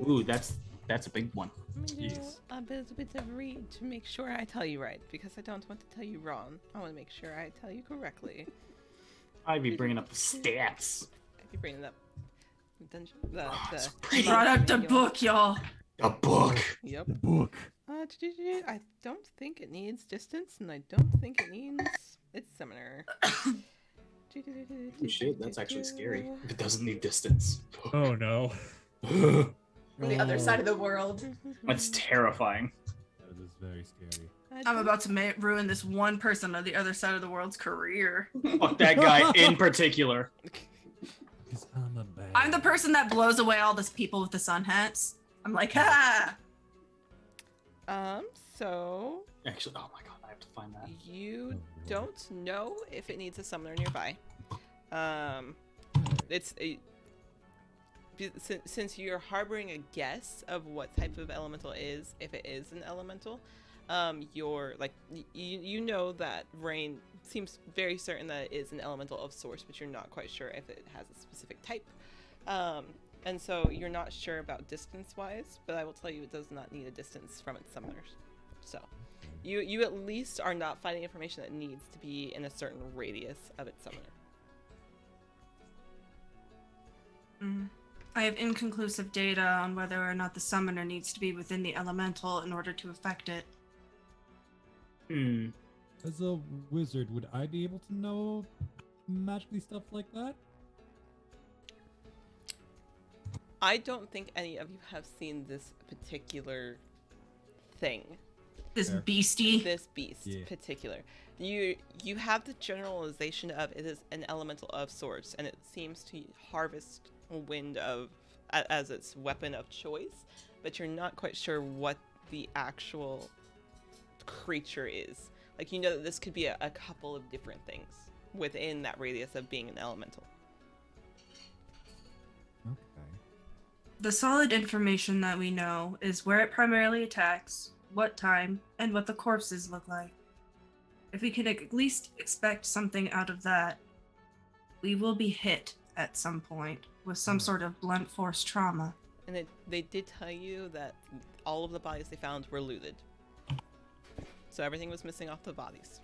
Ooh, that's a big one. Let me do Yes. a bit of read to make sure I tell you right, because I don't want to tell you wrong. I want to make sure I tell you correctly. I'd be bringing up the stats. I'd be bringing up dungeon, it's the pretty. Brought up the manual. book, y'all. A book. Yep. The book. I don't think it needs distance, and I don't think it needs its summoner. Oh shit, that's actually scary. If it doesn't need distance. Oh no. On the other side of the world. That's terrifying. That is very scary. I'm about to ruin this one person on the other side of the world's career. Fuck that guy in particular. 'Cause I'm a bad. I'm the person that blows away all these people with the sun hats. I'm like, ha! So Actually, oh my god, I have to find that. you don't know if it needs a summoner nearby. It's a since you're harboring a guess of what type of elemental is, if it is an elemental, you're like you know that rain seems very certain that it is an elemental of source, but you're not quite sure if it has a specific type. And so you're not sure about distance wise, but I will tell you it does not need a distance from its summoners. So you at least are not finding information that needs to be in a certain radius of its summoner. I have inconclusive data on whether or not the summoner needs to be within the elemental in order to affect it. Hmm. As a wizard, would I be able to know magically stuff like that? I don't think any of you have seen this particular thing. This Fair. beastie. This beast Yeah. particular. You have the generalization of it is an elemental of sorts, and it seems to harvest wind as its weapon of choice, but you're not quite sure what the actual creature is. Like, you know that this could be a couple of different things within that radius of being an elemental. Okay. The solid information that we know is where it primarily attacks, what time, and what the corpses look like. If we can at least expect something out of that, we will be hit at some point with some sort of blunt force trauma. And they did tell you that all of the bodies they found were looted. So everything was missing off the bodies.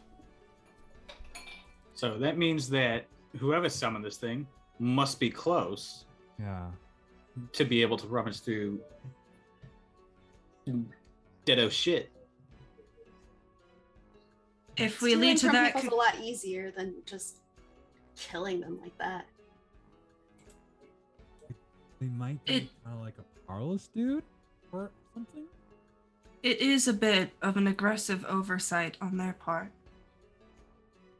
So that means that whoever summoned this thing must be close Yeah. to be able to rummage through deado shit. If we Stealing lead to from that, people's a lot easier than just killing them like that. They might be It- kind of like a powerless dude or something. it is a bit of an aggressive oversight on their part.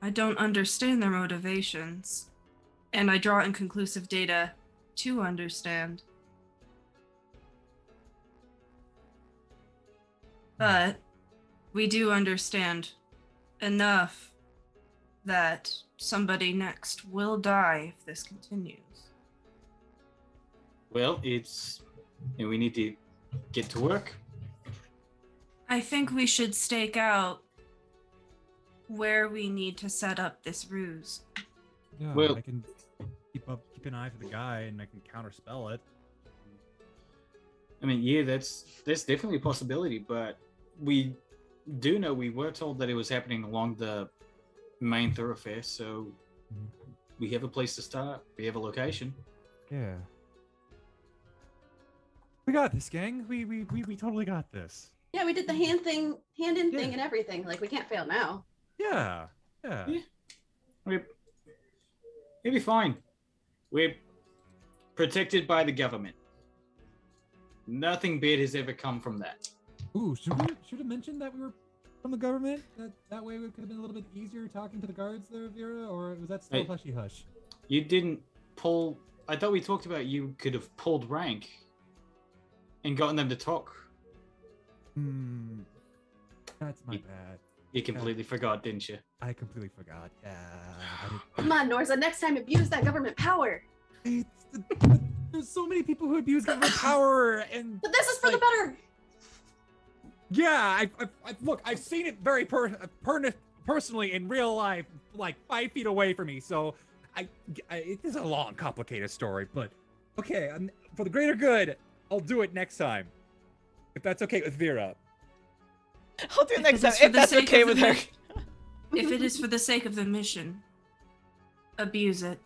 I don't understand their motivations, and I draw inconclusive data to understand. But we do understand enough that somebody next will die if this continues. Well, we need to get to work. I think we should stake out where we need to set up this ruse. Yeah. Well- I can keep an eye for the guy, and I can counterspell it. I mean, yeah, that's definitely a possibility, but we do know we were told that it was happening along the main thoroughfare, so we have a place to start. We have a location. Yeah. We got this, gang. We totally got this. Yeah, we did the hand in thing Yeah. and everything. Like, we can't fail now. Yeah. Yeah. It'll be fine. We're protected by the government. Nothing bad has ever come from that. Ooh, should have mentioned that we were from the government? That way it could have been a little bit easier talking to the guards there, Vera, or was that still Hey. hushy hush? You didn't pull. I thought we talked about you could have pulled rank and gotten them to talk. That's my You- bad. You completely forgot, didn't you? I completely forgot. Yeah. Come on, Norza, next time abuse that government power. There's so many people who abuse government power, and But this is for the Like- better. yeah, look, I've seen it very personally in real life, like 5 feet away from me. So, it is a long, complicated story, but okay, for the greater good, I'll do it next time, if that's okay with Vera. I'll do it next If time it's for if the that's sake okay of with the her. mission. If it is for the sake of the mission, abuse it.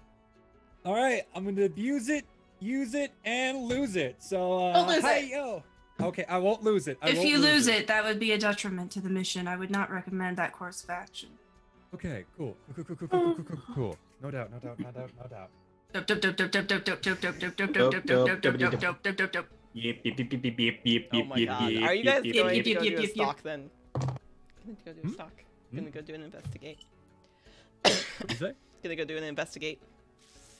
All right, I'm gonna abuse it, use it, and lose it. So, Don't lose hi, it. yo. Okay, I won't lose it. If you lose it, that would be a detriment to the mission. I would not recommend that course of action. Okay, cool. No doubt. Dup, dup, dup, dup, dup, dup, dup, dup, dup, dup, dup, Dup, dup, dup, dup, dup, dup, dup, dup, dup, dup, dup. Yep, yep, yep, yep, yep, yep, Oh yep, my yep, god. yep, Are you guys yep, going yep, to yep, go yep, do a yep, yep. stalk then? Gonna go do a stalk. Gonna go do an investigate. What'd you say? Gonna go do an investigate.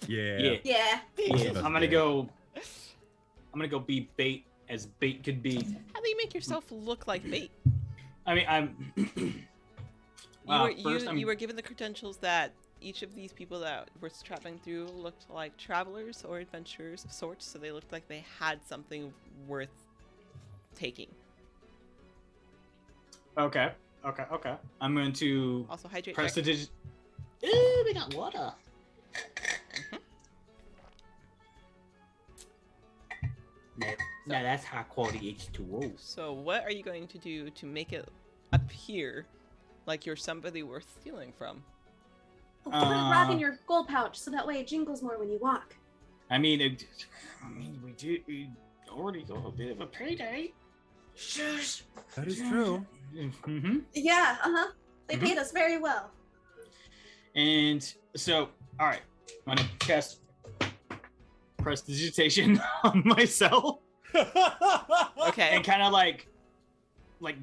Yeah. Yeah, Yeah. yeah. I'm gonna go be bait as bait could be. How do you make yourself look like bait? I mean, I'm. You were given the credentials that each of these people that were traveling through looked like travelers or adventurers of sorts, so they looked like they had something worth taking. Okay. I'm going to Also, hydrate press the check. digit. Ooh, we got water. Now that's high quality H2O. So, what are you going to do to make it appear like you're somebody worth stealing from? Put a rock in your gold pouch so that way it jingles more when you walk. I mean, we already got a bit of a payday. Shush. That is true. Mm-hmm. Yeah, They Mhm. paid us very well. And so, all right, I'm gonna cast prestidigitation on myself Okay. and kind of like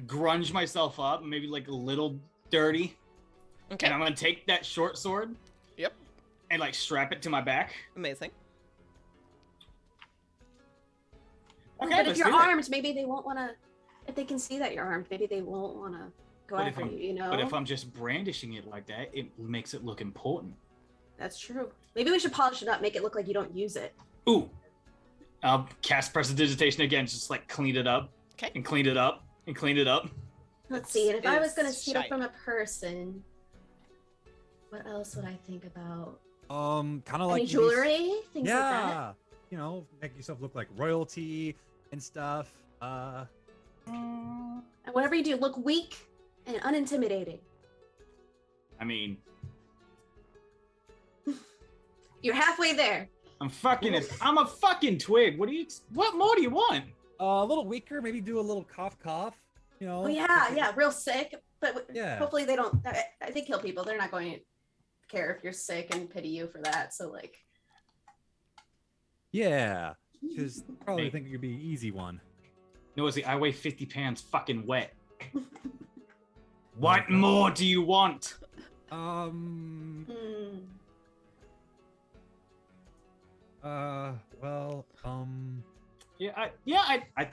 grunge myself up, maybe like a little dirty. Okay. And I'm gonna take that short sword. Yep. And like strap it to my back. Amazing. Okay, But if let's you're do it. armed, maybe they won't want to. If they can see that you're armed, maybe they won't want to go But if after I'm- you. You know. But if I'm just brandishing it like that, it makes it look important. That's true. Maybe we should polish it up, make it look like you don't use it. Ooh. I'll cast prestidigitation again, just like clean it up. Okay. And clean it up. And clean it up. Let's see. And if I was going to It's steal shiny. from a person, what else would I think about? Kind of Any like jewelry, things Yeah. like that. You know, make yourself look like royalty and stuff. And whatever you do, look weak and unintimidating. I mean, You're halfway there. I'm a fucking twig. What more do you want? A little weaker, maybe do a little cough. You know. Oh yeah, real sick. But Yeah. hopefully they don't. They kill people. They're not going to care if you're sick and pity you for that. So like. Yeah. Because probably Hey. think it could be easy one. Nosy, I weigh 50 pounds fucking wet. What more do you want? Um. Hmm. Well. I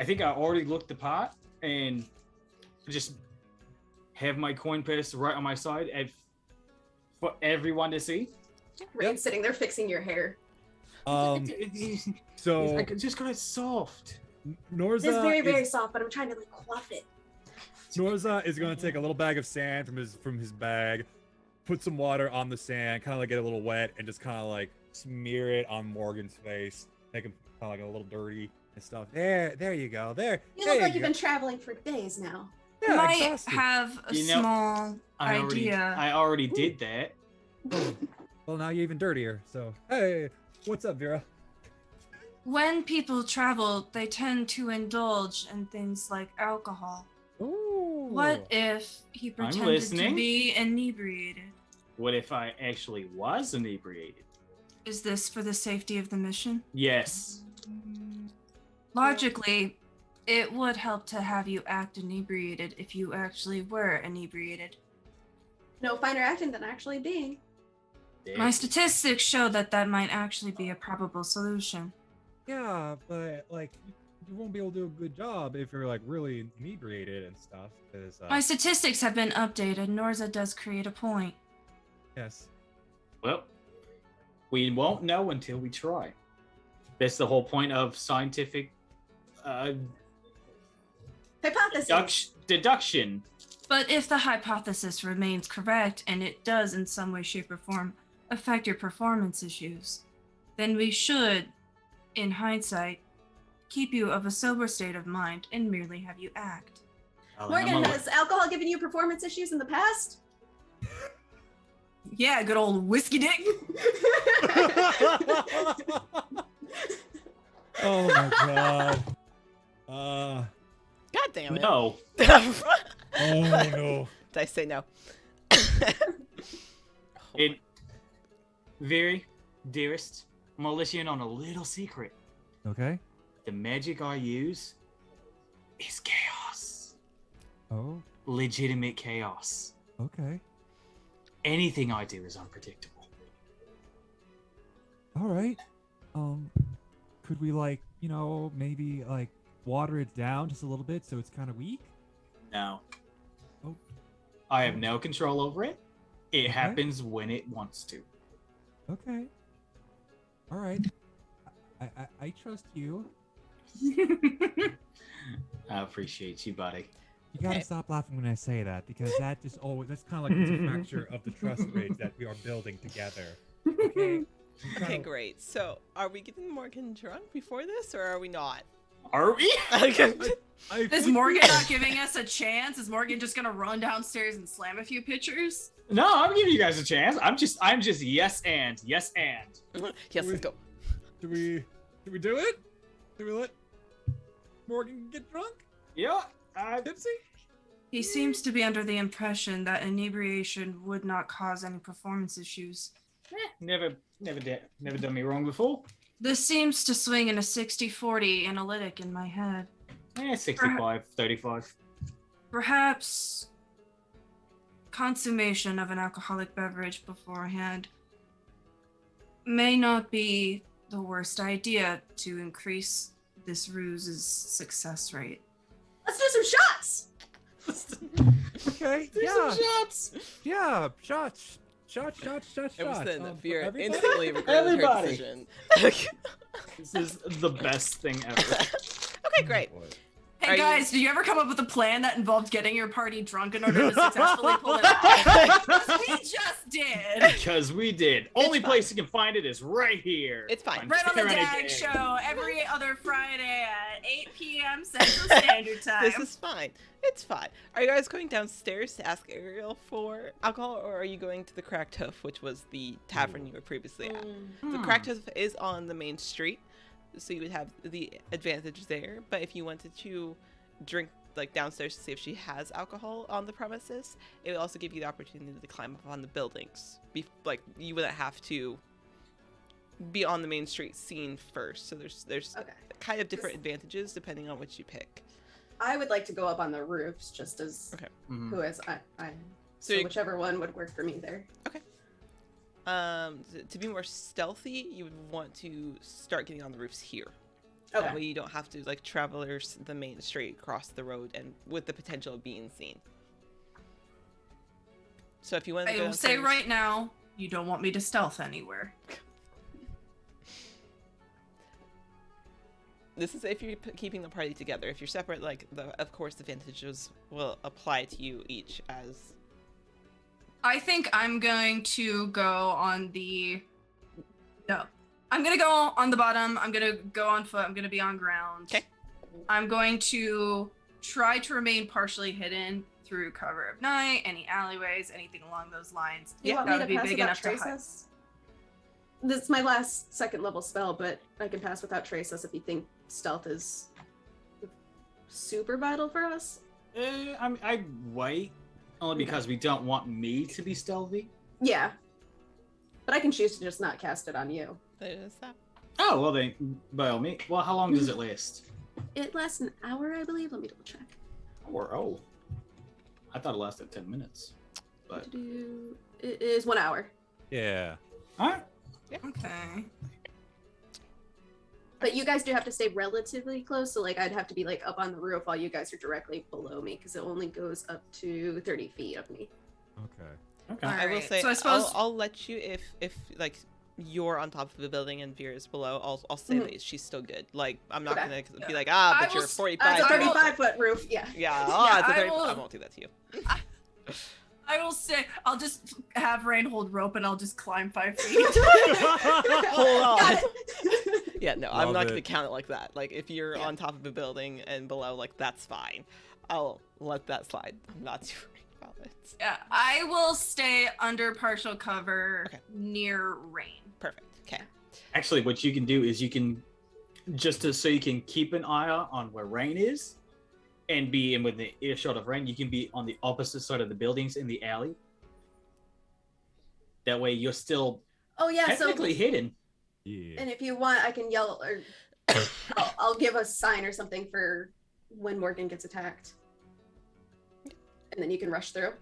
think I already looked the part and just have my coin purse right on my side for everyone to see. Rain's sitting there fixing your hair. So I just got it soft. Norza It's very, very is, soft, but I'm trying to like quaff it. Norza is going to take a little bag of sand from his bag, put some water on the sand, kind of like get a little wet, and just kind of like smear it on Morgan's face, make him kind of like a little dirty and stuff. There you go. There. You there look like you you've go. been traveling for days now. Yeah, Might exhausted. have a You know, small idea. I already did that. Well, now you're even dirtier. So, hey, what's up, Vera? When people travel, they tend to indulge in things like alcohol. Ooh. What if he pretended to listening. be inebriated? What if I actually was inebriated? Is this for the safety of the mission? Yes. Logically, it would help to have you act inebriated if you actually were inebriated. No finer acting than actually being. My statistics show that that might actually be a probable solution. Yeah, but like you won't be able to do a good job if you're like really inebriated and stuff. Cause, My statistics have been updated. Norza does create a point. yes. Well, we won't know until we try. That's the whole point of scientific Hypothesis. deduction. But if the hypothesis remains correct and it does in some way, shape, or form affect your performance issues, then we should, in hindsight, keep you of a sober state of mind and merely have you act. Morgan, has alcohol given you performance issues in the past? Yeah, good old whiskey dick. Oh my god. God damn it. No. Oh no. Did I say no? It, very dearest, I'm gonna let you in on a little secret. Okay. The magic I use is chaos. Oh. Legitimate chaos. Okay. Anything I do is unpredictable. All right. Could we maybe water it down just a little bit so it's kind of weak? No. Oh. I have no control over it. It happens when it wants to. Okay. All right. I trust you. I appreciate you, buddy. You gotta stop laughing when I say that because that's kind of like the fracture of the trust bridge that we are building together. Okay. Okay, great. So, are we getting Morgan drunk before this, or are we not? Are we? Is Morgan not giving us a chance? Is Morgan just gonna run downstairs and slam a few pitchers? No, I'm giving you guys a chance. I'm just yes and. Yes, let's go. Do we do it? Do we let Morgan get drunk? Yeah. Tipsy? He seems to be under the impression that inebriation would not cause any performance issues. Never done me wrong before. This seems to swing in a 60-40 analytic in my head. 65, 35. Perhaps consummation of an alcoholic beverage beforehand may not be the worst idea to increase this ruse's success rate. Let's do some shots! Okay. Do Yeah. some shots. Yeah. Shots. Shots. It was then for Vera everybody? instantly regretted her Everybody. decision. This is the best thing ever. Okay, great. Hey Are guys, did you ever come up with a plan that involved getting your party drunk in order to successfully pull it off? 'Cause we just did. Because we did. Only place you can find it is right here. It's fine. Right on the Tyrannic DAG Egg. show every other Friday at 8 p.m. Central Standard Time. This is fine. It's fine. Are you guys going downstairs to ask Ariel for alcohol, or are you going to the Cracked Hoof, which was the tavern you were previously at? The Cracked Hoof is on the main street, so you would have the advantage there. But if you wanted to drink downstairs to see if she has alcohol on the premises, it would also give you the opportunity to climb up on the buildings. You wouldn't have to be on the main street scene first. So there's Okay. kind of different advantages depending on which you pick. I would like to go up on the roofs just as Okay. who is I So so you- whichever one would work for me there. To be more stealthy, you would want to start getting on the roofs here. Okay. That way you don't have to traverse the main street, cross the road, and with the potential of being seen. So if you want to I go will say downstairs- right now, you don't want me to stealth anywhere. This is if you're keeping the party together. If you're separate, of course, the advantages will apply to you each as. I think I'm going to go on the. No. I'm going to go on the bottom. I'm going to go on foot. I'm going to be on ground. Okay. I'm going to try to remain partially hidden through cover of night, any alleyways, anything along those lines. You want that me would to be pass big without enough to trace hide. us? This is my last second level spell, but I can pass without trace us if you think stealth is super vital for us. I'd wait, only because we don't want me to be stealthy. Yeah. But I can choose to just not cast it on you. There is that. Oh, well then, by all means. Well, how long does it last? It lasts an hour, I believe. Let me double check. Oh. I thought it lasted 10 minutes. But, It is 1 hour. Yeah. alright. Okay. But you guys do have to stay relatively close, so like I'd have to be like up on the roof while you guys are directly below me, because it only goes up to 30 feet of me. Okay. Okay. All I will right, say, so I suppose- I'll let you if like you're on top of the building and Veer is below. I'll say Mhm. that she's still good. Like I'm not Okay. gonna be Yeah. like I but will you're s- 45. It's a I will- 35-foot roof, yeah. Yeah, Yeah, it's a I 30 will- I won't do that to you. I will say, I'll just have Rain hold rope and I'll just climb 5 feet. Hold on. Got it. Yeah, no, I'm Love not gonna it. count it like that. Like if you're Yeah. on top of a building and below, like that's fine. I'll let that slide. I'm not too worried about it. Yeah, I will stay under partial cover Okay. near Rain. Perfect. Okay. Actually, what you can do is you can, so you can keep an eye out on where Rain is, and be in within earshot of Rain, you can be on the opposite side of the buildings in the alley. That way you're still Oh yeah, so technically hidden. Yeah. and if you want, I can yell or I'll give a sign or something for when Morgan gets attacked, and then you can rush through.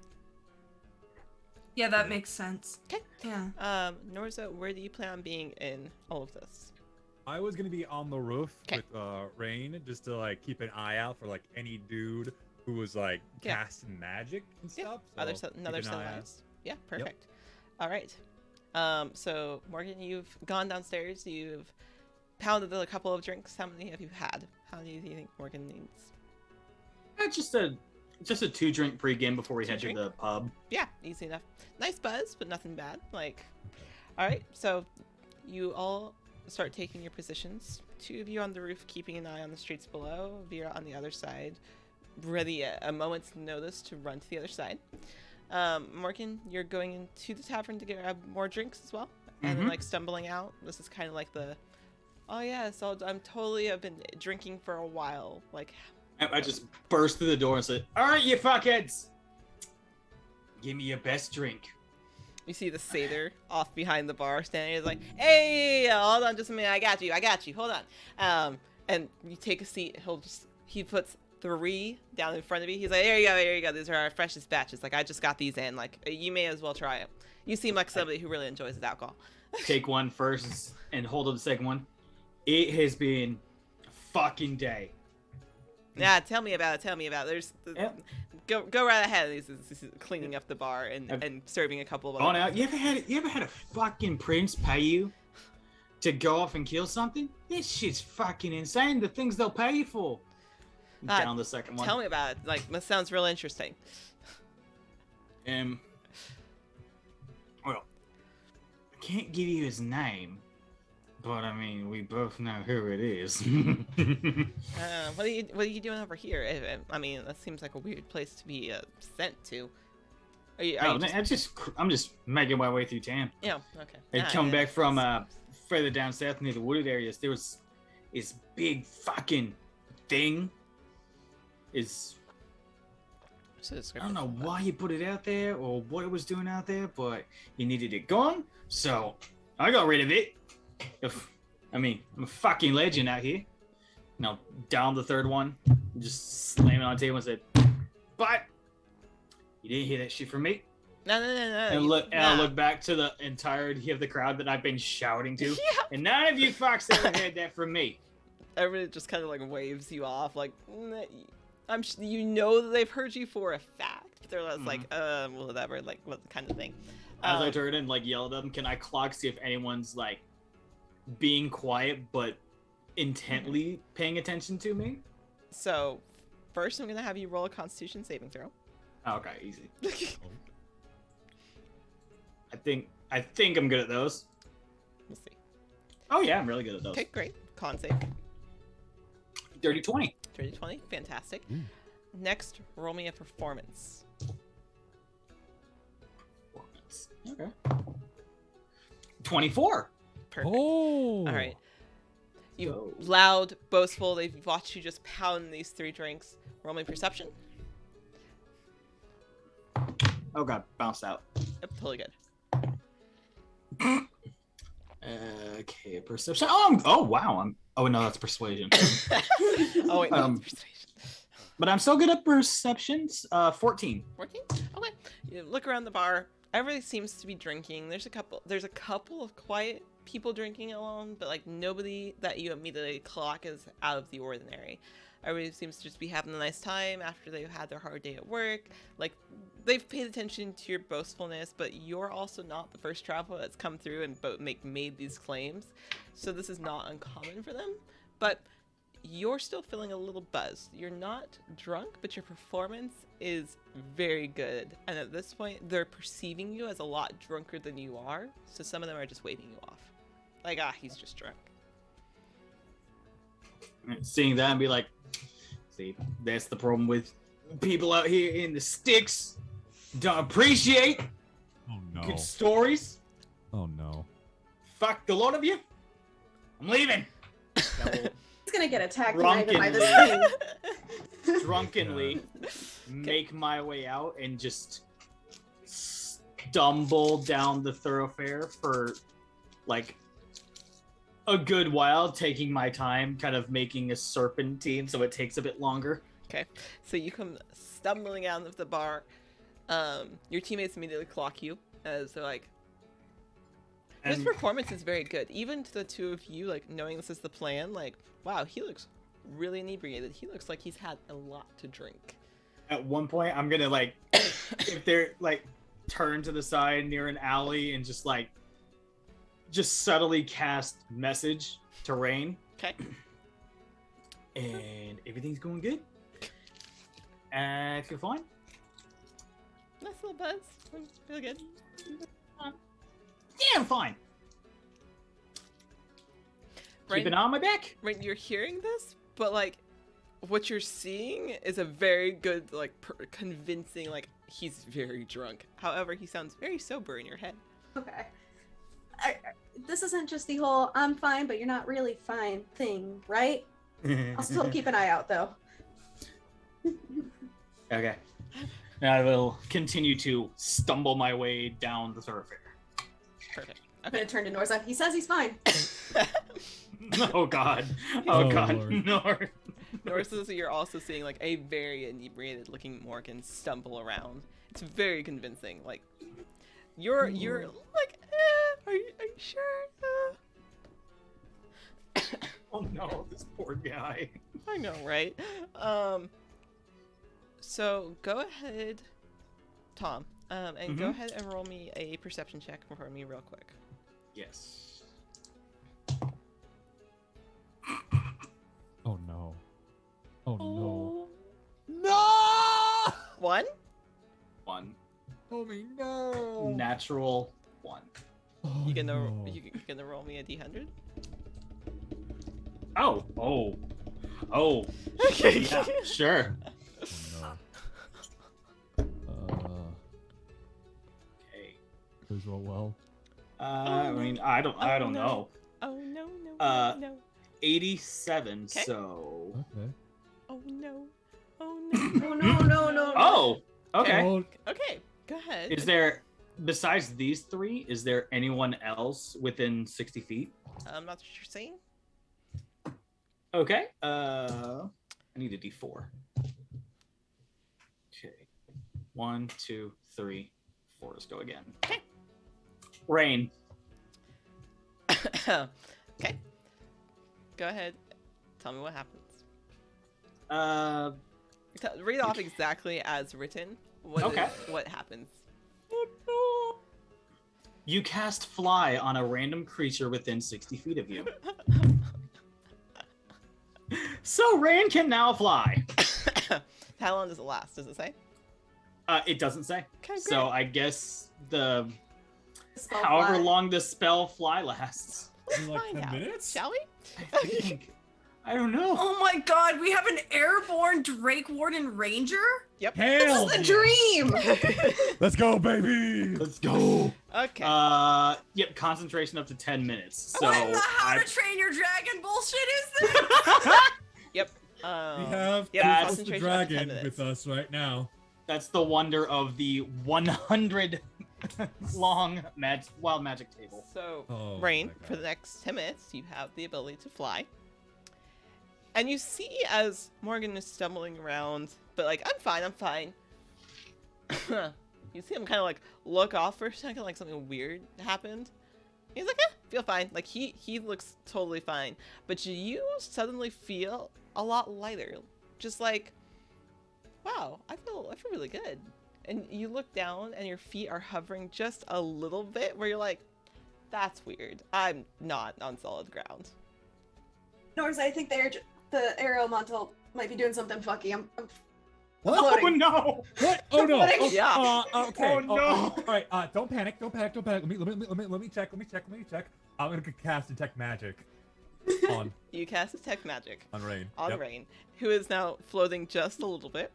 Yeah, that makes sense. Okay. Yeah. Norza, where do you plan on being in all of this? I was gonna be on the roof 'Kay. with Rain, just to like keep an eye out for like any dude who was like Yeah. casting magic and Yeah. stuff. Another so another keep set an of eye out. eyes. Yeah, perfect. All right. So Morgan, you've gone downstairs. You've pounded a couple of drinks. How many have you had? How many do you think Morgan needs? Just a 2-drink pregame before we head to 2-drink? the pub. Yeah, easy enough. Nice buzz, but nothing bad. Like, all right. So you all start taking your positions. 2 of you on the roof, keeping an eye on the streets below. Vera on the other side, ready at a moment's notice to run to the other side. Morgan, you're going into the tavern to grab more drinks as well, and then Mhm. like stumbling out. This is kind of like the, oh yes, I've been drinking for a while. Like, I just burst through the door and said, "All right, you fuckheads, give me your best drink." you see the satyr off behind the bar standing. He's like, hey, hold on just a minute. I got you. Hold on. And you take a seat. He puts 3 down in front of you. He's like, here you go. These are our freshest batches. Like, I just got these in. Like, you may as well try it. You seem like somebody who really enjoys his alcohol. Take one first and hold up the second one. It has been a fucking day. Yeah, tell me about it. There's Yep. go right ahead. He's cleaning up the bar and serving a couple of On other out. You ever had a fucking prince pay you to go off and kill something? This shit's fucking insane. The things they'll pay you for. Down the second one. Tell me about it. Like, this sounds real interesting. Well, I can't give you his name, but I mean, we both know who it is. What are you doing over here? I mean, that seems like a weird place to be sent to. Are you I'm just making my way through town. Yeah, okay. I come back from further down south near the wooded areas. There was this big fucking thing. I don't know why you put it out there or what it was doing out there, but you needed it gone, so I got rid of it. I'm a fucking legend out here. Now down the third one, just slam it on the table and said, "But you didn't hear that shit from me." No. And I look back to the entirety of the crowd that I've been shouting to, Yeah. and none of you fucks ever heard that from me. Everybody just kind of like waves you off, like, you know that they've heard you for a fact, but they're just like, whatever, like, what kind of thing. As I turn and like yell at them, can I clock see if anyone's like being quiet but intently paying attention to me? So, first I'm gonna have you roll a Constitution saving throw. Okay, easy. I think I'm good at those. We'll see. Oh yeah, I'm really good at those. Okay, great. Con save. Dirty 20. 30-20, fantastic. Ooh. Next, roll me a performance. Okay. 24. Perfect. Oh. All right. You Go. loud, boastful. They've watched you just pound these 3 drinks. Roll me perception. Oh god, bounced out. Yep, totally good. Okay, perception. Oh wow. Oh no, that's persuasion. Oh wait, no, Um, it's persuasion. But I'm so good at perceptions. 14. 14? Okay. You look around the bar. Everybody seems to be drinking. There's a couple of quiet people drinking alone, but like nobody that you immediately clock is out of the ordinary. Everybody seems to just be having a nice time after they've had their hard day at work. Like they've paid attention to your boastfulness, but you're also not the first traveler that's come through and made these claims. So this is not uncommon for them. But you're still feeling a little buzzed. You're not drunk, but your performance is very good. And at this point, they're perceiving you as a lot drunker than you are. So some of them are just waving you off. Like, he's just drunk. Seeing that and be like, see, that's the problem with people out here in the sticks. Don't appreciate Oh no. good stories. Oh no. Fuck the lot of you. I'm leaving. He's gonna get attacked tonight by this Drunkenly. thing. Drunkenly make my way out and just stumble down the thoroughfare for like a good while, taking my time, kind of making a serpentine so it takes a bit longer. Okay, so you come stumbling out of the bar. Your teammates immediately clock you as they're like, this And performance is very good. Even to the two of you, like, knowing this is the plan, like, wow, he looks really inebriated. He looks like he's had a lot to drink. at one point, I'm gonna like, if they're like, turn to the side near an alley and just subtly cast message to Rain. Okay. And everything's going good. I feel fine. Nice little buzz. Feel good. Yeah, I'm fine. Keep an eye on my back. Right, you're hearing this, but like, what you're seeing is a very good, like, convincing, like, he's very drunk. However, he sounds very sober in your head. Okay. This isn't just the whole I'm fine, but you're not really fine thing, right? I'll still keep an eye out, though. Okay. Now I will continue to stumble my way down the thoroughfare. Perfect. I'm gonna turn to Norza. He says he's fine. Oh god. Oh, Oh god. Lord. No. Nor says that you're also seeing like a very inebriated looking Morgan stumble around. It's very convincing. Like you're like, are you sure? Oh no, this poor guy. I know, right? So go ahead, Tom, and go ahead and roll me a perception check for me real quick. Yes. Oh no. Oh no. No! 1? 1. Homie, no. Natural 1. Oh, You gonna no. you gonna roll me a d100? Oh. Oh. Oh. Yeah, sure. Oh no. Okay. Please roll well. I mean, I don't no. know. Oh no. No. 87, Okay. so. Okay. Oh no. Oh Oh, no. Oh! Okay. Oh, Okay, go ahead. Is there, besides these 3, is there anyone else within 60 feet? I'm not sure you're saying. Okay. I need a d4. Okay. 1, 2, 3, 4. Let's go again. Okay. Rain. Okay. Go ahead. Tell me what happens. Read off exactly as written. Okay. What happens? You cast fly on a random creature within 60 feet of you. So Rain can now fly. How long does it last? Does it say? It doesn't say. Okay, great. So I guess the Spell however fly. long the spell fly lasts. Let's like find 10 out. minutes? Shall we? I think. I don't know. Oh my god, we have an airborne Drake Warden Ranger? Yep. Hell This is the dream. Let's go, baby. Let's go. Okay. Yep. Concentration up to 10 minutes. So What the How I- to Train Your Dragon bullshit is this? Yep. We have yeah, Toast the concentration up to 10 Dragon minutes. with us right now. That's the wonder of the 100 long wild magic table. So, Oh, Rain, my God. for the next 10 minutes, you have the ability to fly. And you see as Morgan is stumbling around, but like, I'm fine. You see him kind of like look off for a second, like something weird happened. He's like, feel fine. Like he looks totally fine. But you suddenly feel a lot lighter. Just like, wow, I feel really good. And you look down and your feet are hovering just a little bit where you're like, that's weird. I'm not on solid ground. Nors, I think the arrow mantle might be doing something funky. I'm What? Oh floating. no! What? Oh no! What? Oh, Yeah. Okay. Oh, no. All right. Don't panic. Don't panic. Let me check. I'm gonna cast detect magic on You cast Detect Magic Rain. on Yep. Rain, who is now floating just a little bit.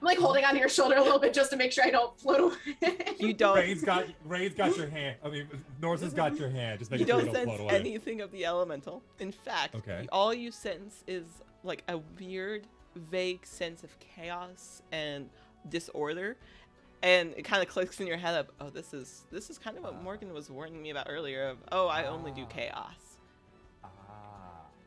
I'm like holding onto your shoulder a little bit just to make sure I don't float away. You don't Rain's got your hand. I mean, Norse has got your hand. Just you making sure you don't don't sense float away. anything of the elemental. In fact, Okay. all you sense is like a weird, vague sense of chaos and disorder. And it kind of clicks in your head of, oh, this is kind of what Morgan was warning me about earlier of, oh, I only do chaos. Ah.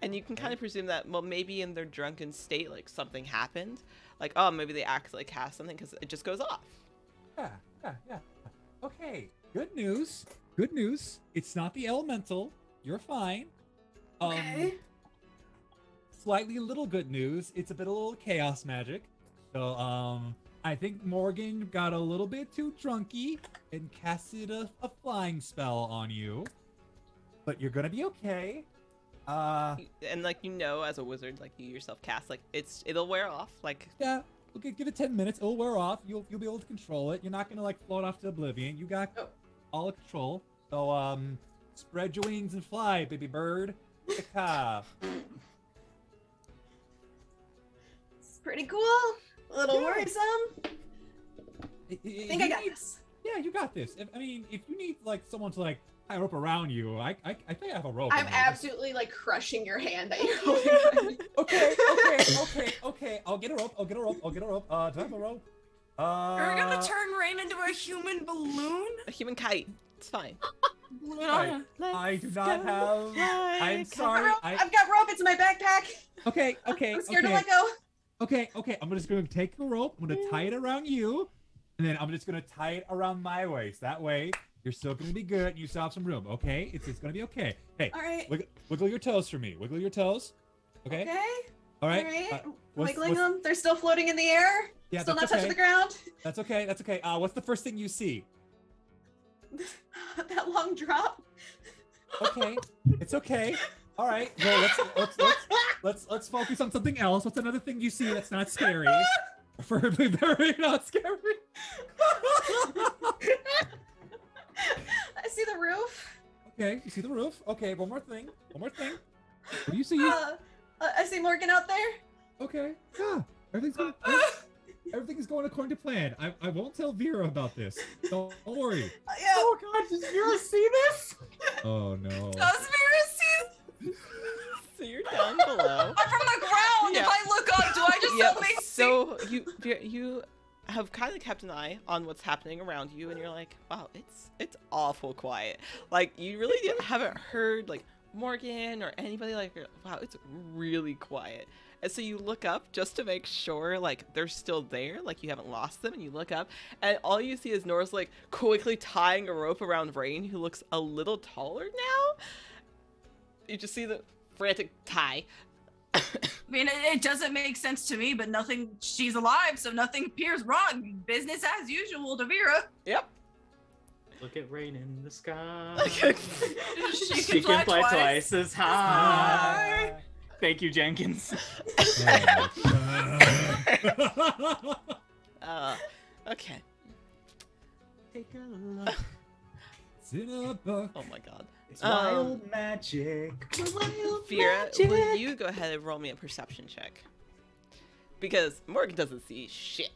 And you can kind of presume that, well, maybe in their drunken state, like something happened. Like, oh, maybe they accidentally cast something because it just goes off. Yeah. Okay. Good news. Good news. It's not the elemental. You're fine. Okay. Slightly little good news. It's a little chaos magic. So, I think Morgan got a little bit too drunky and casted a flying spell on you. But you're gonna be okay. And like, as a wizard, like you yourself cast, like it'll wear off. Like, Yeah, okay, give it 10 minutes. It'll wear off. You'll be able to control it. You're not gonna like float off to oblivion. You got all the control. So spread your wings and fly, baby bird. Ka. It's pretty cool. A little worrisome. I think I got this. Yeah, you got this. I mean, if you need like someone to like tie a rope around you, I think I have a rope. I'm in here. absolutely like crushing your hand that you're holding. Okay. I'll get a rope. Do I have a rope? You're gonna turn Rain into a human balloon? a human kite. It's fine. Balloon Right. on I do not have. I'm sorry. I've got rope. It's in my backpack. Okay. I'm scared to let go. Okay. I'm just gonna take the rope. I'm gonna tie it around you, and then I'm just gonna tie it around my waist. That way, you're still gonna be good. And you still have some room. Okay? It's gonna be okay. Hey, All right. wiggle your toes for me. Wiggle your toes. Okay. Okay. All right. All right. What's- Wiggling them. They're still floating in the air. Yeah, Still not that's touching okay. the ground. That's okay. That's okay. What's the first thing you see? That long drop. Okay. It's okay. All right. Well, let's focus on something else. What's another thing you see that's not scary? Preferably very not scary. I see the roof. Okay. You see the roof. Okay. One more thing. What do you see? I see Morgan out there. Okay. Yeah. Everything is going according to plan. I won't tell Vera about this. Don't worry. Yeah. Oh god, does Vera see this? Oh no. Does Vera see? So you're down below. I'm from the ground. Yeah. If I look up, do I just Yep. suddenly see? So you have kind of kept an eye on what's happening around you, and you're like, wow, it's awful quiet. Like you really haven't heard like Morgan or anybody. Like, wow, it's really quiet. And so you look up just to make sure like they're still there, like you haven't lost them, and you look up and all you see is Nora's like quickly tying a rope around Rain, who looks a little taller now. You just see the frantic tie. I mean, it doesn't make sense to me, but she's alive, so nothing appears wrong. Business as usual to Vera. Yep. Look at rain in the sky. She Can fly twice as high. Hi. Thank you, Jenkins. Okay. Take a look. It's in a book. Oh my god. It's wild magic. Wild Vera, magic. will you go ahead and roll me a perception check? because Morgan doesn't see shit.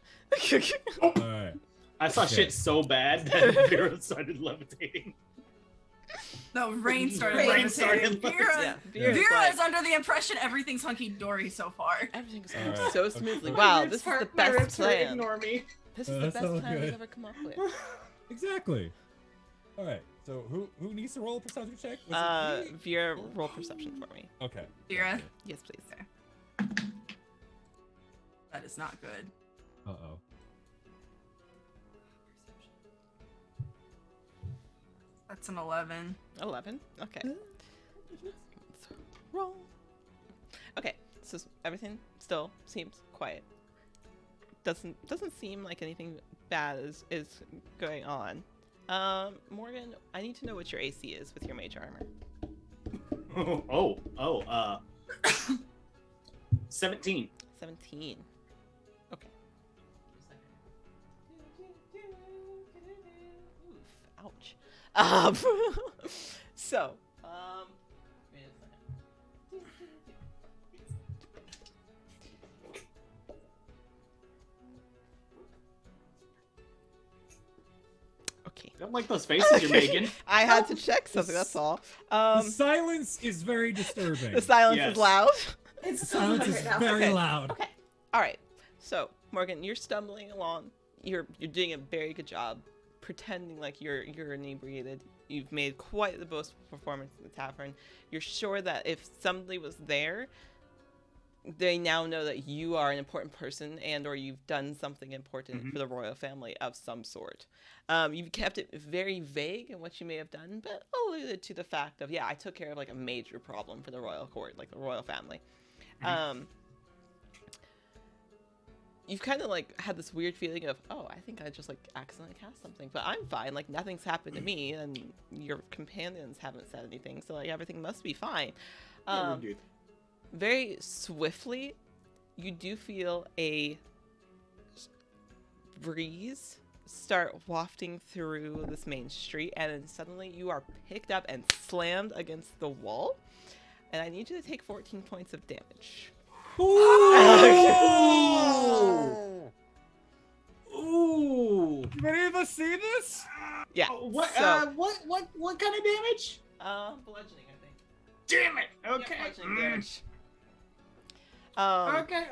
All right. I saw Okay. shit so bad that Vera started levitating. No, Rain started Rain levitating. started Vera, Yeah, Vera's Vera like, is under the impression everything's hunky-dory so far. everything's All going right. so Okay. smoothly. My Wow, ribs this is the hurt, my best ribs hurt, plan. Ignore me. This is the That's best all plan good. I've ever come up with. Exactly. All right. So who needs to roll a perception check? Was it me? Vera, roll perception for me. Okay. Vera? Yes, please. That is not good. Uh oh. That's an 11. 11. Okay. Let's roll. Okay, so everything still seems quiet. Doesn't seem like anything bad is going on. Morgan, I need to know what your AC is with your mage armor. 17. 17. Okay. Oof, ouch. So, wait a second. Okay. I don't like those faces you're making. I had to check something, that's all. The silence is very disturbing. The silence Yes. is loud. It's The so silence loud is right now. very Okay. loud. Okay. All right. So, Morgan, you're stumbling along. You're doing a very good job pretending like you're inebriated. You've made quite the boastful performance in the tavern. You're sure that if somebody was there, they now know that you are an important person and or you've done something important for the royal family of some sort. You've kept it very vague in what you may have done, but alluded to the fact of, yeah, I took care of like a major problem for the royal court, like the royal family. You've kind of like had this weird feeling of, oh, I think I just like accidentally cast something, but I'm fine. Like nothing's happened to me, and your companions haven't said anything, so like everything must be fine. Yeah, we're good. Very swiftly, you do feel a breeze start wafting through this main street, and then suddenly you are picked up and slammed against the wall. And I need you to take 14 points of damage. Ooh. Did any of us see this? Yeah. What? So, What kind of damage? bludgeoning, I think. Damn it. Yeah, Okay. bludgeoning damage. Okay.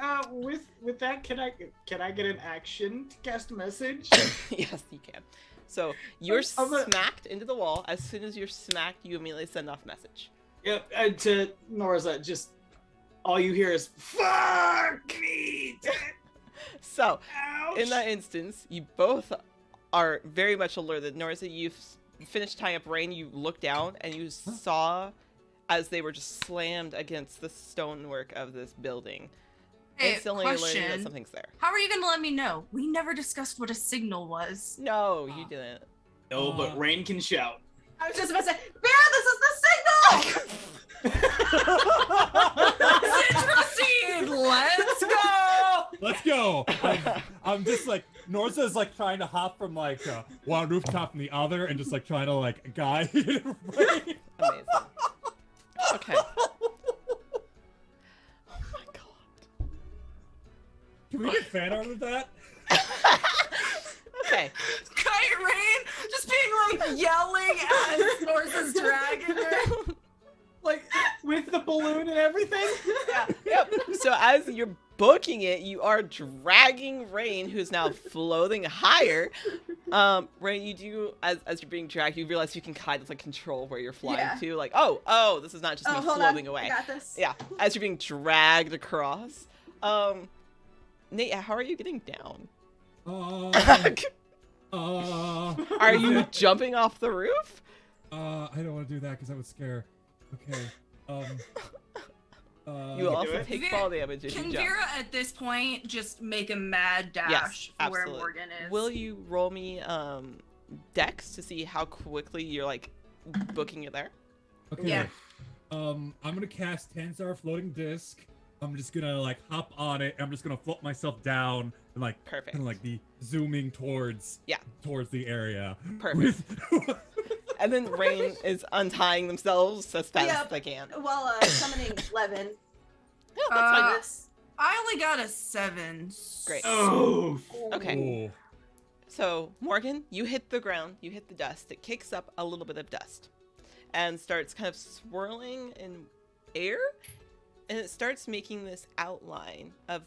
With that, can I get an action to cast a message? Yes, you can. So you're I'm gonna- smacked into the wall. As soon as you're smacked, you immediately send off message. Yep. And to Norza, just all you hear is "fuck me." So Ouch. in that instance, you both are very much alerted. Norza, you've finished tying up Rain. You look down and you saw as they were just slammed against the stonework of this building. Hey, Instantly alerted that question. something's there. How are you going to let me know? We never discussed what a signal was. No, you didn't. No, but Rain can shout. I was just about to say, Bear, this is the signal! Proceed! Let's go! Let's go. I'm just like Norza's like trying to hop from like one rooftop and the other, and just like trying to like guide. Right? Amazing. Okay. Oh my god. Can we get fan art of that? Okay. Kite Rain just being like yelling as Norsa's dragging her. Like with the balloon and everything. Yeah. Yep. So as you're booking it, you are dragging Rain, who's now floating higher. Rain, you do as you're being dragged, you realize you can kind of like control where you're flying Yeah. to. Like, oh, this is not just me hold floating on. away. I got this. Yeah. As you're being dragged across. Nate, how are you getting down? Are you jumping off the roof? I don't want to do that because that would scare. Okay. You will do also it. take Ve- fall damage if Can you jump. Vera at this point just make a mad dash Yes, for where absolutely. Morgan is? Will you roll me dex to see how quickly you're like booking it there? Okay. Yeah. I'm gonna cast Tensar Floating Disc. I'm just gonna like hop on it. I'm just gonna float myself down and like Perfect. kind of like be zooming towards the area. Perfect. With- And then Rain is untying themselves as fast as Yep. they can. While summoning Levin. Yeah, that's fine. This. I only got a 7. Great. Oh. Okay. Ooh. So, Morgan, you hit the ground, you hit the dust. It kicks up a little bit of dust and starts kind of swirling in air. And it starts making this outline of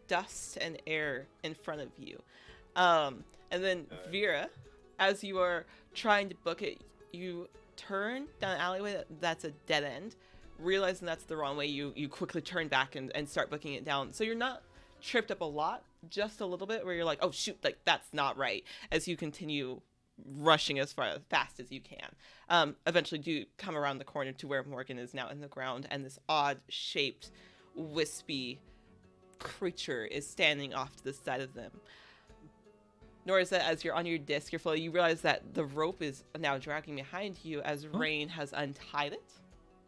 dust and air in front of you. And then, Vera, as you are trying to book it, you turn down an alleyway that's a dead end. Realizing that's the wrong way, you quickly turn back and start booking it down. So you're not tripped up a lot, just a little bit where you're like, oh shoot, like that's not right, as you continue rushing as fast as you can. Eventually do come around the corner to where Morgan is now in the ground, and this odd shaped, wispy creature is standing off to the side of them. Nor is that as you're on your disc, you're floating, you realize that the rope is now dragging behind you as Rain has untied it.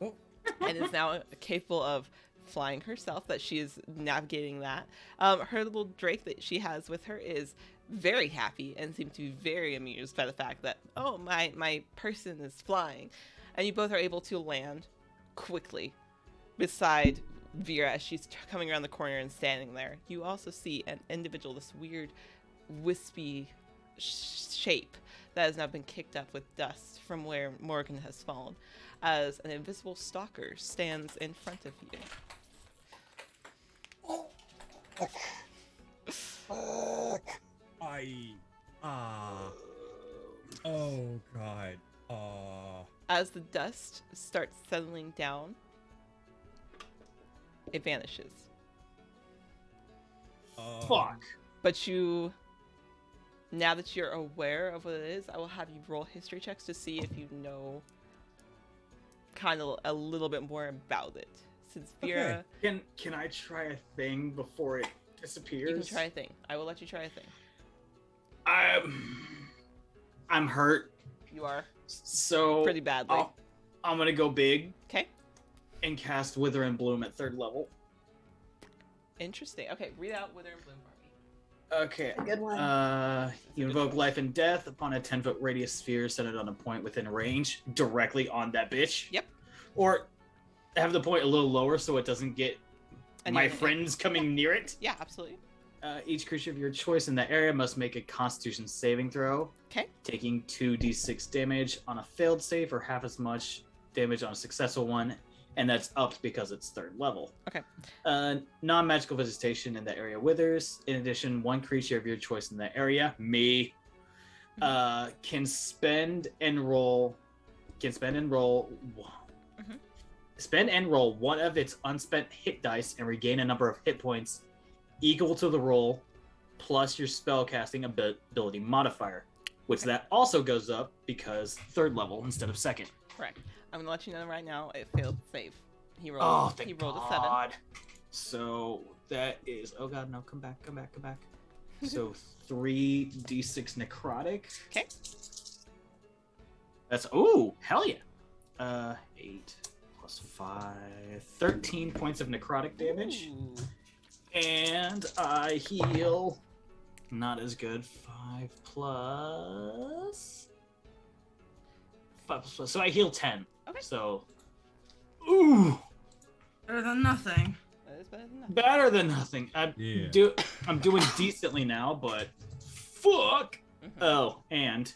Oh. And is now capable of flying herself, that she is navigating that. Her little drake that she has with her is very happy and seems to be very amused by the fact that, oh, my person is flying. And you both are able to land quickly beside Vera as she's coming around the corner and standing there. You also see an individual, this weird wispy shape that has now been kicked up with dust from where Morgan has fallen, as an invisible stalker stands in front of you. Oh god. As the dust starts settling down, it vanishes. Fuck. But you, now that you're aware of what it is, I will have you roll history checks to see if you know kind of a little bit more about it. Since Vera, Can I try a thing before it disappears? you can try a thing. I will let you try a thing. I'm hurt, You are so pretty badly. I'm gonna go big Okay, and cast Wither and Bloom at 3rd level. interesting. Okay, read out Wither and Bloom for me. Okay. A good one. You invoke life and death upon a 10-foot radius sphere centered on a point within range, directly on that bitch. Yep. Or have the point a little lower so it doesn't get my Anything. friends coming near it. Yeah, absolutely. Each creature of your choice in that area must make a Constitution saving throw, Okay. taking 2d6 damage on a failed save or half as much damage on a successful one, and that's upped because it's 3rd level. Okay. Non-magical visitation in the area withers. In addition, one creature of your choice in that area, me, can spend and roll one of its unspent hit dice and regain a number of hit points equal to the roll plus your spellcasting ability modifier, which that also goes up because 3rd level instead of 2nd. Correct. I'm gonna let you know right now. It failed save. He rolled. Oh, thank he rolled God. a 7. So that is, oh god, no, come back. So 3d6 necrotic. Okay. That's, ooh, hell yeah. 8 plus 5, 13 points of necrotic damage. Ooh. And I heal, not as good, 5 plus, so I heal 10. Okay. So, ooh, Better than nothing. That is better than nothing. better than nothing. Yeah. I'm doing decently now, but fuck. Mhm. Oh, and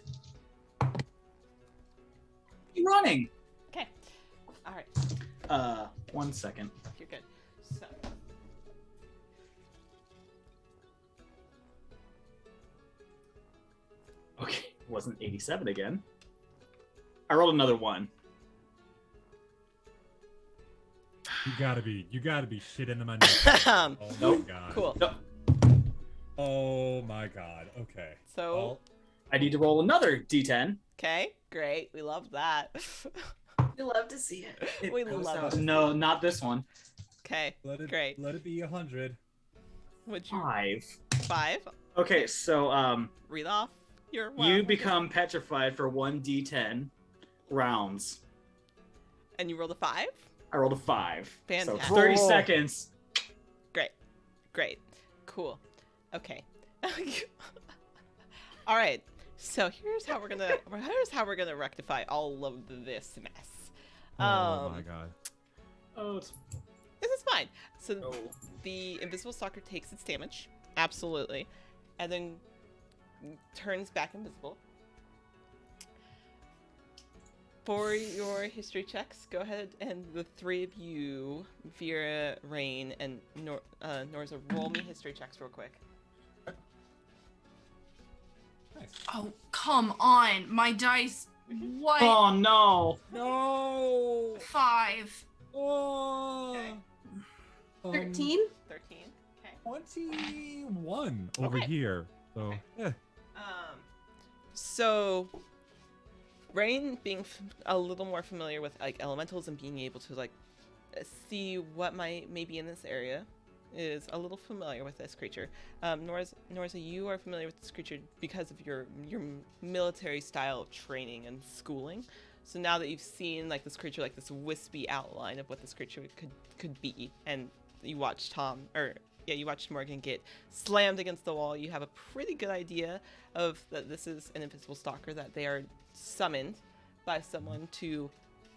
running. Okay. All right. 1 second. You're good. So. Okay, wasn't 87 again. I rolled another 1. You gotta be shitting my neck. Um, Oh my Nope. god. Cool. No, Oh my god. Okay. So. Well, I need to roll another d10. Okay. Great. We love that. We love to see it. We love it. No, not this one. Okay. Great. Let it be 100. Would you 5. 5? Okay, so Read off your. you become petrified for 1d10 rounds. And you rolled a 5. I rolled a 5. Fantastic. So 30 Cool. seconds. Great. Cool. Okay. All right. So here's how we're gonna rectify all of this mess. Oh my god. Oh, it's This That's fine. So Oh. the invisible stalker takes its damage, absolutely, and then turns back invisible. For your history checks, go ahead and the three of you, Vera, Rain, and Norza, roll me history checks real quick. Nice. Oh, come on. My dice. What? Oh no! No. 5. Oh. Okay. 13? 13. Okay. 21 over Okay. here. So, Okay. yeah. So Rain being a little more familiar with like elementals and being able to like see what might be in this area is a little familiar with this creature. Norza, you are familiar with this creature because of your military style of training and schooling. So now that you've seen like this creature, like this wispy outline of what this creature could be, and you watched you watched Morgan get slammed against the wall, you have a pretty good idea of that this is an invisible stalker, that they are summoned by someone to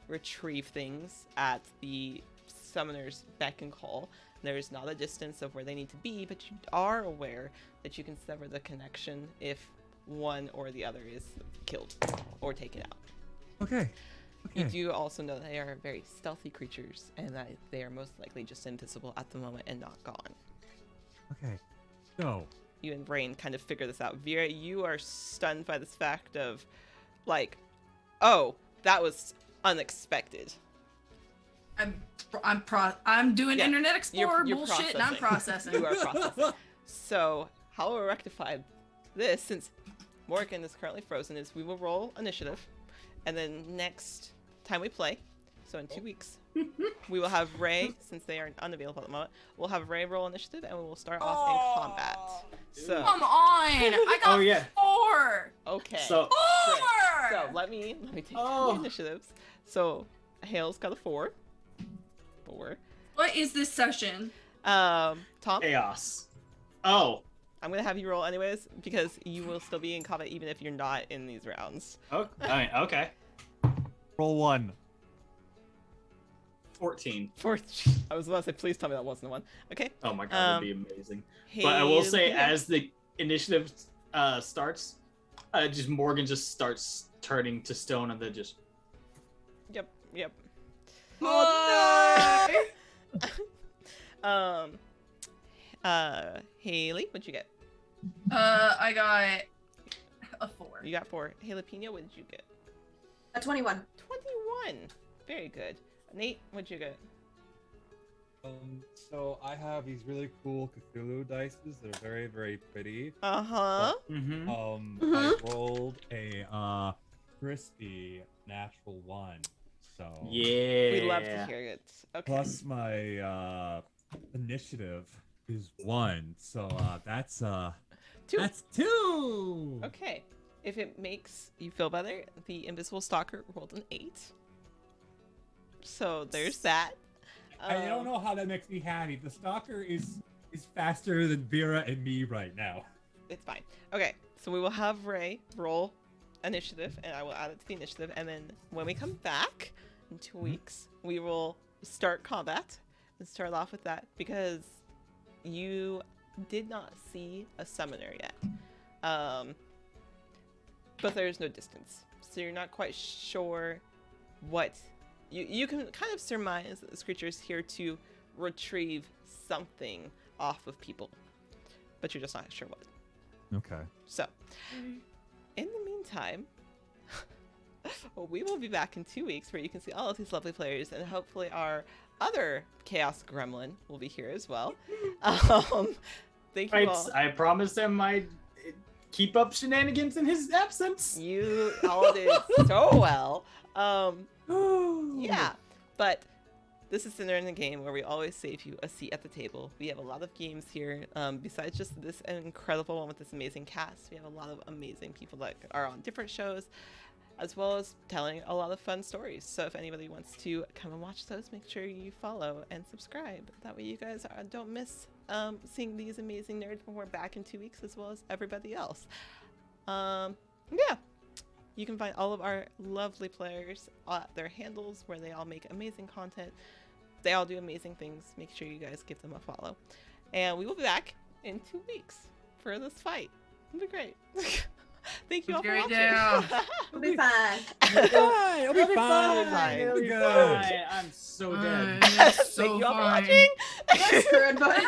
retrieve things at the summoner's beck and call. There's not a distance of where they need to be, but you are aware that you can sever the connection if one or the other is killed or taken out. Okay. You Okay. do also know that they are very stealthy creatures and that they are most likely just invisible at the moment and not gone. Okay. So, You and Rain kind of figure this out. Vera, you are stunned by this fact of, like, oh, that was unexpected. I'm doing Yeah, Internet Explorer you're bullshit and I'm processing. You are processing. So, how we'll rectify this, since Morgan is currently frozen, is we will roll initiative, and then next time we play, so in 2 weeks, we will have Ray, since they are unavailable at the moment, we'll have Ray roll initiative, and we will start off in combat. So, Come on. I got Oh, yeah. 4. okay. So, 4. So let me take Oh. the initiatives. So Hale's got a 4. 4. What is this session? Tom, chaos. Oh. I'm gonna have you roll anyways because you will still be in combat even if you're not in these rounds. Oh. Okay. Roll 1. 14. I was about to say, please tell me that wasn't the one. Okay. Oh my god, that'd be amazing. Hale, But I will say, as the initiative starts, just Morgan just starts turning to stone and then just. Yep. Oh, Haley, what'd you get? I got a 4. You got 4. Haley Pina, what did you get? A 21. 21. Very good. Nate, what'd you get? So I have these really cool Cthulhu dices that are very, very pretty. Uh-huh. Mm-hmm. I rolled a crispy natural 1. So Yeah. We love to hear it. Okay. plus my initiative is 1. So, that's 2. that's 2. Okay. If it makes you feel better, the invisible stalker rolled an 8. So there's that. I don't know how that makes me happy. The stalker is faster than Vera and me right now. It's fine. Okay, so we will have Ray roll initiative, and I will add it to the initiative. And then when we come back in 2 weeks, we will start combat and start off with that because you did not see a summoner yet. But there's no distance, so you're not quite sure what. You can kind of surmise that this creature is here to retrieve something off of people, but you're just not sure what. Okay. So, in the meantime, we will be back in 2 weeks where you can see all of these lovely players, and hopefully our other Chaos Gremlin will be here as well. Thank you all. I promised him I'd keep up shenanigans in his absence. You all did so well. Yeah, but this is Dinner in the Game where we always save you a seat at the table. We have a lot of games here. Besides just this incredible one with this amazing cast, we have a lot of amazing people that are on different shows, as well as telling a lot of fun stories. So if anybody wants to come and watch those, make sure you follow and subscribe. That way you guys don't miss seeing these amazing nerds when we're back in 2 weeks, as well as everybody else. Yeah. You can find all of our lovely players at their handles where they all make amazing content. They all do amazing things. Make sure you guys give them a follow. And we will be back in 2 weeks for this fight. It'll be great. Thank you all for Very watching. down. We'll be fine. It'll be fine. fine. It'll be good. Fine. I'm so dead. It's so Thank you all for fine. watching. That's good, buddy.